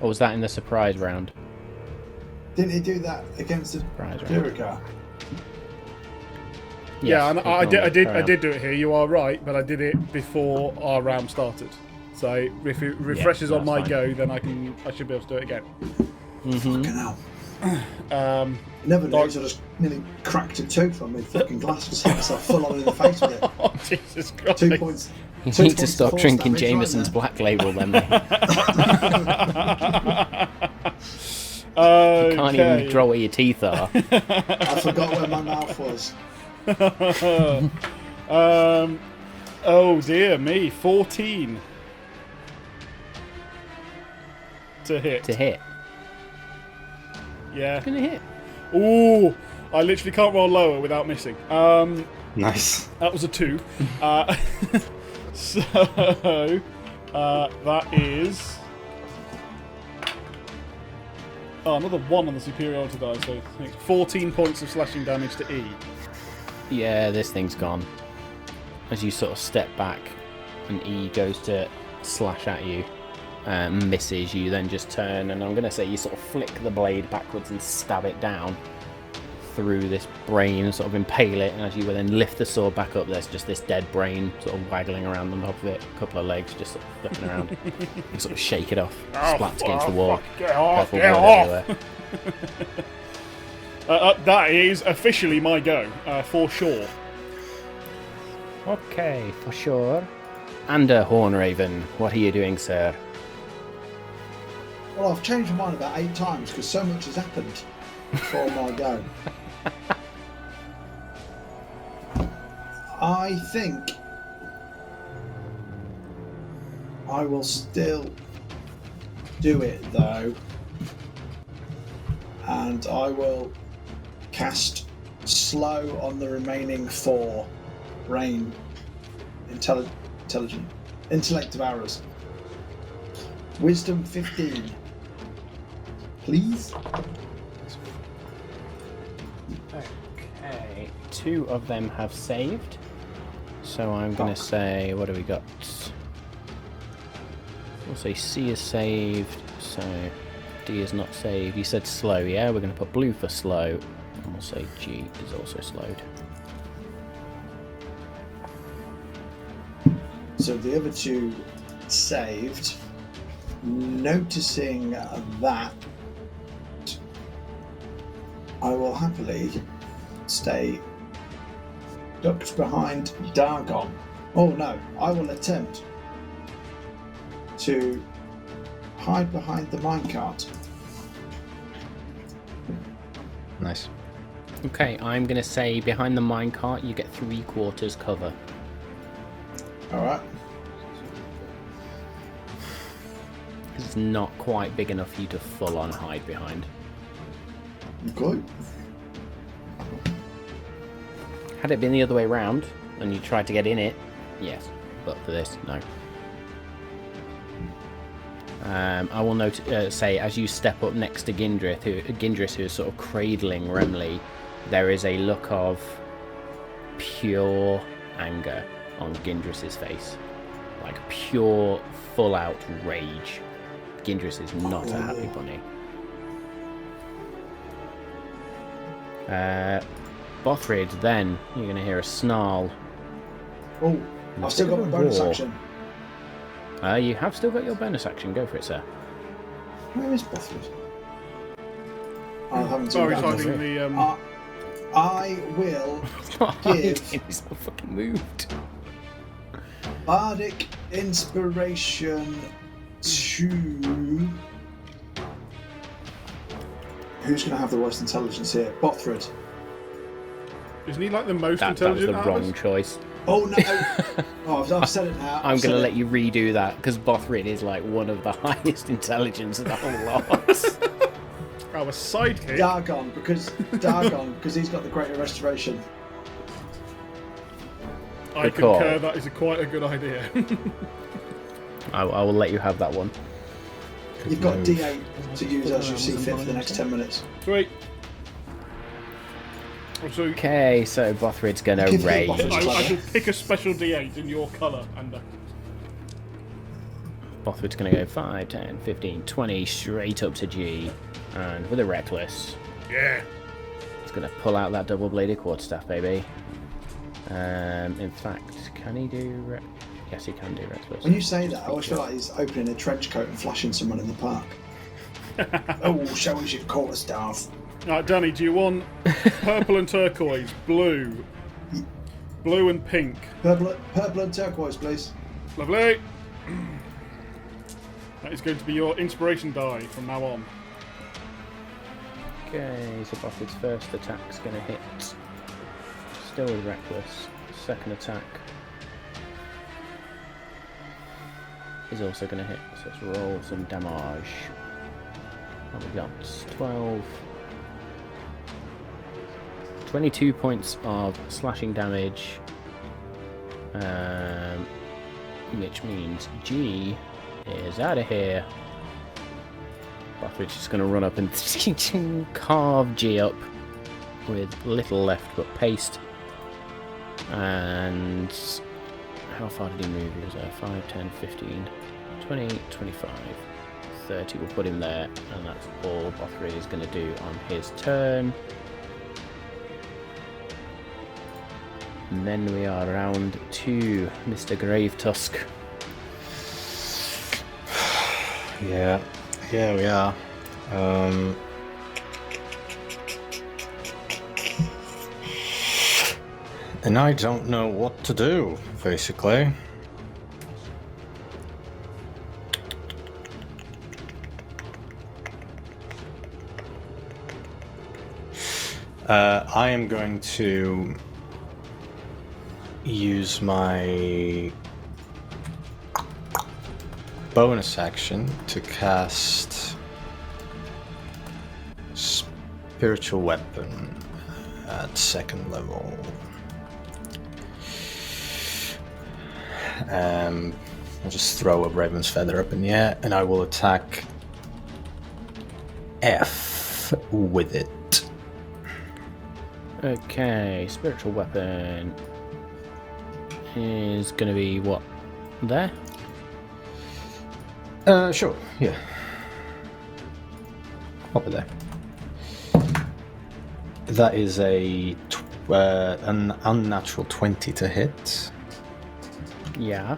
Speaker 1: Or was that in the surprise round?
Speaker 4: Didn't he do that against the
Speaker 1: Surprise round.
Speaker 4: Duergar?
Speaker 2: Yeah, and I did
Speaker 1: Carry on.
Speaker 2: do it here. You are right, but I did it before our round started. So if it refreshes on
Speaker 1: that's
Speaker 2: my
Speaker 1: fine.
Speaker 2: go, then I should be able to do it again.
Speaker 4: Fucking hell.
Speaker 2: Um,
Speaker 4: Never knows, I just nearly cracked a tooth on my fucking glass, just hit myself full on in the face with it.
Speaker 2: oh Jesus Christ!
Speaker 4: 2 points.
Speaker 1: You
Speaker 4: 2
Speaker 1: need to
Speaker 4: points
Speaker 1: stop
Speaker 4: force
Speaker 1: drinking
Speaker 4: damage right
Speaker 1: Jameson's
Speaker 4: there.
Speaker 1: Black Label then, mate.
Speaker 2: Okay.
Speaker 1: You can't even draw where your teeth are.
Speaker 4: I forgot where my mouth was.
Speaker 2: Oh dear me, 14 to hit.
Speaker 1: To hit.
Speaker 2: Yeah.
Speaker 1: Gonna hit.
Speaker 2: Ooh, I literally can't roll lower without missing.
Speaker 3: Nice.
Speaker 2: That was a 2. So that is another 1 on the superiority die. So I think 14 points of slashing damage to E.
Speaker 1: Yeah, this thing's gone. As you sort of step back and E goes to slash at you, misses, you then just turn and I'm going to say you sort of flick the blade backwards and stab it down through this brain and sort of impale it, and as you then lift the sword back up, there's just this dead brain sort of waggling around on top of it, a couple of legs just sort of flipping around. You sort of shake it off, splats against the wall.
Speaker 2: Get off!
Speaker 1: Purple
Speaker 2: Get
Speaker 1: blood
Speaker 2: off!
Speaker 1: everywhere.
Speaker 2: That is officially my go, for sure.
Speaker 1: Okay, for sure. And Hornraven, what are you doing, sir?
Speaker 4: Well, I've changed my mind about 8 times because so much has happened before my go. I think I will still do it though, and I will cast slow on the remaining 4 rain intellect devourers. Wisdom 15. Please?
Speaker 1: Okay, 2 of them have saved. So I'm going to say, what do we got? We'll say C is saved, so D is not saved. You said slow, yeah? We're going to put blue for slow, and we'll say G is also slowed.
Speaker 4: So the other 2 saved. Noticing that, I will happily stay ducked behind Dargon. Oh no, I will attempt to hide behind the minecart.
Speaker 3: Nice.
Speaker 1: Okay, I'm going to say behind the minecart you get 3/4 cover.
Speaker 4: Alright.
Speaker 1: Because it's not quite big enough for you to full on hide behind.
Speaker 4: Okay.
Speaker 1: Had it been the other way round and you tried to get in it, yes. But for this, no. I will say, as you step up next to Gindris, who is sort of cradling Remley, there is a look of pure anger on Gindris's face. Like pure, full-out rage. Gindris is not a happy bunny. Bothrid, then, you're going to hear a snarl.
Speaker 4: Oh, I've still got my bonus action.
Speaker 1: You have still got your bonus action. Go for it, sir.
Speaker 4: Where is Bothrid? I haven't
Speaker 2: Sorry,
Speaker 4: seen that.
Speaker 2: hiding the.
Speaker 4: I will give
Speaker 1: He's not fucking moved.
Speaker 4: Bardic Inspiration to... Who's going to have the worst intelligence here? Bothrid.
Speaker 2: Isn't he like the most
Speaker 1: That was
Speaker 2: intelligent?
Speaker 1: the
Speaker 2: out of
Speaker 1: wrong
Speaker 2: us?
Speaker 1: choice.
Speaker 4: Oh no! Oh, I've said it now.
Speaker 1: I'm going to let you redo that, because Bothrid is like one of the highest intelligence of the whole lot.
Speaker 2: Our sidekick.
Speaker 4: Dargon, because he's got the greater restoration.
Speaker 2: I
Speaker 1: Good call.
Speaker 2: concur. That is quite a good idea.
Speaker 1: I will let you have that one.
Speaker 4: You've got D8 to use as you see fit for the next 10 minutes.
Speaker 2: Sweet. So
Speaker 1: Okay, so Bothrid's going to
Speaker 4: Give me
Speaker 1: rage.
Speaker 4: Bothrid.
Speaker 2: I shall pick a special D8 in your colour, and
Speaker 1: Bothrid's going to go 5, 10, 15, 20 straight up to G. And with a reckless,
Speaker 2: yeah.
Speaker 1: he's going to pull out that double-bladed quarterstaff, baby. In fact, can he do... Yes, he can do reckless.
Speaker 4: When you say that, I always feel like he's opening a trench coat and flashing someone in the park. Oh, show us your quarterstaff.
Speaker 2: Right, Danny, do you want purple and turquoise, blue and pink?
Speaker 4: Purple and turquoise, please.
Speaker 2: Lovely. That is going to be your inspiration die from now on.
Speaker 1: Okay, so Bothrid's first attack's going to hit. Still with reckless. Second attack is also going to hit, so let's roll some damage. What we got? 22 points of slashing damage, which means G is out of here. Bothrid's just going to run up and carve G up with little left but paste. And how far did he move? He was there 5, 10, 15, 20, 25, 30. We'll put him there, and that's all Bothrid is going to do on his turn. And then we are round 2, Mr. Gravetusk.
Speaker 3: Yeah, we are. And I don't know what to do, basically. I am going to use my bonus action to cast Spiritual Weapon at 2nd level. I'll just throw a raven's feather up in the air, and I will attack F with it.
Speaker 1: Okay, spiritual weapon is going to be what? There?
Speaker 3: Sure, yeah. Pop it there. That is an unnatural 20 to hit,
Speaker 1: Yeah.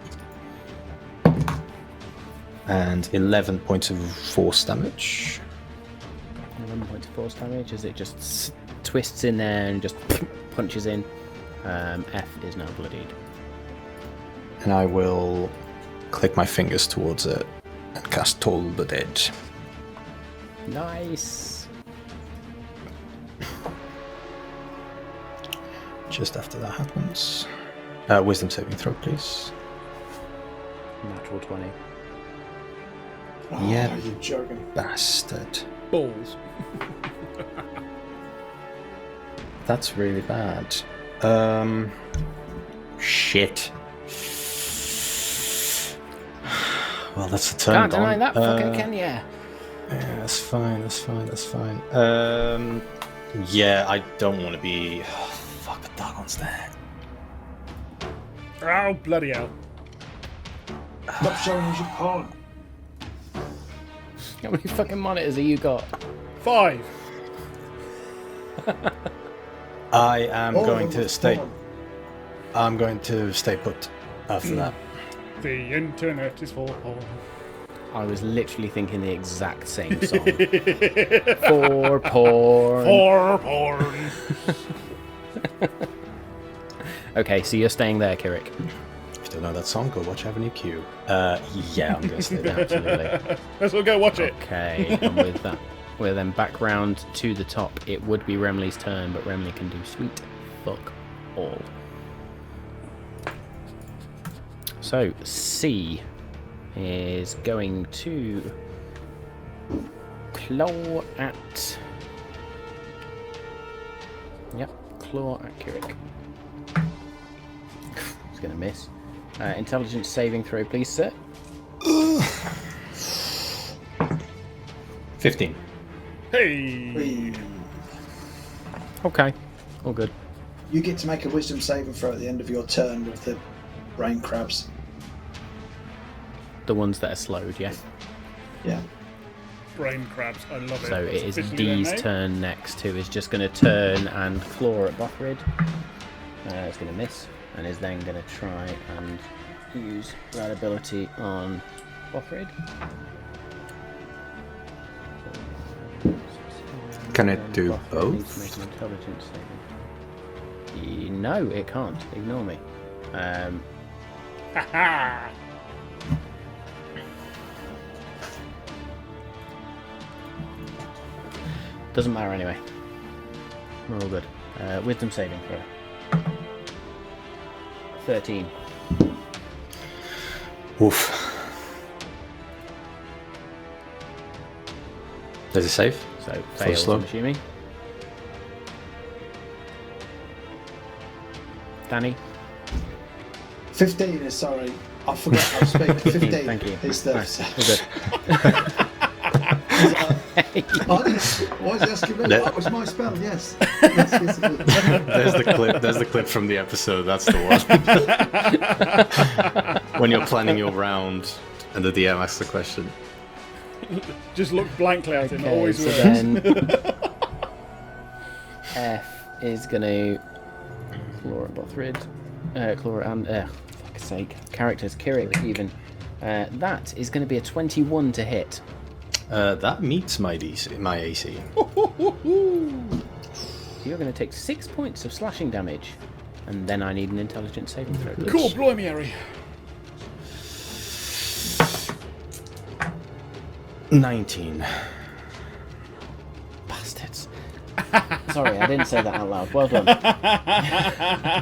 Speaker 3: and 11 points of force damage.
Speaker 1: 11 points of force damage as it just twists in there and just punches in. F is now bloodied.
Speaker 3: And I will click my fingers towards it and cast Toll the Dead.
Speaker 1: Nice.
Speaker 3: Just after that happens. Wisdom saving throw, please.
Speaker 1: Natural 20.
Speaker 4: Oh,
Speaker 3: Yeah.
Speaker 4: you joking?
Speaker 3: Bastard.
Speaker 2: Balls.
Speaker 3: That's really bad. Shit. Well, that's a turn.
Speaker 1: Can't deny
Speaker 3: gone.
Speaker 1: that, fucker, can ya?
Speaker 3: Yeah, that's fine. Yeah, I don't want to be. Oh, fuck, the Dagon's there.
Speaker 2: Oh, bloody hell.
Speaker 4: Stop showing us your porn.
Speaker 1: How many fucking monitors have you got?
Speaker 2: 5.
Speaker 3: I am
Speaker 4: All
Speaker 3: going
Speaker 4: of
Speaker 3: to
Speaker 4: them
Speaker 3: stay.
Speaker 4: porn.
Speaker 3: I'm going to stay put after that.
Speaker 2: The internet is for porn.
Speaker 1: I was literally thinking the exact same song. For porn.
Speaker 2: For porn.
Speaker 1: Okay, so you're staying there, Kirik.
Speaker 3: If you don't know that song, go watch Avenue Q. Yeah, I'm going to stay there.
Speaker 1: Absolutely.
Speaker 2: Let's all go watch it.
Speaker 1: Okay, and with that, we're then back round to the top. It would be Remley's turn, but Remley can do sweet fuck all. So, C is going to claw at... Yep, claw at Kirik. He's going to miss. Intelligence saving throw, please, sir.
Speaker 3: 15.
Speaker 2: Hey.
Speaker 1: Okay, all good.
Speaker 4: You get to make a wisdom saving throw at the end of your turn with the brain crabs.
Speaker 1: The ones that are slowed, yeah.
Speaker 4: Yeah.
Speaker 2: Brain crabs. I love it.
Speaker 1: So it is
Speaker 2: Officially their
Speaker 1: Dee's
Speaker 2: name.
Speaker 1: turn next, who is just going to turn and claw at Bothrid. It's going to miss, and is then going to try and use that ability on Bothrid.
Speaker 3: Can it do
Speaker 1: Bothrid
Speaker 3: both?
Speaker 1: needs to make an intelligence saving. No, it can't. Ignore me.
Speaker 2: Ha-ha.
Speaker 1: Doesn't matter anyway. We're all good. Wisdom saving throw. 13.
Speaker 3: Oof. Does it save?
Speaker 1: So fails,
Speaker 3: slow.
Speaker 1: I'm assuming. Danny?
Speaker 4: 15 is, sorry, I forgot how to speak. 15
Speaker 1: Thank you.
Speaker 4: is the...
Speaker 1: Nice. All good.
Speaker 4: Why is he asking me? That was my spell, yes.
Speaker 3: There's the clip. There's the clip from the episode. That's the one. When you're planning your round, and the DM asks the question.
Speaker 2: Just look blankly at him.
Speaker 1: Okay,
Speaker 2: Always
Speaker 1: so
Speaker 2: works.
Speaker 1: then F is going to claw at Bothrid. Claw and fuck's sake. Characters, Kirik even. That is going to be a 21 to hit.
Speaker 3: That meets my DC, my AC.
Speaker 1: You're going to take 6 points of slashing damage. And then I need an intelligence saving throw. please.
Speaker 2: Cool, blimey, Harry.
Speaker 3: 19.
Speaker 1: Bastards. Sorry, I didn't say that out loud. Well done.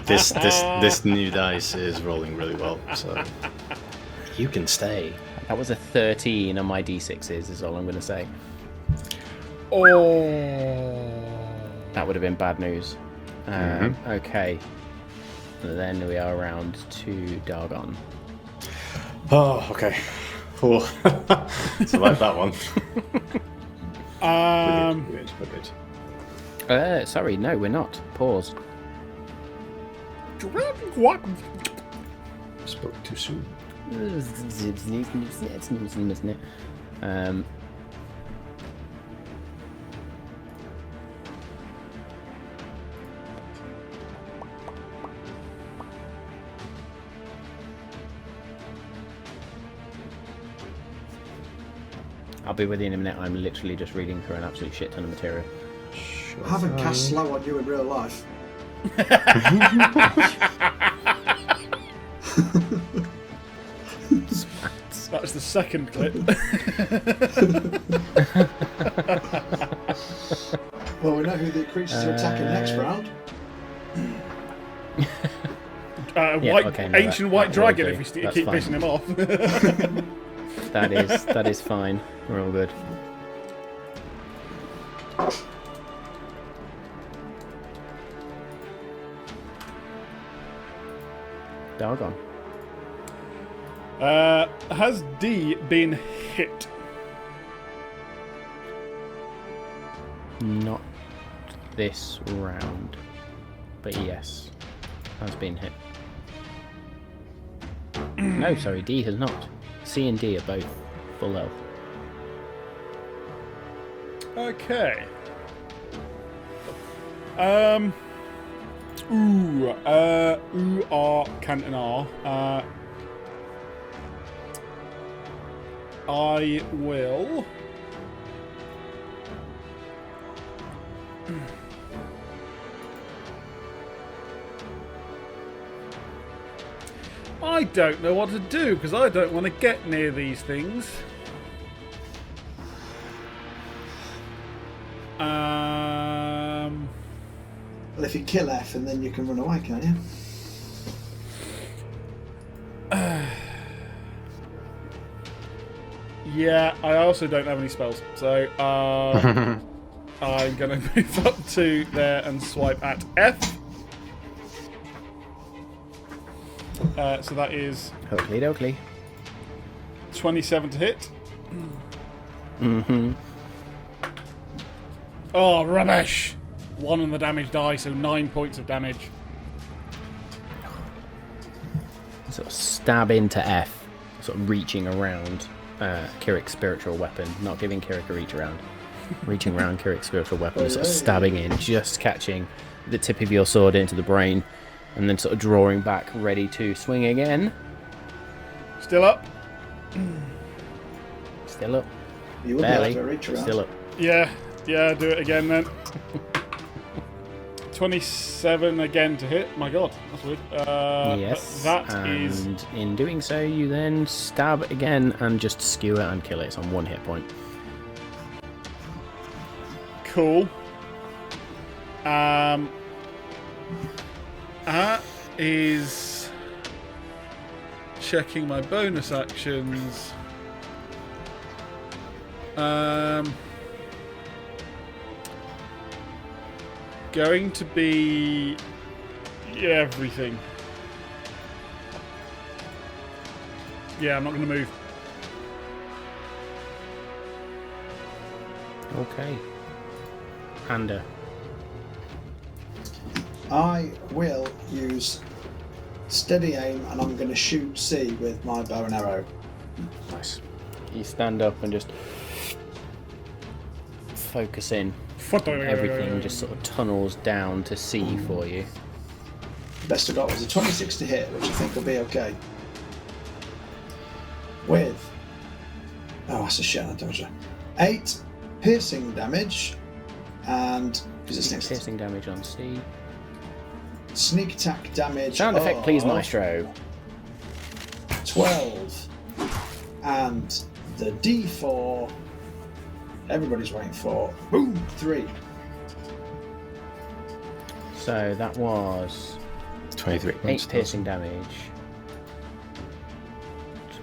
Speaker 3: This new dice is rolling really well, so you can stay.
Speaker 1: That was a 13 on my d6s, is all I'm going to say.
Speaker 2: Oh.
Speaker 1: That would have been bad news. Okay. And then we are around to Dargon.
Speaker 3: Oh, okay. Cool. Survived that one. We're good.
Speaker 1: Sorry, no, we're not. Pause.
Speaker 3: Spoke too soon.
Speaker 1: I'll be with you in a minute. I'm literally just reading through an absolute shit ton of material.
Speaker 4: I haven't cast slow on you in real life.
Speaker 2: That's the second clip.
Speaker 4: Well, we know who the creatures are attacking next round.
Speaker 2: Ancient white
Speaker 1: that
Speaker 2: dragon.
Speaker 1: will do.
Speaker 2: If you
Speaker 1: That's
Speaker 2: keep
Speaker 1: fine.
Speaker 2: pissing him off.
Speaker 1: That is fine. We're all good. Doggone.
Speaker 2: Has D been hit?
Speaker 1: Not this round, but yes, has been hit. No, sorry, D has not. C and D are both full health.
Speaker 2: Okay. Canton R. I will. I don't know what to do because I don't want to get near these things.
Speaker 4: Well, if you kill F and then you can run away, can't you?
Speaker 2: Yeah, I also don't have any spells, so I'm going to move up to there and swipe at F. So that is
Speaker 1: Oakley dokley.
Speaker 2: 27 to hit.
Speaker 1: Mm-hmm.
Speaker 2: Oh, rubbish! 1 on the damage die, so 9 points of damage.
Speaker 1: Sort of stab into F, sort of reaching around Kirik's spiritual weapon, not giving Kirik a reach around. Reaching around Kirik's spiritual weapon, sort of stabbing in, just catching the tip of your sword into the brain, and then sort of drawing back, ready to swing again.
Speaker 2: Still up?
Speaker 1: Still up.
Speaker 4: You would
Speaker 1: Barely.
Speaker 4: be able to reach around.
Speaker 1: Still up.
Speaker 2: Yeah, do it again then. 27 again to hit. My god, that's weird.
Speaker 1: Yes.
Speaker 2: That
Speaker 1: and
Speaker 2: is...
Speaker 1: in doing so, you then stab again and just skewer and kill it. It's on 1 hit point.
Speaker 2: Cool. That is checking my bonus actions. Going to be everything. Yeah, I'm not going to move.
Speaker 1: Okay. Panda.
Speaker 4: I will use steady aim and I'm going to shoot C with my bow and arrow.
Speaker 1: Nice. You stand up and just focus in. Everything just sort of tunnels down to C for you.
Speaker 4: The best I got was a 26 to hit, which I think will be okay. With... Oh, that's a shit, I told you. 8 piercing damage, and... because it's next.
Speaker 1: Piercing damage on C.
Speaker 4: Sneak attack damage
Speaker 1: Sound effect,
Speaker 4: of
Speaker 1: please, Maestro.
Speaker 4: 12. And the D4... everybody's waiting for. Boom! 3.
Speaker 1: So that was
Speaker 3: 23 points.
Speaker 1: 8 piercing damage.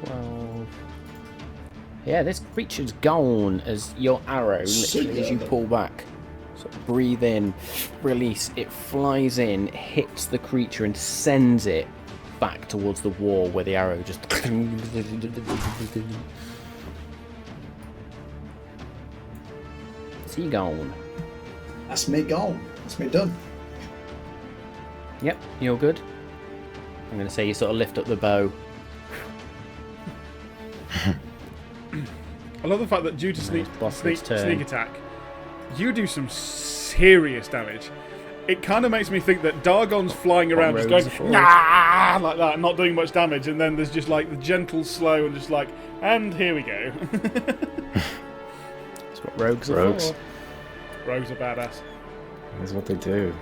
Speaker 1: 12. Yeah, this creature's gone as your arrow, literally as you pull back. Sort of breathe in, release, it flies in, hits the creature and sends it back towards the wall where the arrow just... Is he gone?
Speaker 4: That's me gone. That's me done.
Speaker 1: Yep, you're good. I'm going to say you sort of lift up the bow.
Speaker 2: I love the fact that due to sneak
Speaker 1: turn.
Speaker 2: attack, you do some serious damage. It kind of makes me think that Dargon's flying around just going, nah, like that, not doing much damage, and then there's just like the gentle slow and just like, and here we go.
Speaker 1: That's what rogues are for.
Speaker 2: Rogues are badass.
Speaker 3: That's what they do.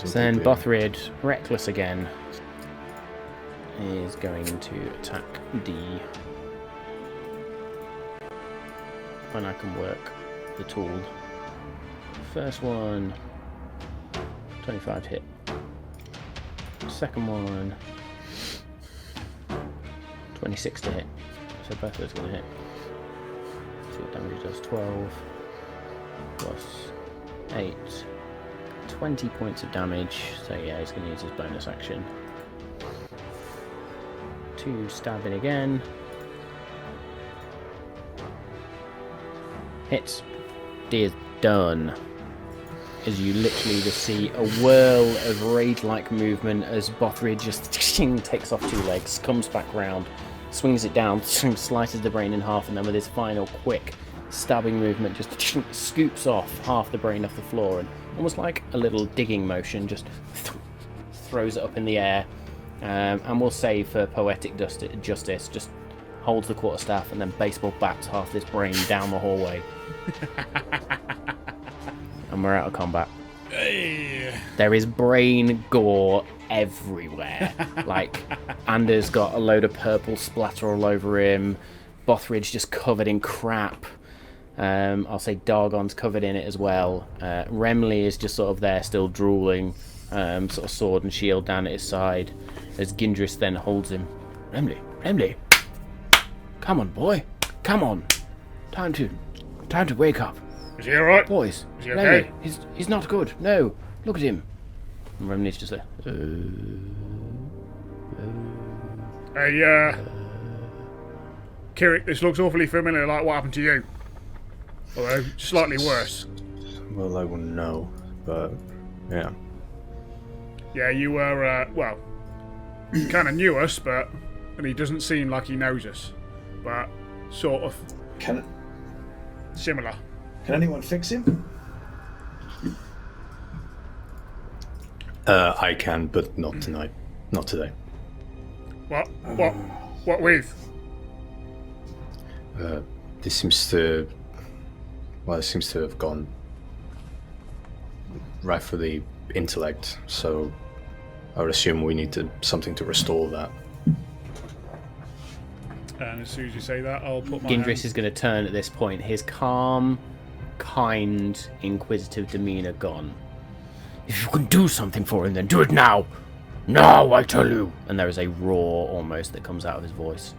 Speaker 1: Then Bothrid, reckless again, is going to attack D. When I can work the tool. First one, 25 hit. Second one, 26 to hit. So both of those are going to hit. See what damage it does. 12 plus 8. 20 points of damage. So yeah, he's going to use his bonus action. 2 stabbing again. Hits. D is done. As you literally just see a whirl of rage-like movement as Bothrid just takes off 2 legs, comes back round, swings it down, slices the brain in half, and then with his final quick stabbing movement just scoops off half the brain off the floor, and almost like a little digging motion, just throws it up in the air. And we'll say for poetic justice, just holds the quarterstaff and then baseball bats half this brain down the hallway. And we're out of combat.
Speaker 2: Hey.
Speaker 1: There is brain gore everywhere. Like, Anders got a load of purple splatter all over him. Bothridge just covered in crap. I'll say Dargon's covered in it as well. Remley is just sort of there, still drooling, sort of sword and shield down at his side, as Gindris then holds him. Remley, come on, boy, come on, time to wake up.
Speaker 2: Is he alright?
Speaker 1: Boys,
Speaker 2: is he okay?
Speaker 1: He's not good. No, look at him. And Remley's just there.
Speaker 2: Hey, Kirik, this looks awfully familiar, like what happened to you. Although, slightly worse.
Speaker 3: Well, I wouldn't know, but yeah.
Speaker 2: Yeah, you were, well, you kind of knew us, and he doesn't seem like he knows us. But, sort of. Similar.
Speaker 4: Can anyone fix him?
Speaker 3: I can, but not tonight. Not today.
Speaker 2: What with?
Speaker 3: This seems to... Well, it seems to have gone right for the intellect, so I would assume we need something to restore that.
Speaker 2: And as soon as you say that, I'll put my
Speaker 1: Gindris is going to turn at this point, his calm, kind, inquisitive demeanour gone. If you can do something for him, then do it now! Now, I tell you! And there is a roar, almost, that comes out of his voice.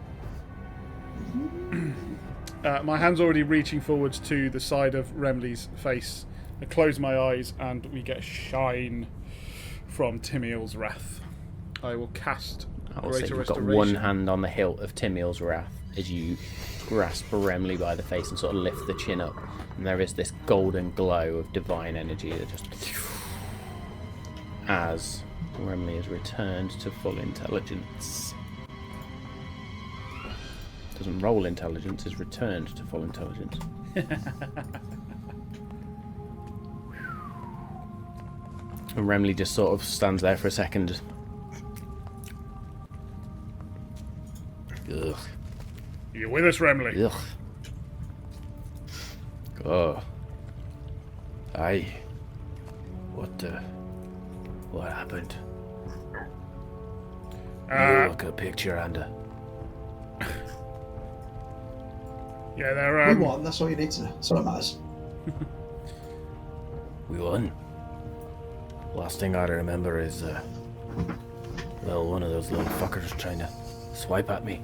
Speaker 2: My hand's already reaching forwards to the side of Remley's face. I close my eyes and we get a shine from Timiel's Wrath. I will cast
Speaker 1: I'll say
Speaker 2: Greater
Speaker 1: you've got
Speaker 2: Restoration.
Speaker 1: one hand on the hilt of Timiel's Wrath as you grasp Remley by the face and sort of lift the chin up. And there is this golden glow of divine energy that just... as Remley is returned to full intelligence. Doesn't roll intelligence, is returned to full intelligence. And Remley just sort of stands there for a second. Ugh.
Speaker 2: You with us, Remley?
Speaker 1: Ugh. Oh. Aye. What happened? You look a picture, Ander.
Speaker 2: Yeah, they're
Speaker 4: We won, that's all you need to... That's all that matters.
Speaker 1: We won. Last thing I remember is, well, one of those little fuckers trying to swipe at me.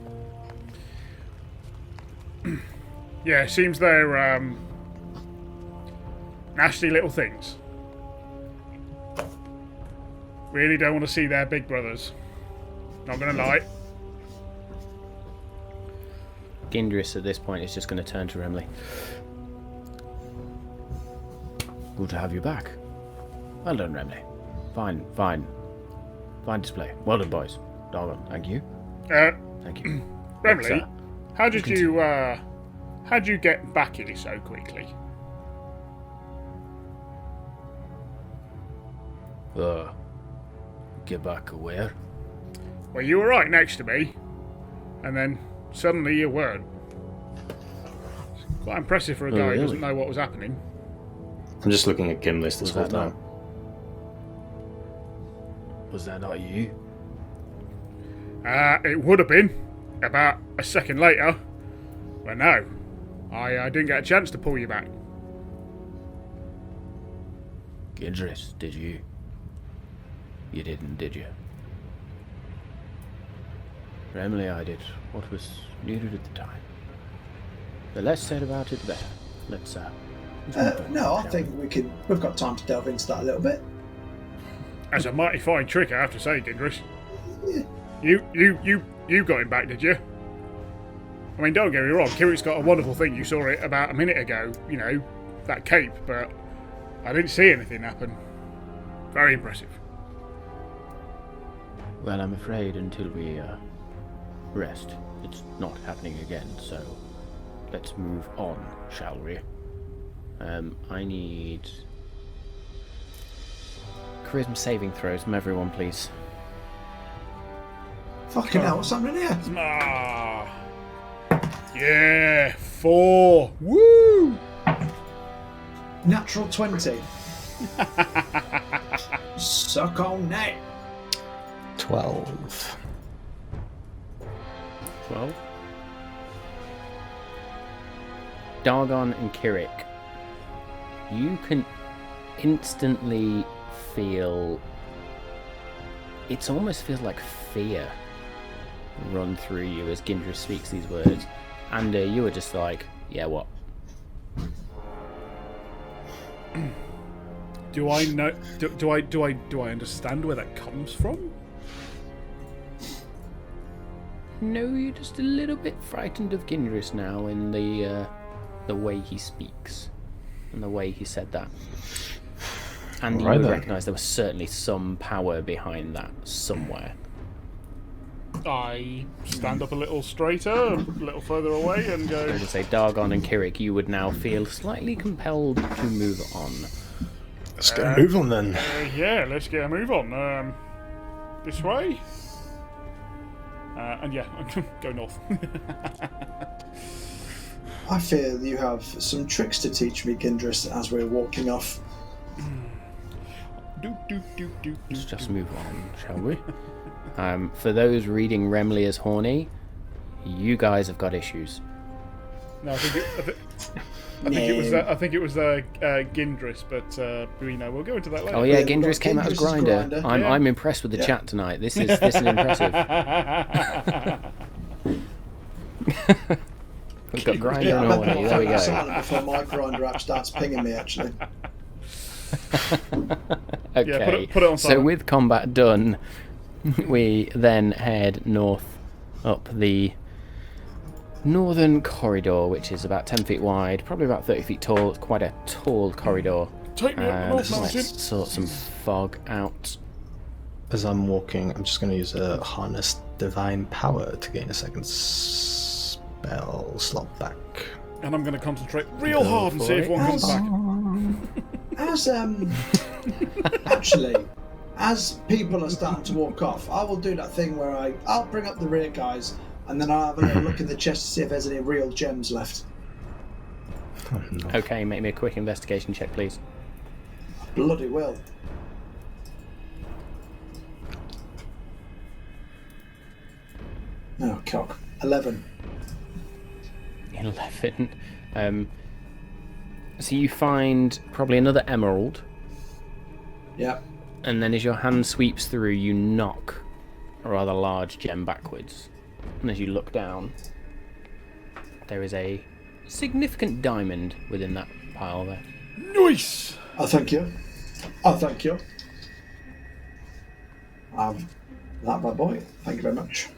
Speaker 2: Yeah, it seems they're nasty little things. Really don't want to see their big brothers. Not gonna lie.
Speaker 1: Gindris at this point is just going to turn to Remley. Good to have you back. Well done, Remley. Fine display. Well done, boys. Doggone. Thank you. Thank you.
Speaker 2: Remley, how did you get back here so quickly?
Speaker 1: Get back where?
Speaker 2: Well, you were right next to me, and then suddenly you weren't. It's quite impressive for a guy who doesn't know what was happening.
Speaker 3: I'm just looking at Gimlis this whole time.
Speaker 1: Was that not you?
Speaker 2: It would have been about a second later, but no, I didn't get a chance to pull you back.
Speaker 1: Gindris, did you? You didn't, did you? For Emily, I did what was needed at the time. The less said about it, the better. Let's move on,
Speaker 4: No, I
Speaker 1: shall
Speaker 4: think we've got time to delve into that a little bit.
Speaker 2: That's a mighty fine trick, I have to say, Gindris. You got him back, did you? I mean, don't get me wrong, Kirik's got a wonderful thing. You saw it about a minute ago, you know, that cape, but I didn't see anything happen. Very impressive.
Speaker 1: Well, I'm afraid until we rest, it's not happening again, so let's move on, shall we? I need charisma saving throws from everyone, please.
Speaker 4: Fucking hell, what's happening here?
Speaker 2: Ah, yeah, 4. Woo!
Speaker 4: Natural 20. Suck on that.
Speaker 3: 12.
Speaker 1: 12. Dargon and Kirik, you can instantly feel, it almost feels like fear run through you as Gindris speaks these words. And you were just like, yeah, what?
Speaker 2: Do I know? Do I understand where that comes from?
Speaker 1: No, you're just a little bit frightened of Gindris now in the way he speaks and the way he said that. And you would recognise there was certainly some power behind that somewhere.
Speaker 2: I stand up a little straighter, a little further away, and go.
Speaker 1: I would say Dargon and Kirik, you would now feel slightly compelled to move on.
Speaker 3: Let's get a move on then.
Speaker 2: Yeah, let's get a move on. This way. And yeah, go north.
Speaker 4: I fear you have some tricks to teach me, Gindris, as we're walking off.
Speaker 1: Let's just move on, shall we? For those reading Remley as horny, you guys have got issues.
Speaker 2: No, I think it was Gindris, but you know, we'll go into that later.
Speaker 1: Oh yeah, Gindris came out as Grinder. I'm impressed with the chat tonight. This is impressive. We've got Grinder and horny. There we go.
Speaker 4: Silent before my Grinder app starts pinging me, actually.
Speaker 1: Okay.
Speaker 2: Yeah, put it on silent.
Speaker 1: So with combat done, we then head north up the northern corridor, which is about 10 feet wide, probably about 30 feet tall. It's quite a tall corridor.
Speaker 2: Take me up North Mountain.
Speaker 1: Let's sort some fog out.
Speaker 3: As I'm walking, I'm just going to use a harness divine power to gain a second spell slot back.
Speaker 2: And I'm going to concentrate real hard and see if one comes back.
Speaker 4: Actually, as people are starting to walk off, I will do that thing where I'll bring up the rear guys, and then I'll have a little look in the chest to see if there's any real gems left.
Speaker 3: Oh, no.
Speaker 1: Okay, make me a quick investigation check, please.
Speaker 4: Bloody will. Oh, cock. 11.
Speaker 1: 11. So you find probably another emerald,
Speaker 4: Yep.
Speaker 1: and then as your hand sweeps through, you knock a rather large gem backwards. And as you look down, there is a significant diamond within that pile there.
Speaker 2: Nice!
Speaker 4: Oh, thank you. Oh, thank you. That, my boy. Thank you very much.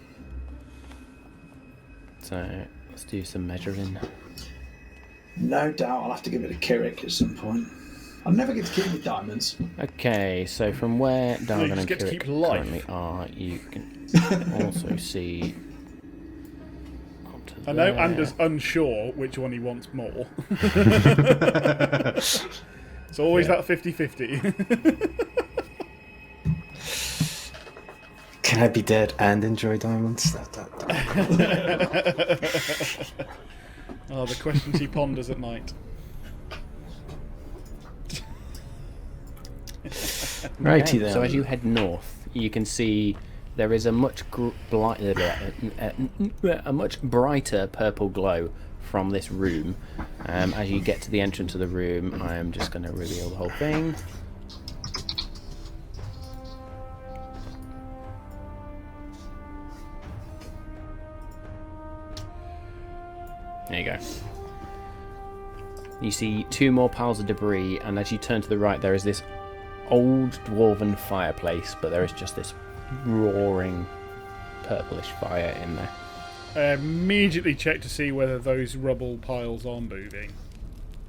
Speaker 1: So let's do some measuring.
Speaker 4: No doubt I'll have to give it a Kirik at some point. I'll never get to keep the diamonds.
Speaker 1: Okay, so from where Dargan
Speaker 2: just
Speaker 1: and
Speaker 2: get to
Speaker 1: Kirik
Speaker 2: keep life.
Speaker 1: currently are, you can also see. Up to
Speaker 2: I know
Speaker 1: there.
Speaker 2: Anders unsure which one he wants more. It's always that 50-50.
Speaker 3: Can I be dead and enjoy diamonds?
Speaker 2: Oh, the questions he ponders at night.
Speaker 3: Righty
Speaker 1: Okay,
Speaker 3: then.
Speaker 1: so as you head north, you can see there is a much a much brighter purple glow from this room. As you get to the entrance of the room, I am just going to reveal the whole thing. There you go. You see 2 more piles of debris, and as you turn to the right, there is this old dwarven fireplace, but there is just this roaring purplish fire in there.
Speaker 2: I immediately check to see whether those rubble piles are moving.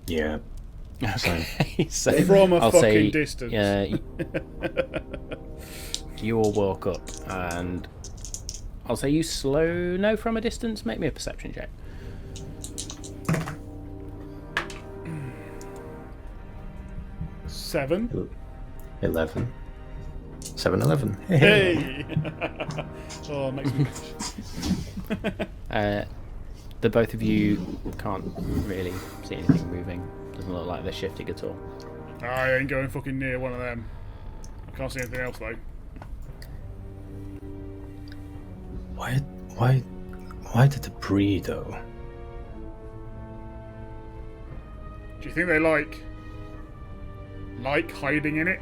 Speaker 3: Yeah.
Speaker 1: Okay, so
Speaker 2: From a
Speaker 1: I'll
Speaker 2: fucking
Speaker 1: say,
Speaker 2: distance.
Speaker 1: you all walk up, and I'll say you no from a distance. Make me a perception check.
Speaker 2: 7.
Speaker 3: 11. 7-11.
Speaker 2: Hey! Oh, it makes me
Speaker 1: The both of you can't really see anything moving. Doesn't look like they're shifting at all.
Speaker 2: I ain't going fucking near one of them. I can't see anything else though.
Speaker 3: Why the debris though?
Speaker 2: Do you think they like hiding in it?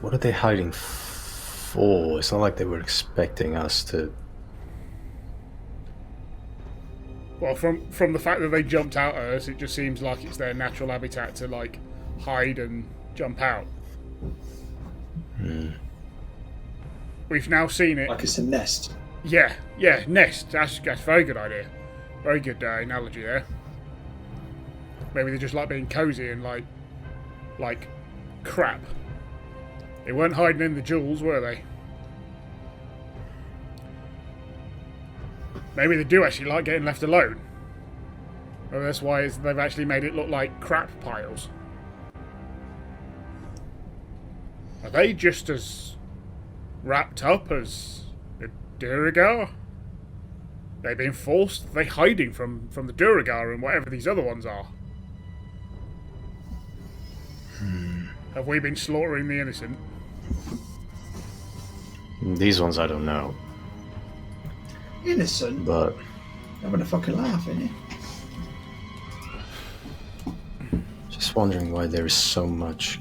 Speaker 3: What are they hiding for? It's not like they were expecting us to.
Speaker 2: Well, from the fact that they jumped out at us, it just seems like it's their natural habitat to like hide and jump out. We've now seen it.
Speaker 4: Like it's a nest.
Speaker 2: Yeah, nest. That's a very good idea. Very good analogy there. Maybe they just like being cozy and like crap. They weren't hiding in the jewels, were they? Maybe they do actually like getting left alone. Well, that's why they've actually made it look like crap piles. Are they just as wrapped up as the Duergar? They've been forced. Are they hiding from the Duergar and whatever these other ones are? Have we been slaughtering the innocent?
Speaker 3: These ones I don't know,
Speaker 4: Innocent.
Speaker 3: but
Speaker 4: Having a fucking laugh, ain't you?
Speaker 3: just wondering why there is so much.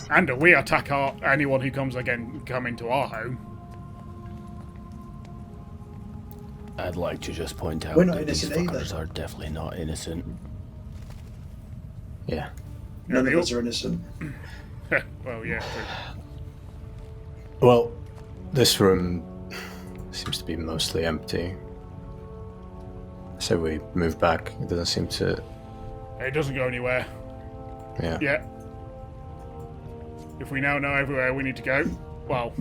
Speaker 2: And we attack anyone who come into our home.
Speaker 1: I'd like to just point out
Speaker 4: We're not
Speaker 1: that these
Speaker 4: innocent
Speaker 1: fuckers
Speaker 4: either.
Speaker 1: are definitely not innocent.
Speaker 3: Yeah.
Speaker 4: None of us are innocent.
Speaker 2: Well, yeah. True.
Speaker 3: Well, this room seems to be mostly empty. So we move back. It doesn't seem to.
Speaker 2: It doesn't go anywhere.
Speaker 3: Yeah.
Speaker 2: Yeah. If we now know everywhere we need to go, well,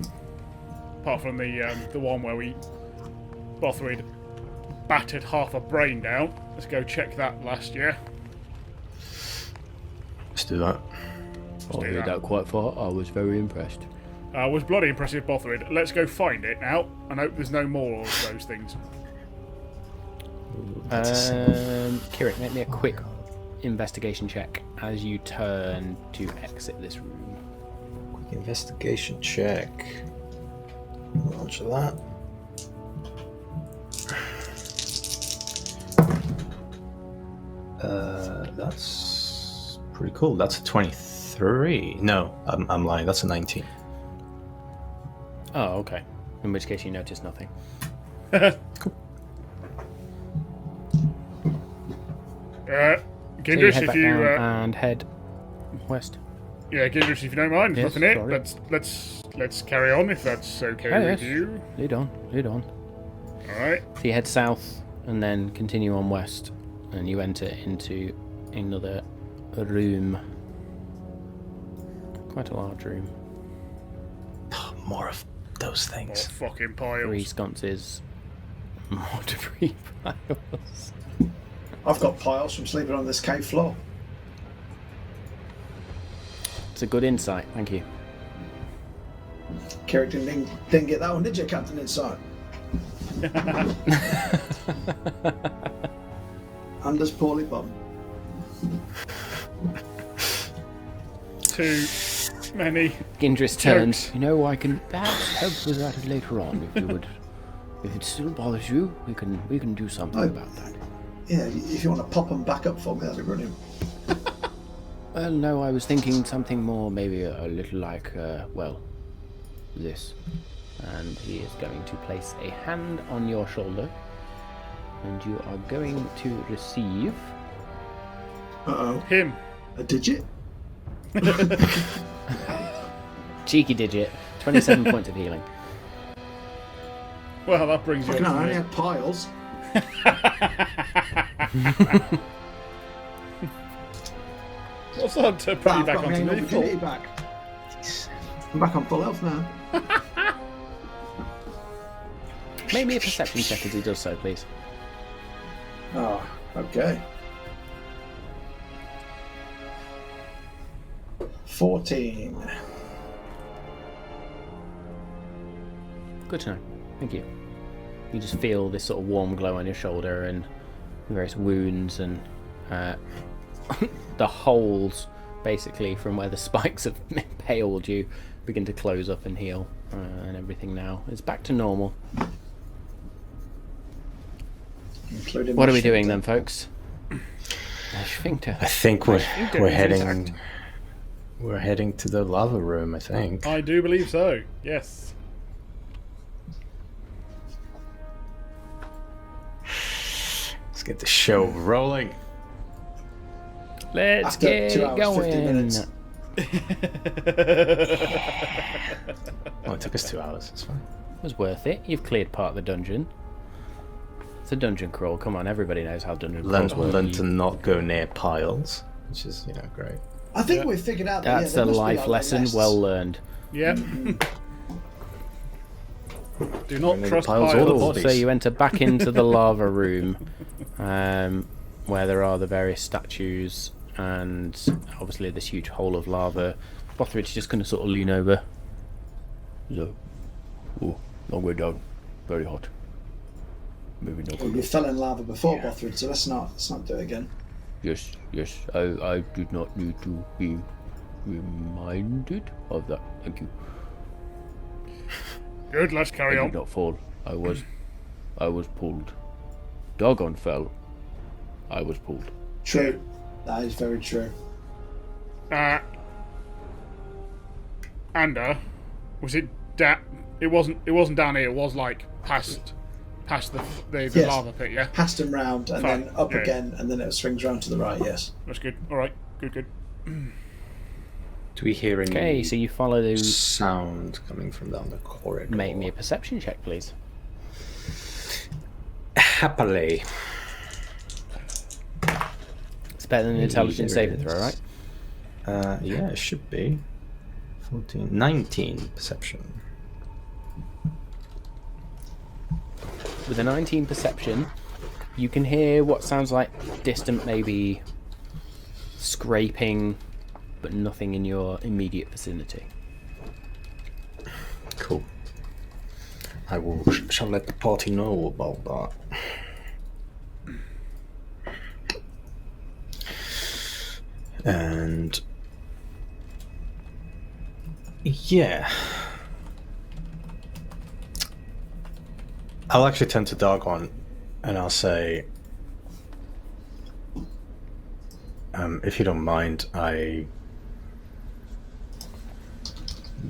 Speaker 2: apart from the one where Bothrid battered half a brain down, let's go check that last year.
Speaker 3: Let's do that.
Speaker 1: I
Speaker 2: do
Speaker 1: made
Speaker 2: that.
Speaker 1: that quite far. I was very impressed.
Speaker 2: Was bloody impressive, Bothrid. Let's go find it now, and hope there's no more of those things.
Speaker 1: Kirik, make me a quick investigation check as you turn to exit this room.
Speaker 3: Quick investigation check. Launch that. That's pretty cool. That's a 23. No, I'm lying. That's a 19.
Speaker 1: Oh, okay. In which case you notice nothing.
Speaker 2: Gindrish,
Speaker 1: So you head
Speaker 2: if
Speaker 1: back
Speaker 2: you
Speaker 1: down and head west.
Speaker 2: Yeah, Gindris, if you don't mind,
Speaker 1: Yes,
Speaker 2: nothing it.
Speaker 1: sorry.
Speaker 2: Let's carry on if that's okay
Speaker 1: Oh,
Speaker 2: with
Speaker 1: yes.
Speaker 2: you.
Speaker 1: Lead on.
Speaker 2: All right.
Speaker 1: So you head south and then continue on west, and you enter into another room. Quite a large room.
Speaker 3: More of those
Speaker 2: More
Speaker 3: things.
Speaker 2: fucking
Speaker 1: 3
Speaker 2: piles.
Speaker 1: sconces. More debris piles.
Speaker 4: I've got piles from sleeping on this cave floor.
Speaker 1: It's a good insight, thank you.
Speaker 4: Carrick didn't get that one, did you, Captain Inside? Anders poorly bum.
Speaker 2: Too many.
Speaker 1: Gindris turns.
Speaker 2: Jokes.
Speaker 1: You know, I can perhaps help with that later on if you would. If it still bothers you, we can do something about that.
Speaker 4: Yeah, if you want to pop them back up for me, that'd be brilliant.
Speaker 1: Well, no, I was thinking something more, maybe a little like, well, this. And he is going to place a hand on your shoulder, and you are going to receive.
Speaker 4: Uh-oh.
Speaker 2: Him.
Speaker 4: A digit?
Speaker 1: Cheeky digit, 27 points of healing.
Speaker 2: Well, that brings you
Speaker 4: Fucking
Speaker 2: up
Speaker 4: hell, I
Speaker 2: to
Speaker 4: only
Speaker 2: me.
Speaker 4: had piles.
Speaker 2: What's that to put you
Speaker 4: I've
Speaker 2: back
Speaker 4: got my
Speaker 2: onto
Speaker 4: annual
Speaker 2: me
Speaker 4: virginity
Speaker 2: for?
Speaker 4: back. I'm back on full health now.
Speaker 1: Make me a perception check as he does so, please.
Speaker 4: Oh, okay. 14.
Speaker 1: Good to know. Thank you. You just feel this sort of warm glow on your shoulder and various wounds and the holes, basically, from where the spikes have impaled you begin to close up and heal. And everything now is back to normal.
Speaker 4: Including
Speaker 1: What
Speaker 4: my
Speaker 1: are we doing
Speaker 4: shifter.
Speaker 1: then, folks? Sphincter.
Speaker 3: I think we're
Speaker 2: is
Speaker 3: heading to the lava room. I think.
Speaker 2: I do believe so. Yes.
Speaker 3: Let's get the show rolling.
Speaker 1: Let's
Speaker 4: After
Speaker 1: get
Speaker 4: 2 hours, 50
Speaker 1: going.
Speaker 4: minutes.
Speaker 3: Oh, it took us 2 hours. It's fine.
Speaker 1: It was worth it. You've cleared part of the dungeon. It's a dungeon crawl. Come on, everybody knows how dungeon crawls work.
Speaker 3: Learn to not go near piles, which is great.
Speaker 4: I think we've figured out that
Speaker 1: That's
Speaker 4: there
Speaker 1: a
Speaker 4: must be
Speaker 1: life
Speaker 4: other
Speaker 1: lesson
Speaker 4: nests.
Speaker 1: well learned.
Speaker 2: Yep. Do not
Speaker 3: Only
Speaker 2: trust
Speaker 3: piles
Speaker 2: piles.
Speaker 3: all the bodies.
Speaker 1: So you enter back into the lava room, where there are the various statues and obviously this huge hole of lava. Bothridge just going to sort of lean over. So, oh, long way down, very hot. Maybe not.
Speaker 4: Well, you fell in lava before, Bothrid, so let's not do it again.
Speaker 1: Yes, I did not need to be reminded of that. Thank you.
Speaker 2: Good, let's
Speaker 1: I
Speaker 2: carry
Speaker 1: did
Speaker 2: on.
Speaker 1: not fall. I was pulled. Doggone fell. I was pulled.
Speaker 4: True. That is very true.
Speaker 2: Was it it wasn't down here, it was like past the
Speaker 4: Yes.
Speaker 2: lava pit, yeah?
Speaker 4: Passed him round and
Speaker 2: Fine.
Speaker 4: then up
Speaker 2: Yeah.
Speaker 4: again, and then it swings round to the right, yes.
Speaker 2: That's good. Alright, good.
Speaker 3: Do we hear any
Speaker 1: Okay, so you follow the.
Speaker 3: sound coming from down the corridor?
Speaker 1: Make me a perception check, please.
Speaker 3: Happily.
Speaker 1: It's better than an intelligence saving throw, right?
Speaker 3: Yeah, it should be. 14, 19 perception.
Speaker 1: With a 19 perception, you can hear what sounds like distant, maybe scraping, but nothing in your immediate vicinity.
Speaker 3: Cool. I shall let the party know about that. And yeah, I'll actually turn to Dargon and I'll say, if you don't mind, I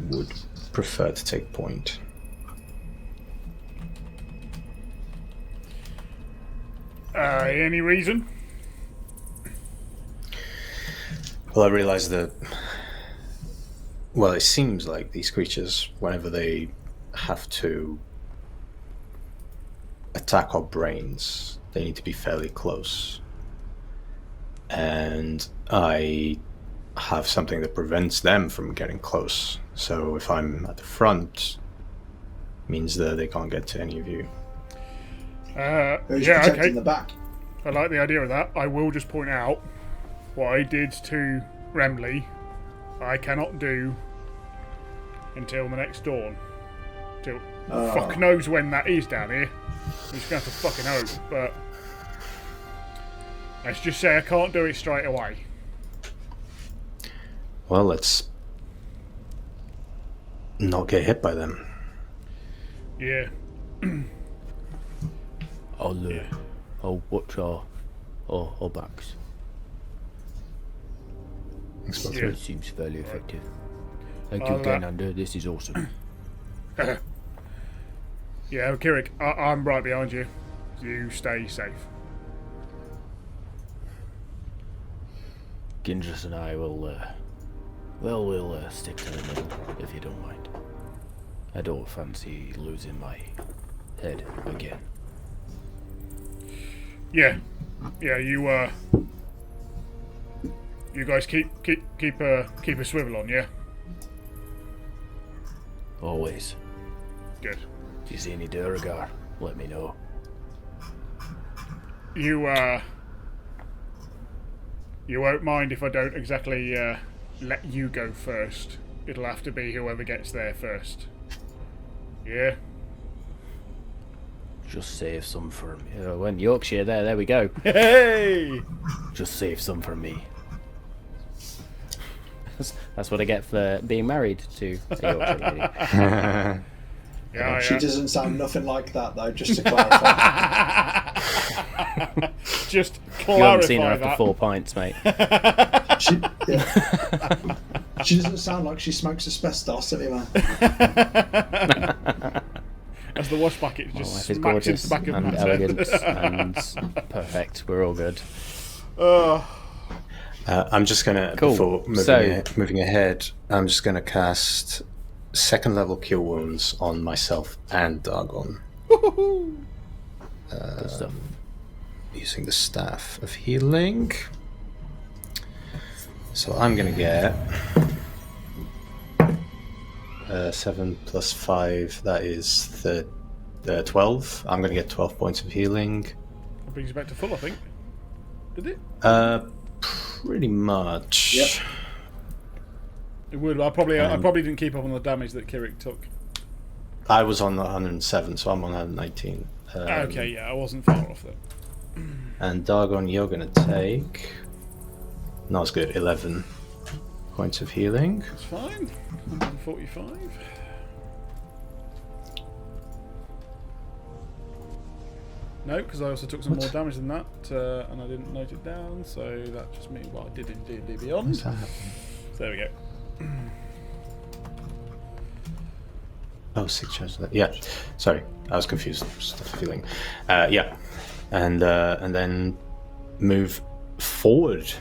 Speaker 3: would prefer to take point.
Speaker 2: Any reason?
Speaker 3: Well, I realise that Well, it seems like these creatures, whenever they have to attack our brains, they need to be fairly close. And I have something that prevents them from getting close. So if I'm at the front, means that they can't get to any of you.
Speaker 4: Who's
Speaker 2: Yeah,
Speaker 4: protecting
Speaker 2: okay.
Speaker 4: the back?
Speaker 2: I like the idea of that. I will just point out what I did to Remley, I cannot do until the next dawn. Till fuck knows when that is down here. I'm just going to have to fucking hope, but let's just say I can't do it straight away.
Speaker 3: Well, let's not get hit by them.
Speaker 2: Yeah.
Speaker 1: I'll watch our backs.
Speaker 2: Yeah.
Speaker 1: It seems fairly effective. Thank
Speaker 2: I'll,
Speaker 1: you again, Under. This is awesome.
Speaker 2: Yeah, Kirik, I'm right behind you. You stay safe.
Speaker 1: Gindras and I will, we'll stick to the middle, if you don't mind. I don't fancy losing my head again.
Speaker 2: Yeah. Yeah, you guys keep a swivel on, yeah?
Speaker 1: Always.
Speaker 2: Good.
Speaker 1: If you see any Duergar, let me know.
Speaker 2: You won't mind if I don't exactly let you go first. It'll have to be whoever gets there first. Yeah?
Speaker 1: Just save some for me. When Yorkshire there we go.
Speaker 2: Hey!
Speaker 1: Just save some for me. That's what I get for being married to a Yorkshire lady.
Speaker 2: Yeah,
Speaker 4: She doesn't sound nothing like that, though, just to clarify.
Speaker 2: Just
Speaker 1: You haven't seen her
Speaker 2: clarify
Speaker 1: after 4 pints, mate.
Speaker 4: She doesn't sound like she smokes asbestos anyway.
Speaker 2: as the wash bucket
Speaker 1: My
Speaker 2: just
Speaker 1: wife is
Speaker 2: smacks into
Speaker 1: gorgeous
Speaker 2: the back of
Speaker 1: and
Speaker 2: Matt's
Speaker 1: elegant
Speaker 2: head.
Speaker 1: and perfect. We're all good.
Speaker 3: I'm just gonna
Speaker 1: Cool.
Speaker 3: before
Speaker 1: So-
Speaker 3: moving ahead. I'm just gonna cast second level cure wounds on myself and Dargon
Speaker 1: Good stuff.
Speaker 3: using the staff of healing. So I'm gonna get 7 plus 5. That is 12. I'm gonna get 12 points of healing.
Speaker 2: That brings you back to full, I think. Did it?
Speaker 3: Pretty much.
Speaker 4: Yep.
Speaker 2: It would. I probably didn't keep up on the damage that Kirik took.
Speaker 3: I was on 107, so I'm on 119.
Speaker 2: Okay, yeah, I wasn't far off though.
Speaker 3: And Dargon, you're gonna take. Not as good. 11 points of healing.
Speaker 2: That's fine. 145. No, because I also took some more damage than that, and I didn't note it down, so that just means what I did in D&D Beyond.
Speaker 3: What's
Speaker 2: So
Speaker 3: that happening?
Speaker 2: there we go.
Speaker 3: Oh, 6 charges. Yeah, sorry, I was confused. Stuff of healing. Yeah, and then move forward.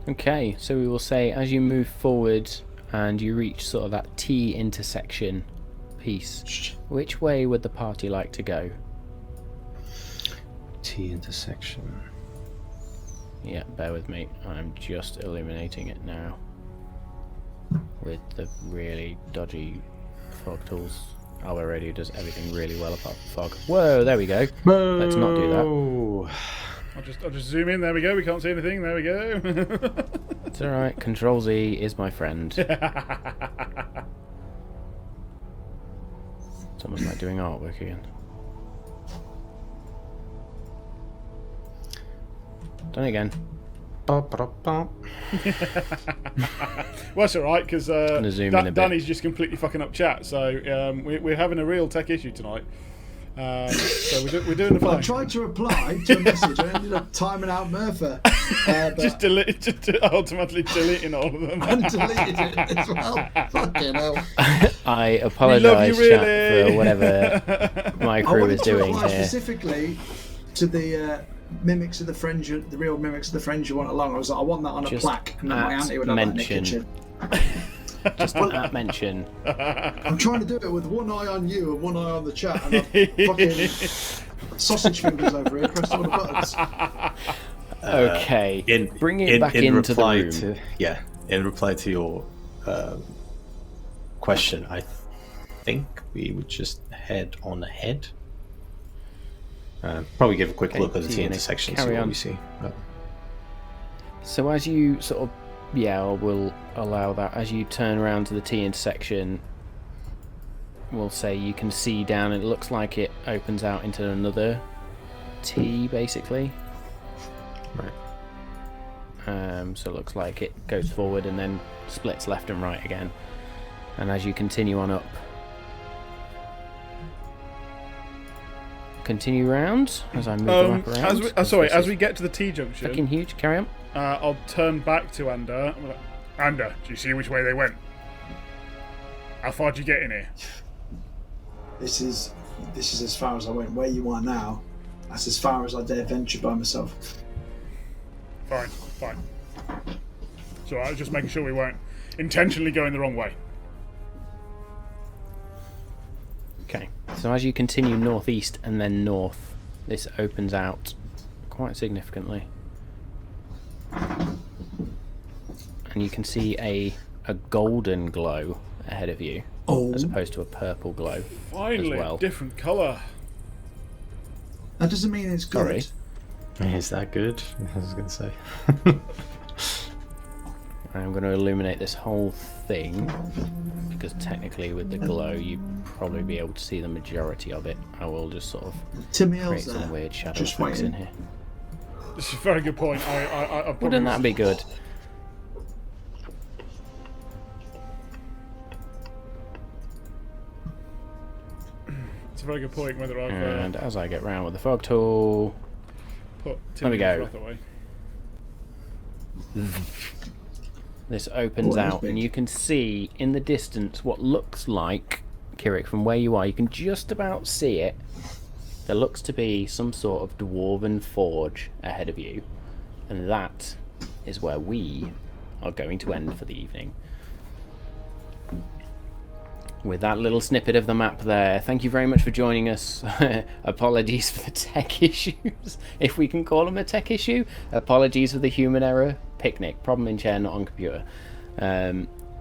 Speaker 1: Okay, so we will say as you move forward and you reach sort of that T intersection piece, which way would the party like to go?
Speaker 3: T intersection.
Speaker 1: Yeah, bear with me. I'm just illuminating it now with the really dodgy fog tools. Our radio does everything really well apart from fog. Whoa, there we go. Let's not do that.
Speaker 2: I'll just zoom in. There we go. We can't see anything. There we go.
Speaker 1: It's alright. Control Z is my friend. It's almost like doing artwork again. Done again.
Speaker 2: Well, that's all right because
Speaker 1: zoom in a bit.
Speaker 2: Danny's just completely fucking up chat. So we're having a real tech issue tonight. So we're doing the
Speaker 4: I
Speaker 2: fine.
Speaker 4: tried to reply to a message. I ended up timing out Murphy.
Speaker 2: Just ultimately deleting all of them.
Speaker 4: And deleted it as well. Fucking hell.
Speaker 1: I
Speaker 2: love
Speaker 1: apologise,
Speaker 2: you,
Speaker 1: chat,
Speaker 2: really.
Speaker 1: for whatever my
Speaker 4: I
Speaker 1: crew
Speaker 4: wanted
Speaker 1: is
Speaker 4: to
Speaker 1: doing
Speaker 4: reply
Speaker 1: here.
Speaker 4: specifically to the mimics of the fringe, the real mimics of the fringe you want along. I was like, I want that on a
Speaker 1: Just
Speaker 4: plaque, and then my auntie would have that in the
Speaker 1: mention.
Speaker 4: kitchen.
Speaker 1: Just at mention.
Speaker 4: I'm trying to do it with one eye on you and one eye on the chat, and I've fucking sausage fingers over here, pressed all the buttons.
Speaker 1: Okay, bring it back into the room.
Speaker 3: In reply to your question, I think we would just head on ahead. Probably give a quick look at the T intersection, see what we see.
Speaker 1: So as you sort of, we'll allow that. As you turn around to the T intersection, we'll say you can see down, it looks like it opens out into another T, basically.
Speaker 3: Right.
Speaker 1: So it looks like it goes forward and then splits left and right again. And as you continue on up, continue round as I move the map around.
Speaker 2: As we get to the T junction,
Speaker 1: fucking huge. Carry on.
Speaker 2: I'll turn back to Ander. I'm like, Ander, do you see which way they went? How far did you get in here?
Speaker 4: This is as far as I went. Where you are now, that's as far as I dare venture by myself.
Speaker 2: Fine. So I was just making sure we weren't intentionally going the wrong way.
Speaker 1: Okay, so as you continue northeast and then north, this opens out quite significantly. And you can see a golden glow ahead of you, as opposed to a purple glow.
Speaker 2: Finally,
Speaker 1: as well.
Speaker 2: Different colour.
Speaker 4: That doesn't mean it's good.
Speaker 1: Sorry.
Speaker 3: Is that good? I was going to say.
Speaker 1: I'm going to illuminate this whole thing, because technically with the glow you'd probably be able to see the majority of it. I will just sort of create some weird shadow effects in here.
Speaker 2: This is a very good point. I
Speaker 1: Wouldn't that be good?
Speaker 2: It's a very good point whether I've...
Speaker 1: And as I get round with the fog tool... There we go. This opens out and you can see in the distance what looks like, Kirik, from where you are, you can just about see it. There looks to be some sort of dwarven forge ahead of you, and that is where we are going to end for the evening. With that little snippet of the map there, thank you very much for joining us. Apologies for the tech issues, if we can call them a tech issue. Apologies for the human error. Picnic, problem in chair, not on computer.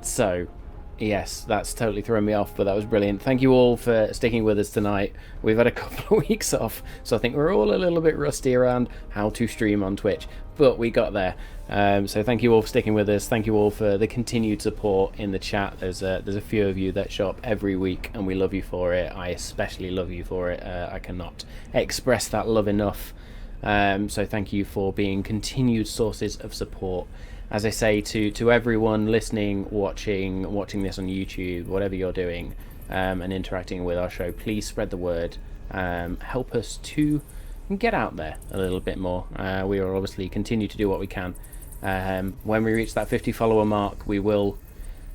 Speaker 1: So, yes, that's totally thrown me off, but that was brilliant. Thank you all for sticking with us tonight. We've had a couple of weeks off, so I think we're all a little bit rusty around how to stream on Twitch, but we got there. So thank you all for sticking with us. Thank you all for the continued support in the chat. There's a few of you that show up every week, and we love you for it. I especially love you for it. I cannot express that love enough. So thank you for being continued sources of support. As I say to everyone listening, watching this on YouTube, whatever you're doing, and interacting with our show, please spread the word. Help us to get out there a little bit more. We will obviously continue to do what we can. When we reach that 50 follower mark, we will,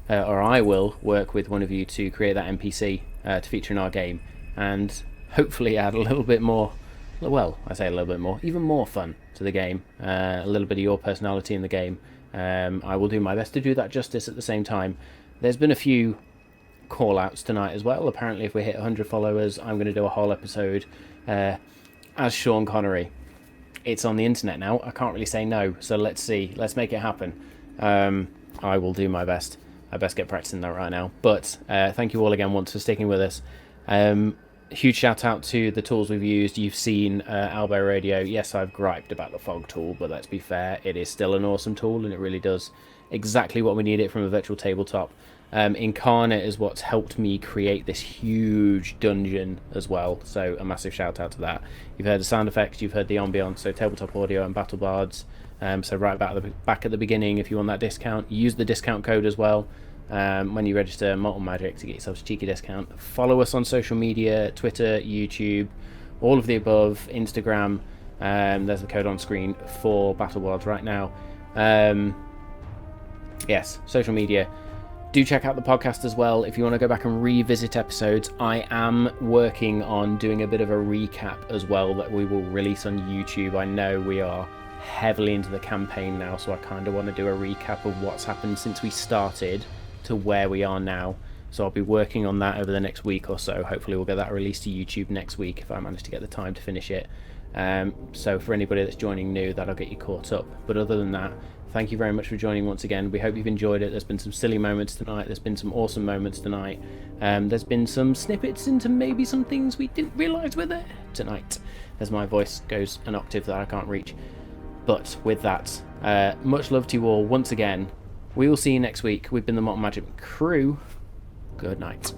Speaker 1: or I will, work with one of you to create that NPC to feature in our game, and hopefully add a little bit more, well, I say a little bit more, even more fun to the game, a little bit of your personality in the game. I will do my best to do that justice at the same time. There's been a few call outs tonight as well. Apparently if we hit 100 followers, I'm going to do a whole episode as Sean Connery. It's on the internet now. I can't really say no, so let's see. Let's make it happen. I will do my best. I best get practicing that right now. But thank you all again once for sticking with us. Huge shout out to the tools we've used. You've seen Albo Radio. Yes, I've griped about the fog tool, but let's be fair, it is still an awesome tool, and it really does exactly what we need it from a virtual tabletop. Incarnate is what's helped me create this huge dungeon as well, so a massive shout out to that. You've heard the sound effects, you've heard the ambience, so tabletop audio and battle bards. So right back at the beginning, if you want that discount, use the discount code as well when you register Malt Magic to get yourself a cheeky discount. Follow us on social media, Twitter, YouTube, all of the above, Instagram. There's the code on screen for battle bards right now. Yes, social media. Do check out the podcast as well if you want to go back and revisit episodes. I am working on doing a bit of a recap as well that we will release on YouTube. I know we are heavily into the campaign now, so I kind of want to do a recap of what's happened since we started to where we are now. So I'll be working on that over the next week or so. Hopefully we'll get that released to YouTube next week if I manage to get the time to finish it. So for anybody that's joining new, that'll get you caught up. But other than that, thank you very much for joining once again. We hope you've enjoyed it. There's been some silly moments tonight. There's been some awesome moments tonight. There's been some snippets into maybe some things we didn't realise were there tonight, as my voice goes an octave that I can't reach. But with that, much love to you all once again. We will see you next week. We've been the Malt and Magic crew. Good night.